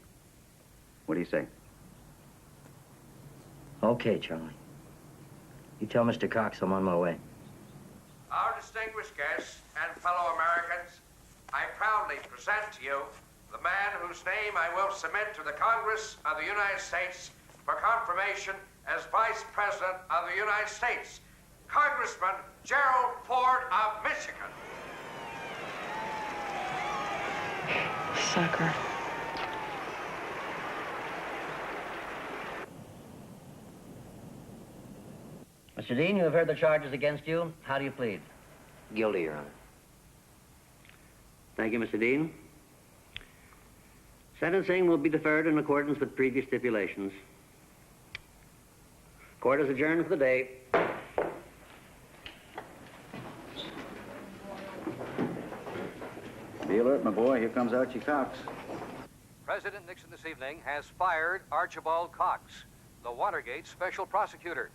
What do you say? Okay, Charlie. You tell Mr. Cox I'm on my way. Our distinguished guests and fellow Americans, I proudly present to you the man whose name I will submit to the Congress of the United States for confirmation as Vice President of the United States, Congressman Gerald Ford of Michigan. Sucker. Mr. Dean, you have heard the charges against you. How do you plead? Guilty, Your Honor. Thank you, Mr. Dean. Sentencing will be deferred in accordance with previous stipulations. Court is adjourned for the day. Be alert, my boy. Here comes Archie Cox. President Nixon this evening has fired Archibald Cox, the Watergate special prosecutor.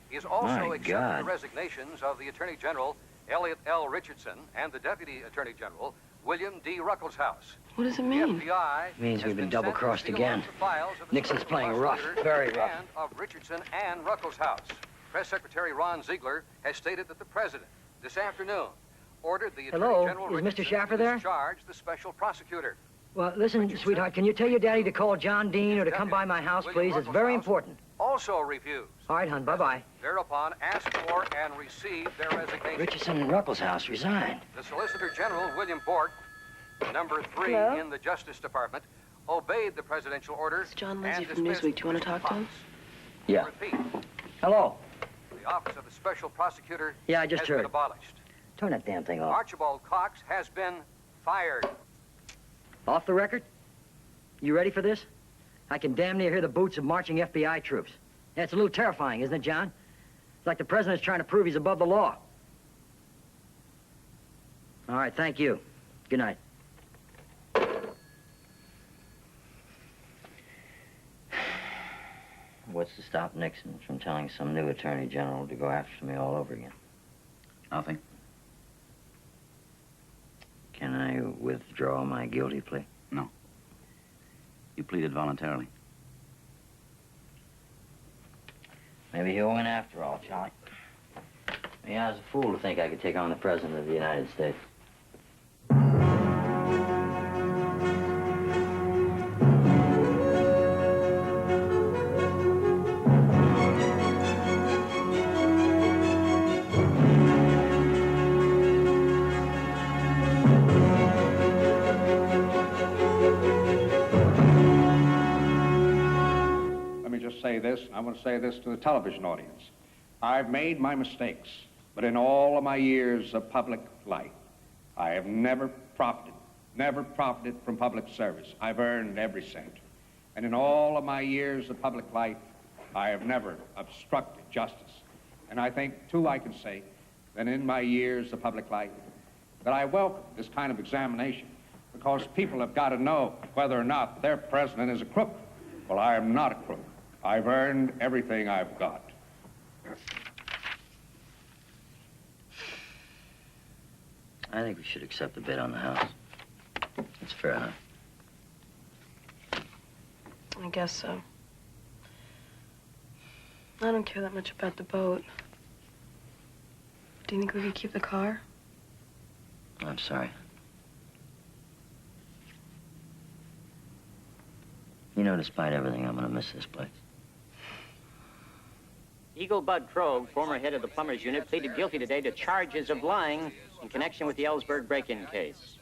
He has also My accepted God. the resignations of the Attorney General, Elliot L. Richardson, and the Deputy Attorney General, William D. Ruckelshaus. What does it mean? The FBI Means has we've been been sent to double-crossed seal again. up the files of the Nixon's special playing rough, prosecutor very rough. And of Richardson and Ruckelshaus. Press Secretary Ron Ziegler has stated that the President, this afternoon, ordered the Attorney Hello? General Is Mr. Richardson Schaffer to there? discharge the special prosecutor. Well, listen, sweetheart, can you tell your daddy to call John Dean or to come by my house, please? It's very important. Also refused. All right, hon, bye-bye. Thereupon asked for and received their resignation. Richardson and Ruckelshaus resigned. The Solicitor General, William Bork, number 3 Hello? in the Justice Department, obeyed the presidential order. It's John Lindsay and from dismissed Newsweek. Do you want to talk to him? Yeah. Repeat, Hello? the office of the special prosecutor Yeah, I just has heard. been abolished. Turn that damn thing off. Archibald Cox has been fired. Off the record? You ready for this? I can damn near hear the boots of marching FBI troops. Yeah, it's a little terrifying, isn't it, John? It's like the president's trying to prove he's above the law. All right, thank you. Good night. What's to stop Nixon from telling some new attorney general to go after me all over again? Nothing. Can I withdraw my guilty plea? No. You pleaded voluntarily. Maybe he'll win after all, Charlie. Maybe I was a fool to think I could take on the President of the United States. Let me just say this. I want to say this to the television audience. I've made my mistakes, but in all of my years of public life, I have never profited from public service. I've earned every cent. And in all of my years of public life, I have never obstructed justice. And I think, too, I can say that in my years of public life, that I welcome this kind of examination because people have got to know whether or not their president is a crook. Well, I am not a crook. I've earned everything I've got. I think we should accept the bid on the house. It's fair enough. I guess so. I don't care that much about the boat. Do you think we could keep the car? I'm sorry. You know, despite everything, I'm gonna miss this place. Eagle Bud Krogh, former head of the plumbers unit, pleaded guilty today to charges of lying in connection with the Ellsberg break-in case.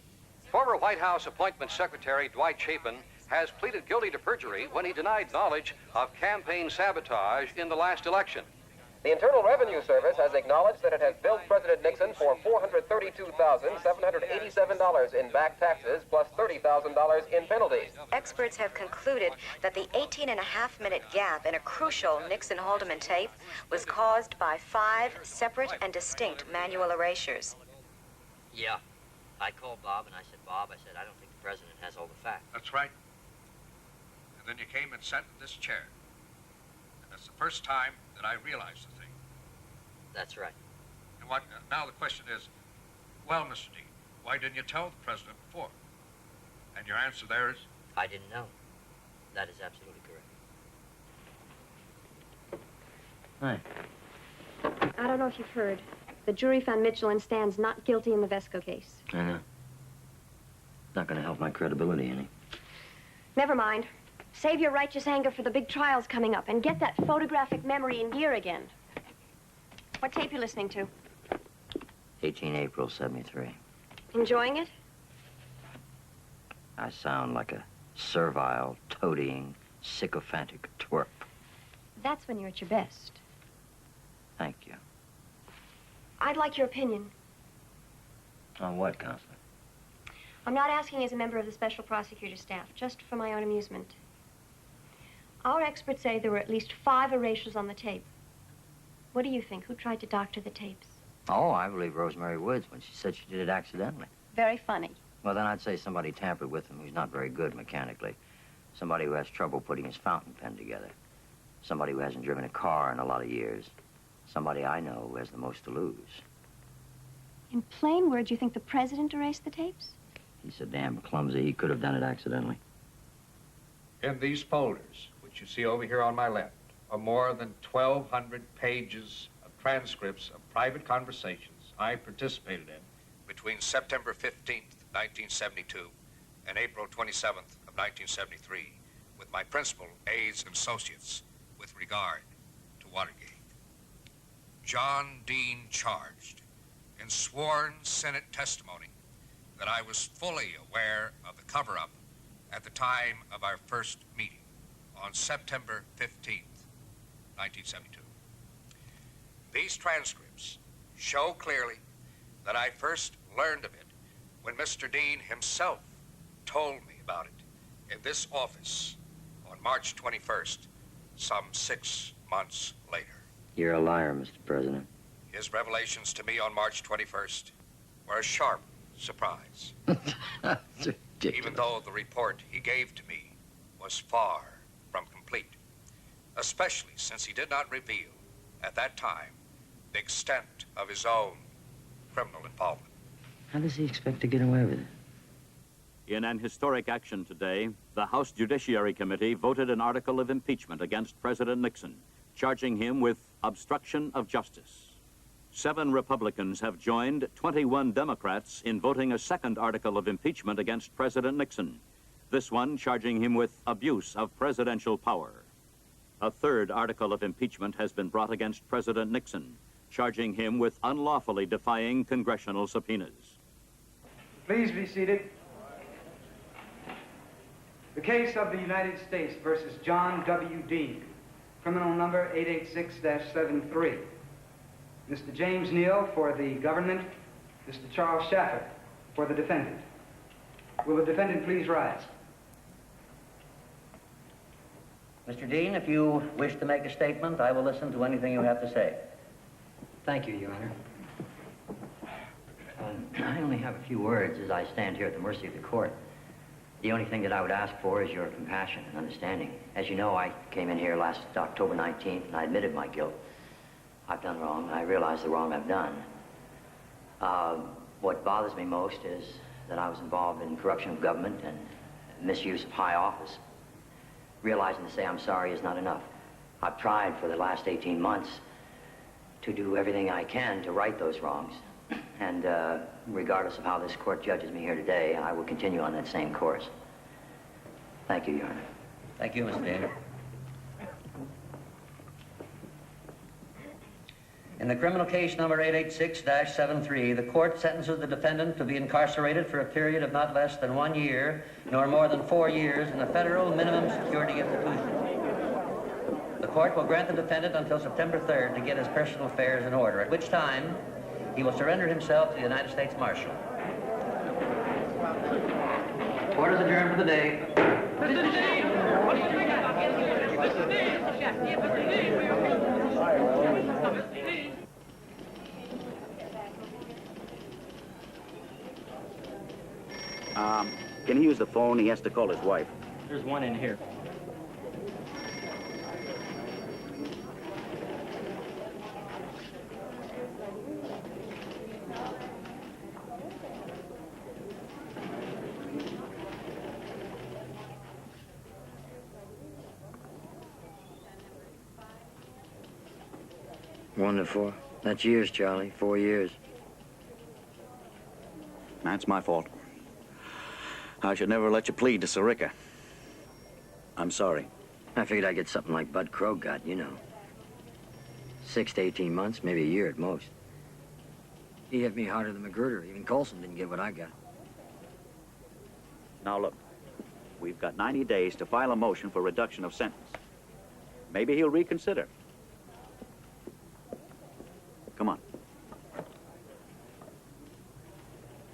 Former White House Appointment Secretary Dwight Chapin has pleaded guilty to perjury when he denied knowledge of campaign sabotage in the last election. The Internal Revenue Service has acknowledged that it has billed President Nixon for $432,787 in back taxes plus $30,000 in penalties. Experts have concluded that the 18-and-a-half-minute gap in a crucial Nixon-Haldeman tape was caused by 5 separate and distinct manual erasures. Yeah. I called Bob and I said, Bob, I don't think the president has all the facts. That's right. And then you came and sat in this chair. And that's the first time that I realized the thing. That's right. And what, now the question is, well, Mr. Dean, why didn't you tell the president before? And your answer there is? I didn't know. That is absolutely correct. Hi. I don't know if you've heard. The jury found Mitchell and Stans not guilty in the Vesco case. I know. Not going to help my credibility any. Never mind. Save your righteous anger for the big trials coming up and get that photographic memory in gear again. What tape you listening to? 18 April 73. Enjoying it? I sound like a servile, toadying, sycophantic twerp. That's when you're at your best. Thank you. I'd like your opinion. On what, Counselor? I'm not asking as a member of the special prosecutor's staff, just for my own amusement. Our experts say there were at least 5 erasures on the tape. What do you think? Who tried to doctor the tapes? Oh, I believe Rosemary Woods when she said she did it accidentally. Very funny. Well, then I'd say somebody tampered with him who's not very good mechanically. Somebody who has trouble putting his fountain pen together. Somebody who hasn't driven a car in a lot of years. Somebody I know who has the most to lose. In plain words, you think the president erased the tapes? He's so damn clumsy, he could have done it accidentally. In these folders, which you see over here on my left, are more than 1,200 pages of transcripts of private conversations I participated in between September 15th, 1972 and April 27th of 1973 with my principal aides and associates with regard to Watergate. John Dean charged in sworn Senate testimony that I was fully aware of the cover-up at the time of our first meeting on September 15th, 1972. These transcripts show clearly that I first learned of it when Mr. Dean himself told me about it in this office on March 21st, some 6 months later. You're a liar, Mr. President. His revelations to me on March 21st were a sharp surprise. Even though the report he gave to me was far from complete, especially since he did not reveal at that time the extent of his own criminal involvement. How does he expect to get away with it? In an historic action today, the House Judiciary Committee voted an article of impeachment against President Nixon, charging him with obstruction of justice. 7 Republicans have joined 21 Democrats in voting a second article of impeachment against President Nixon, this one charging him with abuse of presidential power. A third article of impeachment has been brought against President Nixon, charging him with unlawfully defying congressional subpoenas. Please be seated. The case of the United States versus John W. Dean, criminal number 886-73. Mr. James Neal for the government, Mr. Charles Schaffer for the defendant. Will the defendant please rise? Mr. Dean, if you wish to make a statement, I will listen to anything you have to say. Thank you, Your Honor. I only have a few words as I stand here at the mercy of the court. The only thing that I would ask for is your compassion and understanding. As you know, I came in here last October 19th, and I admitted my guilt. I've done wrong. I realize the wrong I've done. What bothers me most is that I was involved in corruption of government and misuse of high office. Realizing to say I'm sorry is not enough. I've tried for the last 18 months to do everything I can to right those wrongs. And regardless of how this court judges me here today, I will continue on that same course. Thank you, Your Honor. Thank you, Mr. Dean. In the criminal case number 886-73, the court sentences the defendant to be incarcerated for a period of not less than 1 year, nor more than 4 years in a federal minimum security institution. The court will grant the defendant until September 3rd to get his personal affairs in order, at which time he will surrender himself to the United States Marshal. Court is adjourned for the day. Can he use the phone? He has to call his wife. There's one in here. One to four. That's years, Charlie. 4 years. That's my fault. I should never let you plead to Sirica. I'm sorry. I figured I'd get something like Bud Crow got, you know. 6 to 18 months, maybe a year at most. He hit me harder than Magruder. Even Colson didn't get what I got. Now look, we've got 90 days to file a motion for reduction of sentence. Maybe he'll reconsider. Come on.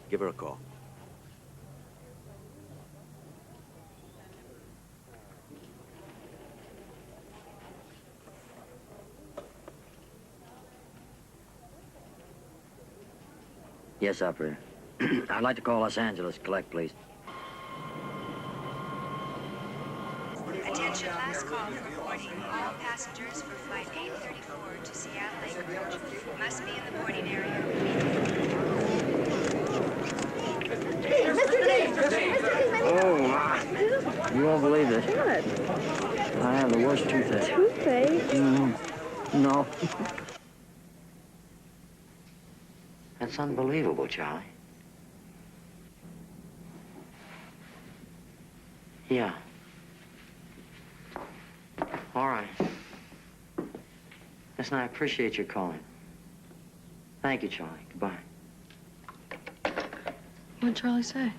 Give her a call. Yes, operator. I'd like to call Los Angeles. Collect, please. Attention, last call for boarding. All passengers for flight 834 to Seattle Anchorage must be in the boarding area. Oh, my. You won't believe this. What? I have the worst toothache. Toothache? No. That's unbelievable, Charlie. Yeah. All right. Listen, I appreciate your calling. Thank you, Charlie. Goodbye. What'd Charlie say?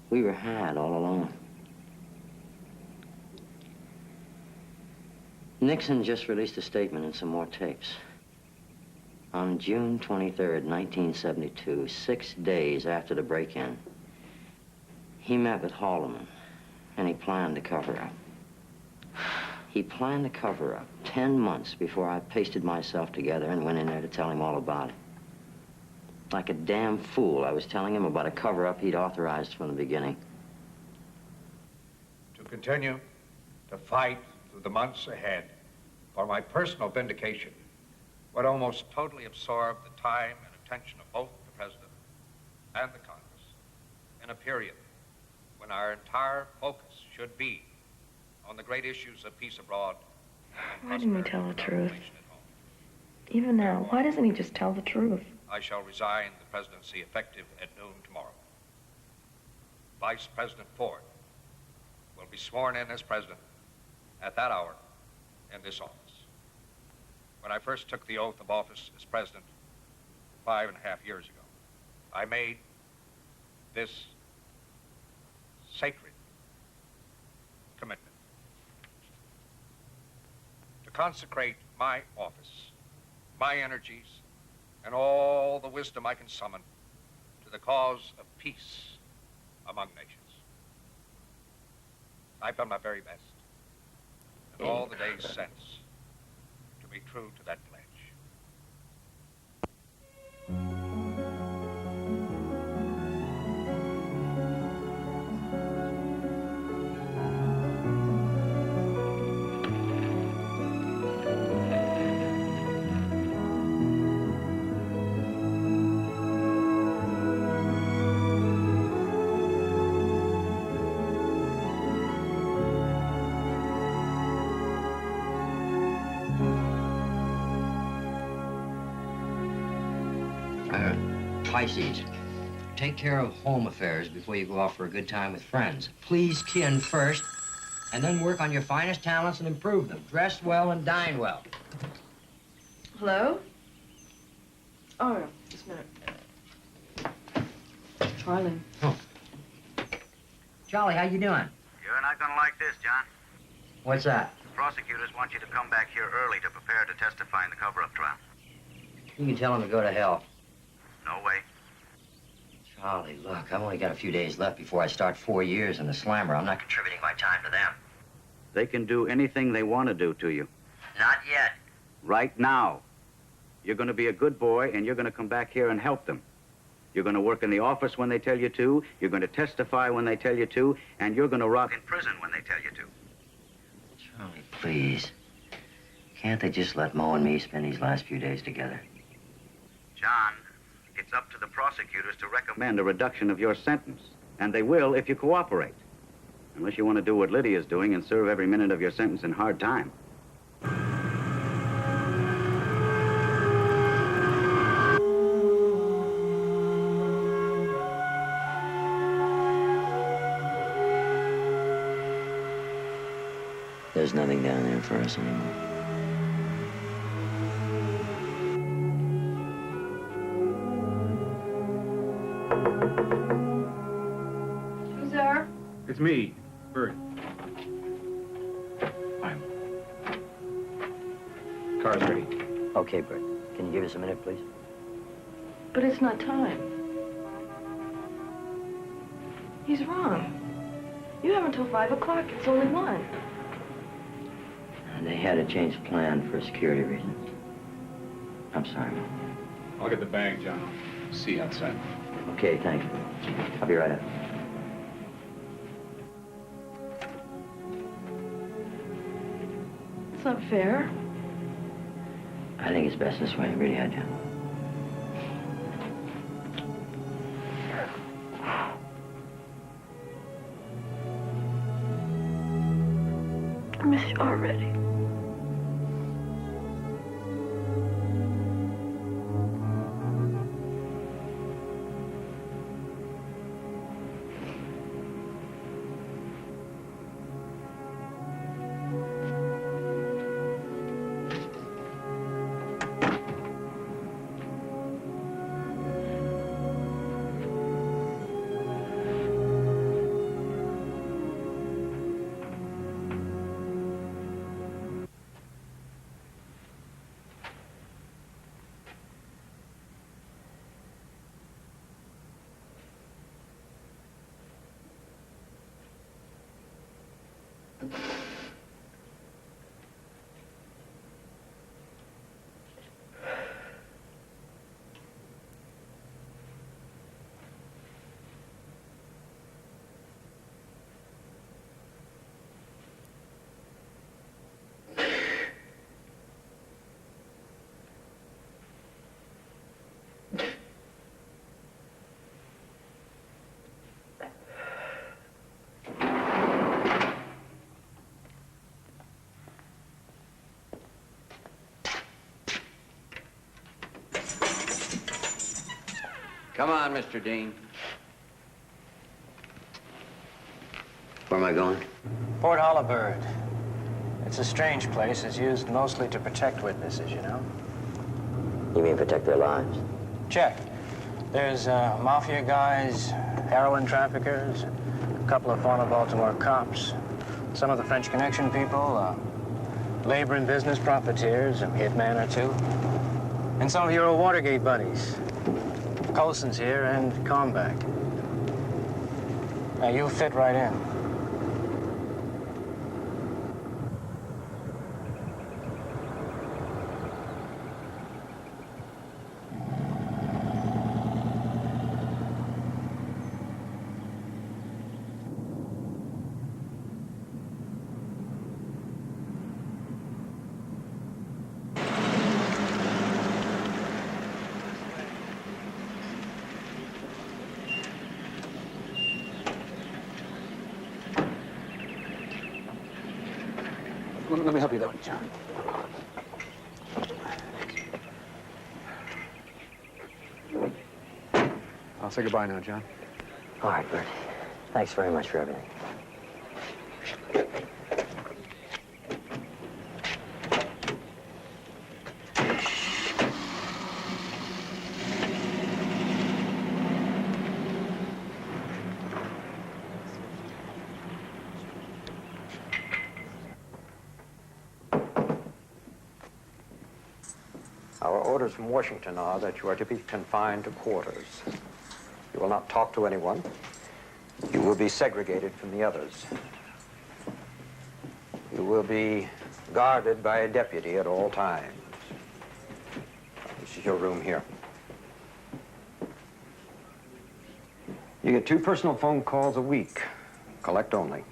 We were had all along. Nixon just released a statement and some more tapes. On June 23rd, 1972, 6 days after the break-in, he met with Haldeman, and he planned to cover up. He planned to cover up 10 months before I pasted myself together and went in there to tell him all about it. Like a damn fool, I was telling him about a cover-up he'd authorized from the beginning. To continue to fight through the months ahead for my personal vindication would almost totally absorb the time and attention of both the President and the Congress in a period when our entire focus should be on the great issues of peace abroad and Why didn't he tell the truth? at home. Even now, why doesn't he just tell the truth? I shall resign the presidency effective at noon tomorrow. Vice President Ford will be sworn in as president at that hour in this office. When I first took the oath of office as president 5.5 years ago, I made this sacred commitment to consecrate my office, my energies, and all the wisdom I can summon to the cause of peace among nations. I've done my very best, and all the days since, to be true to that pledge. Pisces, take care of home affairs before you go off for a good time with friends. Please kin first. and then work on your finest talents and improve them. Dress well and dine well. Hello? Oh, yeah, just a minute. Charlie. Oh. Charlie, how you doing? You're not gonna like this, John. What's that? The prosecutors want you to come back here early to prepare to testify in the cover-up trial. You can tell them to go to hell. No way. Charlie, look, I've only got a few days left before I start 4 years in the slammer. I'm not contributing my time to them. They can do anything they want to do to you. Not yet. Right now. You're going to be a good boy, and you're going to come back here and help them. You're going to work in the office when they tell you to, you're going to testify when they tell you to, and you're going to rock in prison when they tell you to. Charlie, please. Can't they just let Mo and me spend these last few days together? John, it's up to the prosecutors to recommend a reduction of your sentence, and they will if you cooperate. Unless you want to do what Lydia's doing and serve every minute of your sentence in hard time. There's nothing down there for us anymore. Who's there? It's me, Bert. Car's ready. Okay, Bert. Can you give us a minute, please? But it's not time. He's wrong. You have until 5 o'clock. It's only 1. And they had to change the plan for security reasons. I'm sorry. I'll get the bag, John. See you outside. Okay, thanks. I'll be right up. It's not fair. I think it's best this way. Really, I do. I miss you already. Come on, Mr. Dean. Where am I going? Port Hollowbird. It's a strange place. It's used mostly to protect witnesses, you know? You mean protect their lives? Check. There's mafia guys, heroin traffickers, a couple of former Baltimore cops, some of the French Connection people, labor and business profiteers, a hitman or two, and some of your old Watergate buddies. Colson's here and Comback. Now, you'll fit right in. Let me help you that way, John. I'll say goodbye now, John. All right, Bert. Thanks very much for everything. Our orders from Washington are that you are to be confined to quarters. You will not talk to anyone. You will be segregated from the others. You will be guarded by a deputy at all times. This is your room here. You get 2 personal phone calls a week. Collect only.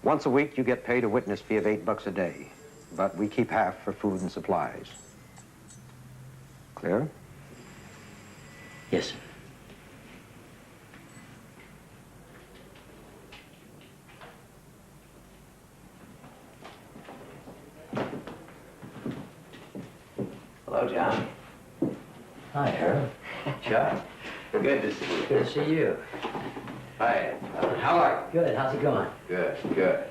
Once a week, you get paid a witness fee of $8 a day. But we keep half for food and supplies. Clear? Yes, sir. Hello, John. Hi, Harold. Chuck. Good to see you. Good to see you. Hi. How are you? Good. How's it going? Good, good.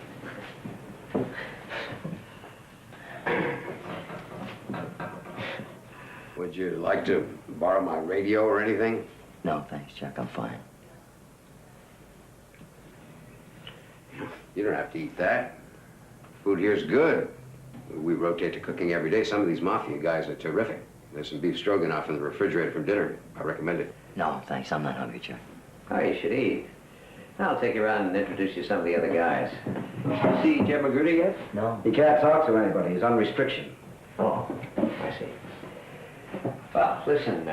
Would you like to borrow my radio or anything? No, thanks, Chuck. I'm fine. You don't have to eat that. Food here's good. We rotate to cooking every day. Some of these mafia guys are terrific. There's some beef stroganoff in the refrigerator for dinner. I recommend it. No, thanks. I'm not hungry, Chuck. Oh, you should eat. I'll take you around and introduce you to some of the other guys. See Jeb Magruder yet? No. He can't talk to anybody. He's on restriction. Oh, I see. Well, listen,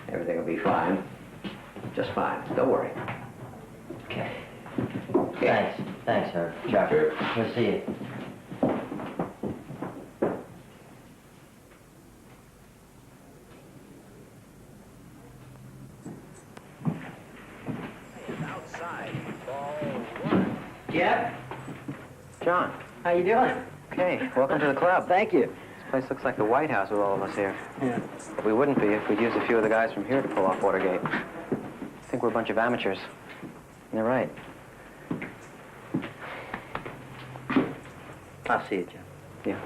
everything will be fine. Just fine. Don't worry. Okay. Yeah. Thanks. Thanks, Harold. Chuck. We'll see you. Jeff? John. How you doing? Okay, welcome to the club. Thank you. This place looks like the White House with all of us here. Yeah. We wouldn't be if we'd used a few of the guys from here to pull off Watergate. I think we're a bunch of amateurs. And they're right. I'll see you, Jeff. Yeah.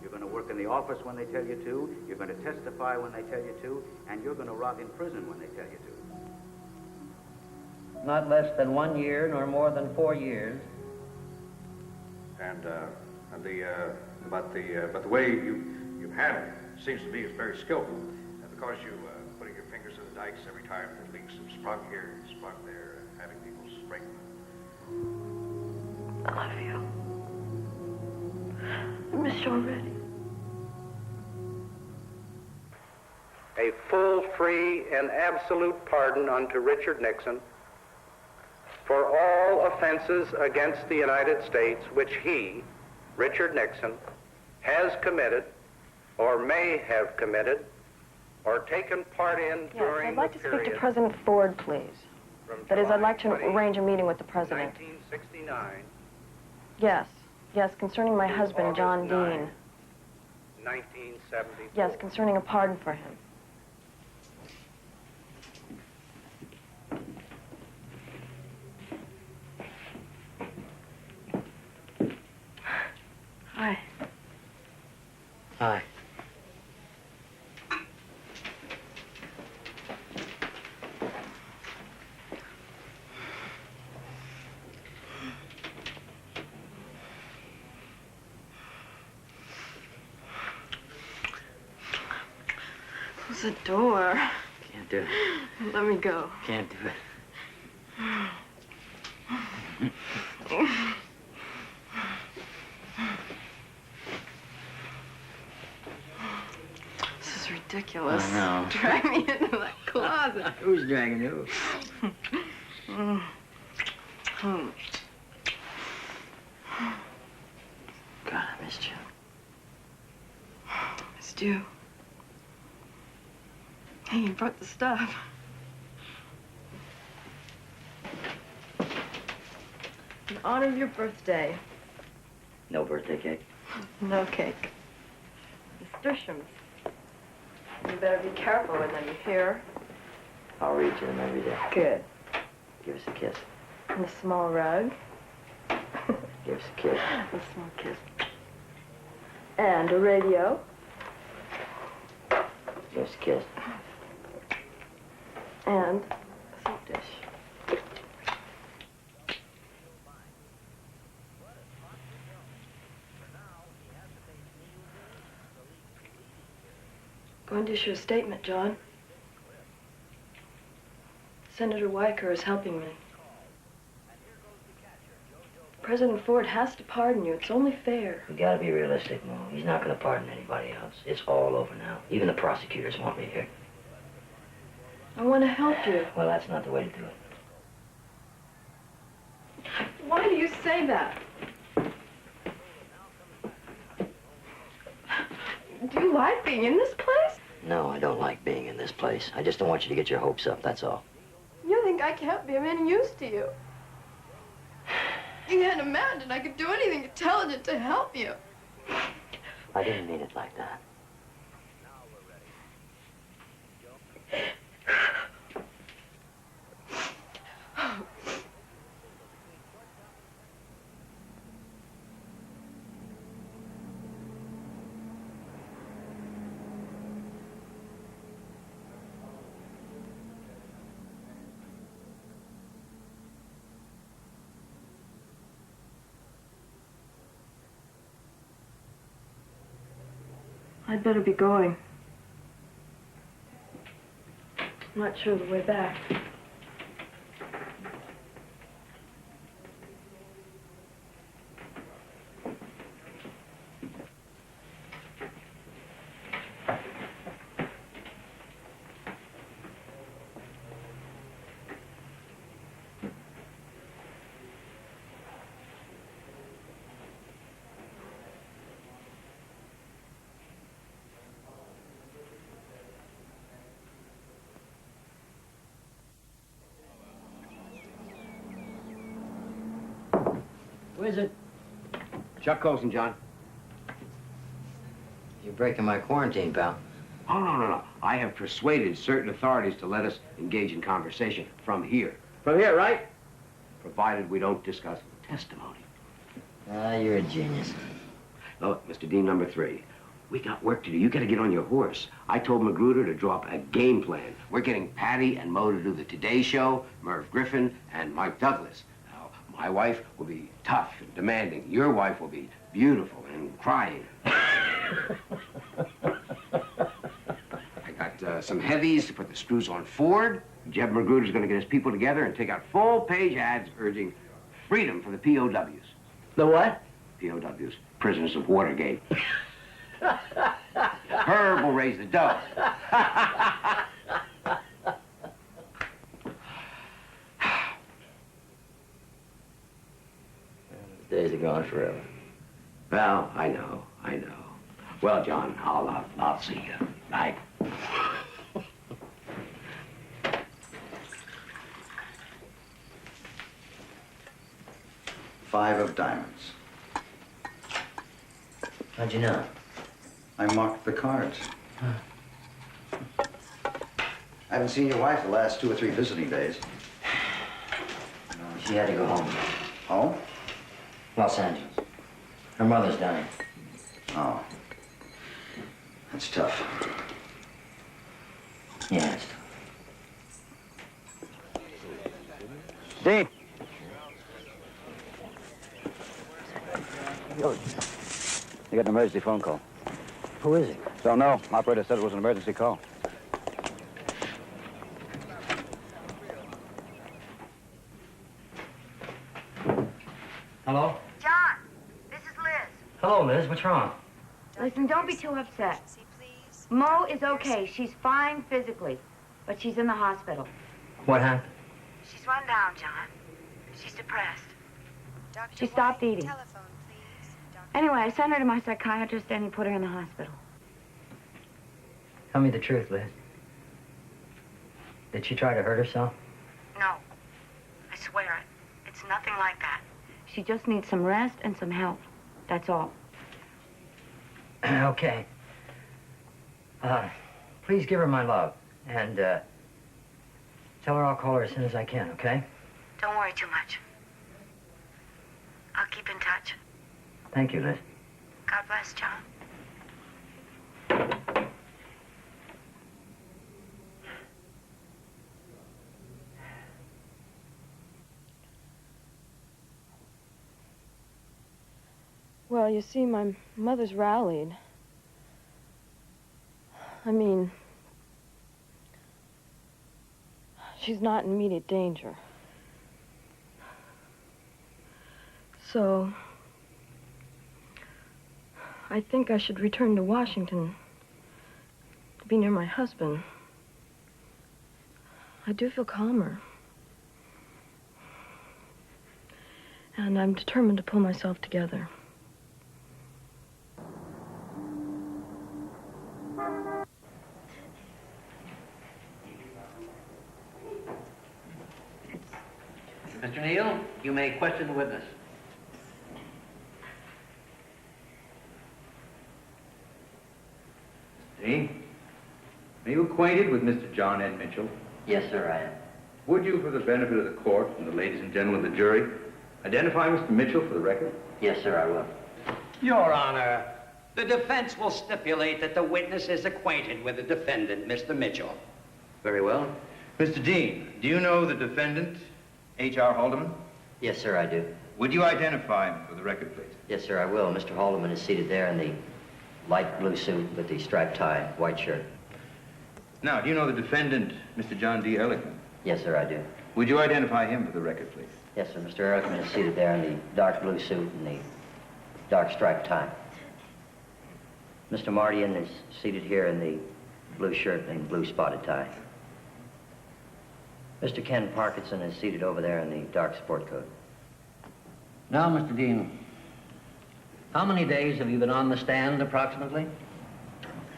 You're going to work in the office when they tell you to, you're going to testify when they tell you to, and you're going to rot in prison when they tell you to. Not less than 1 year, nor more than 4 years. And the way you've handled it seems to me is very skillful. Because you putting your fingers in the dikes every time the leaks have sprung here and sprung there, and having people spring. I love you. I miss you already. A full, free, and absolute pardon unto Richard Nixon for all offenses against the United States which he, Richard Nixon, has committed or may have committed or taken part in during I'd like the to speak to period President Ford, please. That is, I'd like to arrange a meeting with the President. 1969, Yes. Yes, concerning my husband, John Dean. 1974. Yes, concerning a pardon for him. Hi. Hi. Close the door. Can't do it. Let me go. Can't do it. This is ridiculous. I know. Drag me into that closet. Who's dragging you? God, I missed you. Missed you. Hey, you brought the stuff. In honor of your birthday. No birthday cake? No cake. Nasturtiums. You better be careful with them, you hear? I'll read to them every day. Good. Give us a kiss. And a small rug. Give us a kiss. A small kiss. And a radio. Give us a kiss. And a soap dish. Going to issue a statement, John. Senator Weicker is helping me. President Ford has to pardon you. It's only fair. We gotta be realistic, Mo. He's not gonna pardon anybody else. It's all over now. Even the prosecutors want me here. I want to help you. Well, that's not the way to do it. Why do you say that? Do you like being in this place? No, I don't like being in this place. I just don't want you to get your hopes up, that's all. You think I can't be of any use to you? You can't imagine I could do anything intelligent to help you. I didn't mean it like that. I'd better be going. I'm not sure the way back. Who is it? Chuck Colson, John. You're breaking my quarantine, pal. Oh, no. I have persuaded certain authorities to let us engage in conversation from here. From here, right? Provided we don't discuss testimony. Ah, you're a genius. Look, Mr. Dean number 3, we got work to do. You gotta get on your horse. I told Magruder to draw up a game plan. We're getting Patty and Mo to do the Today Show, Merv Griffin, and Mike Douglas. Now, my wife will be tough and demanding. Your wife will be beautiful and crying. I got some heavies to put the screws on Ford. Jeb Magruder's gonna get his people together and take out full-page ads urging freedom for the POWs. The what? POWs, prisoners of Watergate. Herb will raise the dough. The days are gone forever. Well, I know. Well, John, I'll see you. Bye. Five of diamonds. How'd you know? I marked the cards. I haven't seen your wife the last 2 or 3 visiting days. She had to go home. Home? Los Angeles. Her mother's dying. Oh. That's tough. Yeah, it's tough. Dean! You got an emergency phone call. Who is it? Don't know. Operator said it was an emergency call. Hello? John, this is Liz. Hello, Liz. What's wrong? Listen, don't be too upset. Mo is okay. She's fine physically, but she's in the hospital. What happened? She's run down, John. She's depressed. She stopped eating. Anyway, I sent her to my psychiatrist and he put her in the hospital. Tell me the truth, Liz. Did she try to hurt herself? No. I swear it. It's nothing like that. She just needs some rest and some help. That's all. Okay. Please give her my love. And, tell her I'll call her as soon as I can, okay? Don't worry too much. I'll keep in touch. Thank you, Liz. God bless, John. Well, you see, my mother's rallied. I mean, she's not in immediate danger. So, I think I should return to Washington to be near my husband. I do feel calmer. And I'm determined to pull myself together. Mr. Neal, you may question the witness. Dean, are you acquainted with Mr. John N. Mitchell? Yes, sir, I am. Would you, for the benefit of the court and the ladies and gentlemen of the jury, identify Mr. Mitchell for the record? Yes, sir, I will. Your Honor, the defense will stipulate that the witness is acquainted with the defendant, Mr. Mitchell. Very well. Mr. Dean, do you know the defendant, H.R. Haldeman? Yes, sir, I do. Would you identify him for the record, please? Yes, sir, I will. Mr. Haldeman is seated there in the light blue suit with the striped tie, white shirt. Now, do you know the defendant, Mr. John D. Ehrlichman? Yes, sir, I do. Would you identify him for the record, please? Yes, sir. Mr. Ehrlichman is seated there in the dark blue suit and the dark striped tie. Mr. Mardian is seated here in the blue shirt and blue spotted tie. Mr. Ken Parkinson is seated over there in the dark sport coat. Now, Mr. Dean, how many days have you been on the stand, approximately?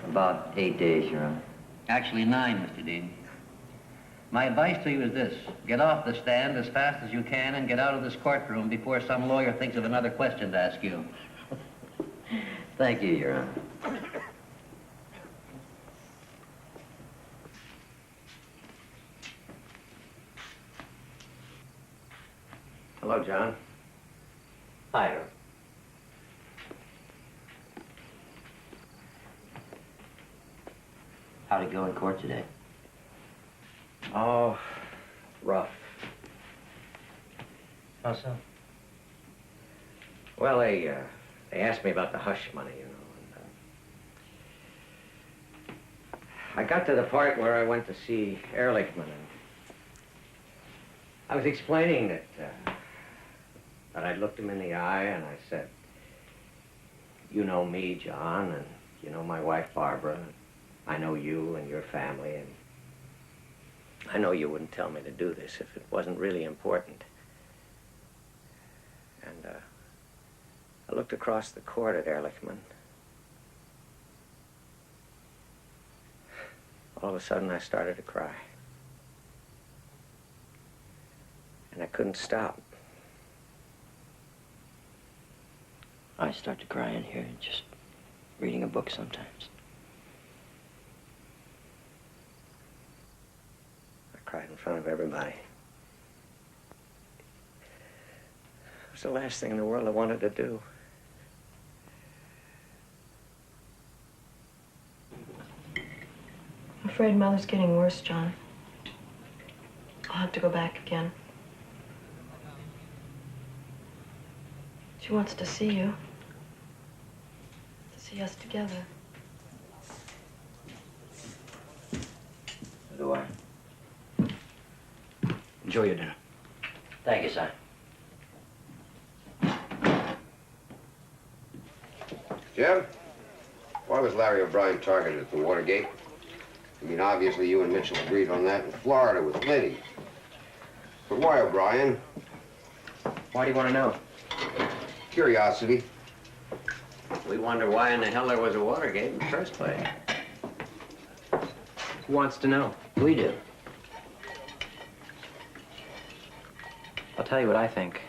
About 8 days, Your Honor. Actually, 9, Mr. Dean. My advice to you is this: get off the stand as fast as you can and get out of this courtroom before some lawyer thinks of another question to ask you. Thank you, Your Honor. Hello, John. Hi, Earl. How'd it go in court today? Oh, rough. How so? Well, they asked me about the hush money, you know. And, I got to the part where I went to see Ehrlichman, and I was explaining that I looked him in the eye and I said, "You know me, John, and you know my wife, Barbara. I know you and your family, and I know you wouldn't tell me to do this if it wasn't really important." And I looked across the court at Ehrlichman. All of a sudden, I started to cry. And I couldn't stop. I start to cry in here, just reading a book sometimes. I cried in front of everybody. It was the last thing in the world I wanted to do. I'm afraid Mother's getting worse, John. I'll have to go back again. She wants to see you. To see us together. So do I. Enjoy your dinner. Thank you, son. Jim, why was Larry O'Brien targeted at the Watergate? I mean, obviously you and Mitchell agreed on that in Florida with Liddy. But why O'Brien? Why do you want to know? Curiosity. We wonder why in the hell there was a Watergate in the first place. Who wants to know? We do. I'll tell you what I think.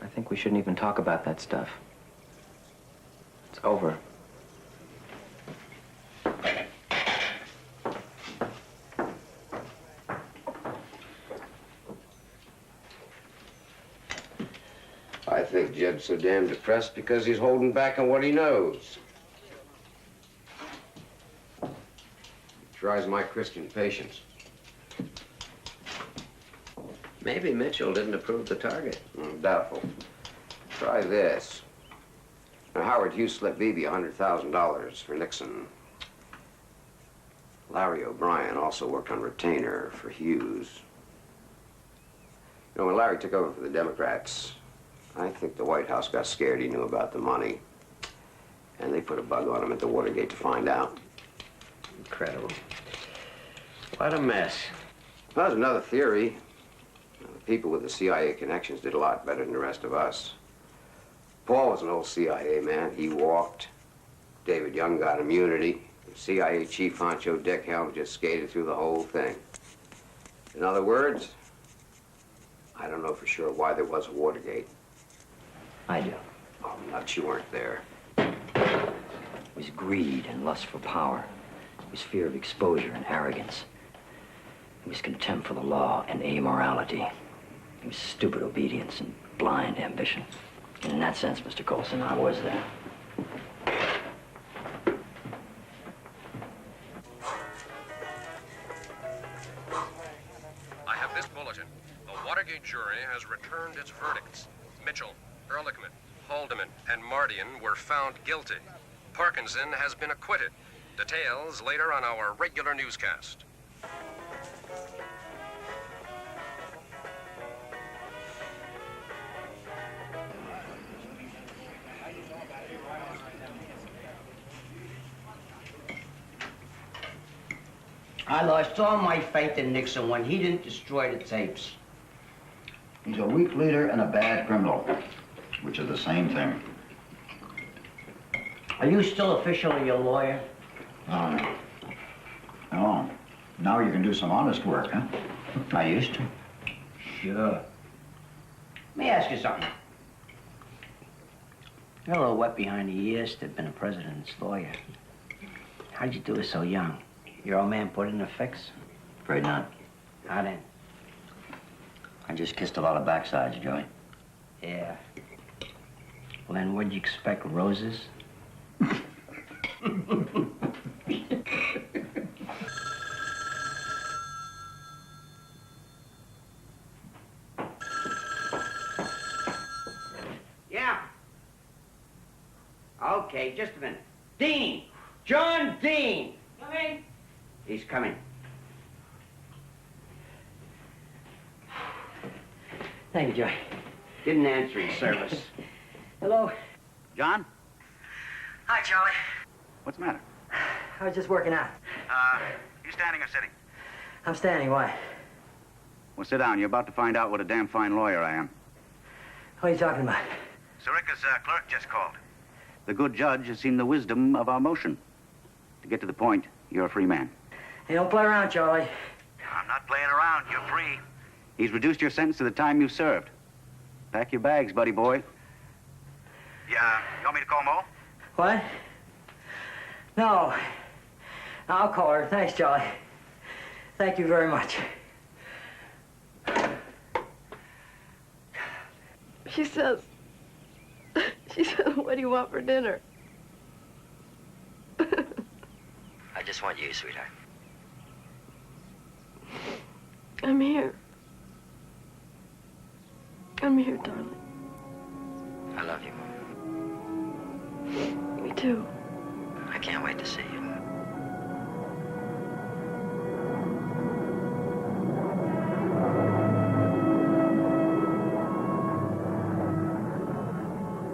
I think we shouldn't even talk about that stuff. It's over. I think Jed's so damn depressed because he's holding back on what he knows. It tries my Christian patience. Maybe Mitchell didn't approve the target. Doubtful. Try this. Now, Howard Hughes slipped Beebe $100,000 for Nixon. Larry O'Brien also worked on retainer for Hughes. You know, when Larry took over for the Democrats, I think the White House got scared he knew about the money. And they put a bug on him at the Watergate to find out. Incredible. What a mess. Well, there's another theory. The people with the CIA connections did a lot better than the rest of us. Paul was an old CIA man. He walked. David Young got immunity. The CIA chief honcho Dick Helms just skated through the whole thing. In other words, I don't know for sure why there was a Watergate. I do. Oh, nuts, you weren't there. It was greed and lust for power. It was fear of exposure and arrogance. It was contempt for the law and amorality. It was stupid obedience and blind ambition. And in that sense, Mr. Colson, I was there. I have this bulletin. The Watergate jury has returned its verdicts. Mitchell, Ehrlichman, Haldeman, and Mardian were found guilty. Parkinson has been acquitted. Details later on our regular newscast. I lost all my faith in Nixon when he didn't destroy the tapes. He's a weak leader and a bad criminal, which is the same thing. Are you still officially a lawyer? Oh, now you can do some honest work, huh? I used to. Sure. Let me ask you something. You're a little wet behind the ears to have been a president's lawyer. How'd you do it so young? Your old man put in a fix? Afraid not. How then? I just kissed a lot of backsides, Joey. Yeah. Well, then what'd you expect, roses? Yeah. Okay, just a minute. Dean! John Dean! Coming. He's coming. Thank you, Joey. Didn't answer in service. Hello. John? Hi, Charlie. What's the matter? I was just working out. You standing or sitting? I'm standing. Why? Well, sit down. You're about to find out what a damn fine lawyer I am. What are you talking about? Sirica's clerk just called. The good judge has seen the wisdom of our motion. To get to the point, you're a free man. Hey, don't play around, Charlie. I'm not playing around. You're free. He's reduced your sentence to the time you served. Pack your bags, buddy boy. Yeah, you want me to call Mo? What? No. I'll call her. Thanks, Charlie. Thank you very much. She says, what do you want for dinner? I just want you, sweetheart. I'm here. I'm here, darling. I love you. Me too. I can't wait to see you.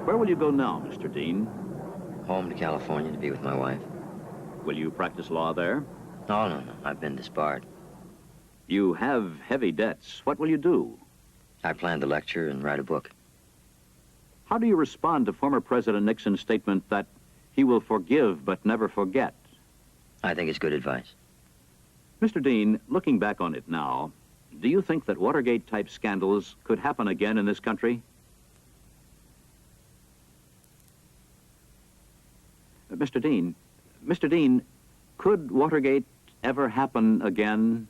Where will you go now, Mr. Dean? Home to California to be with my wife. Will you practice law there? No. I've been disbarred. You have heavy debts. What will you do? I plan to lecture and write a book. How do you respond to former President Nixon's statement that he will forgive but never forget? I think it's good advice. Mr. Dean, looking back on it now, do you think that Watergate-type scandals could happen again in this country? Mr. Dean, could Watergate ever happen again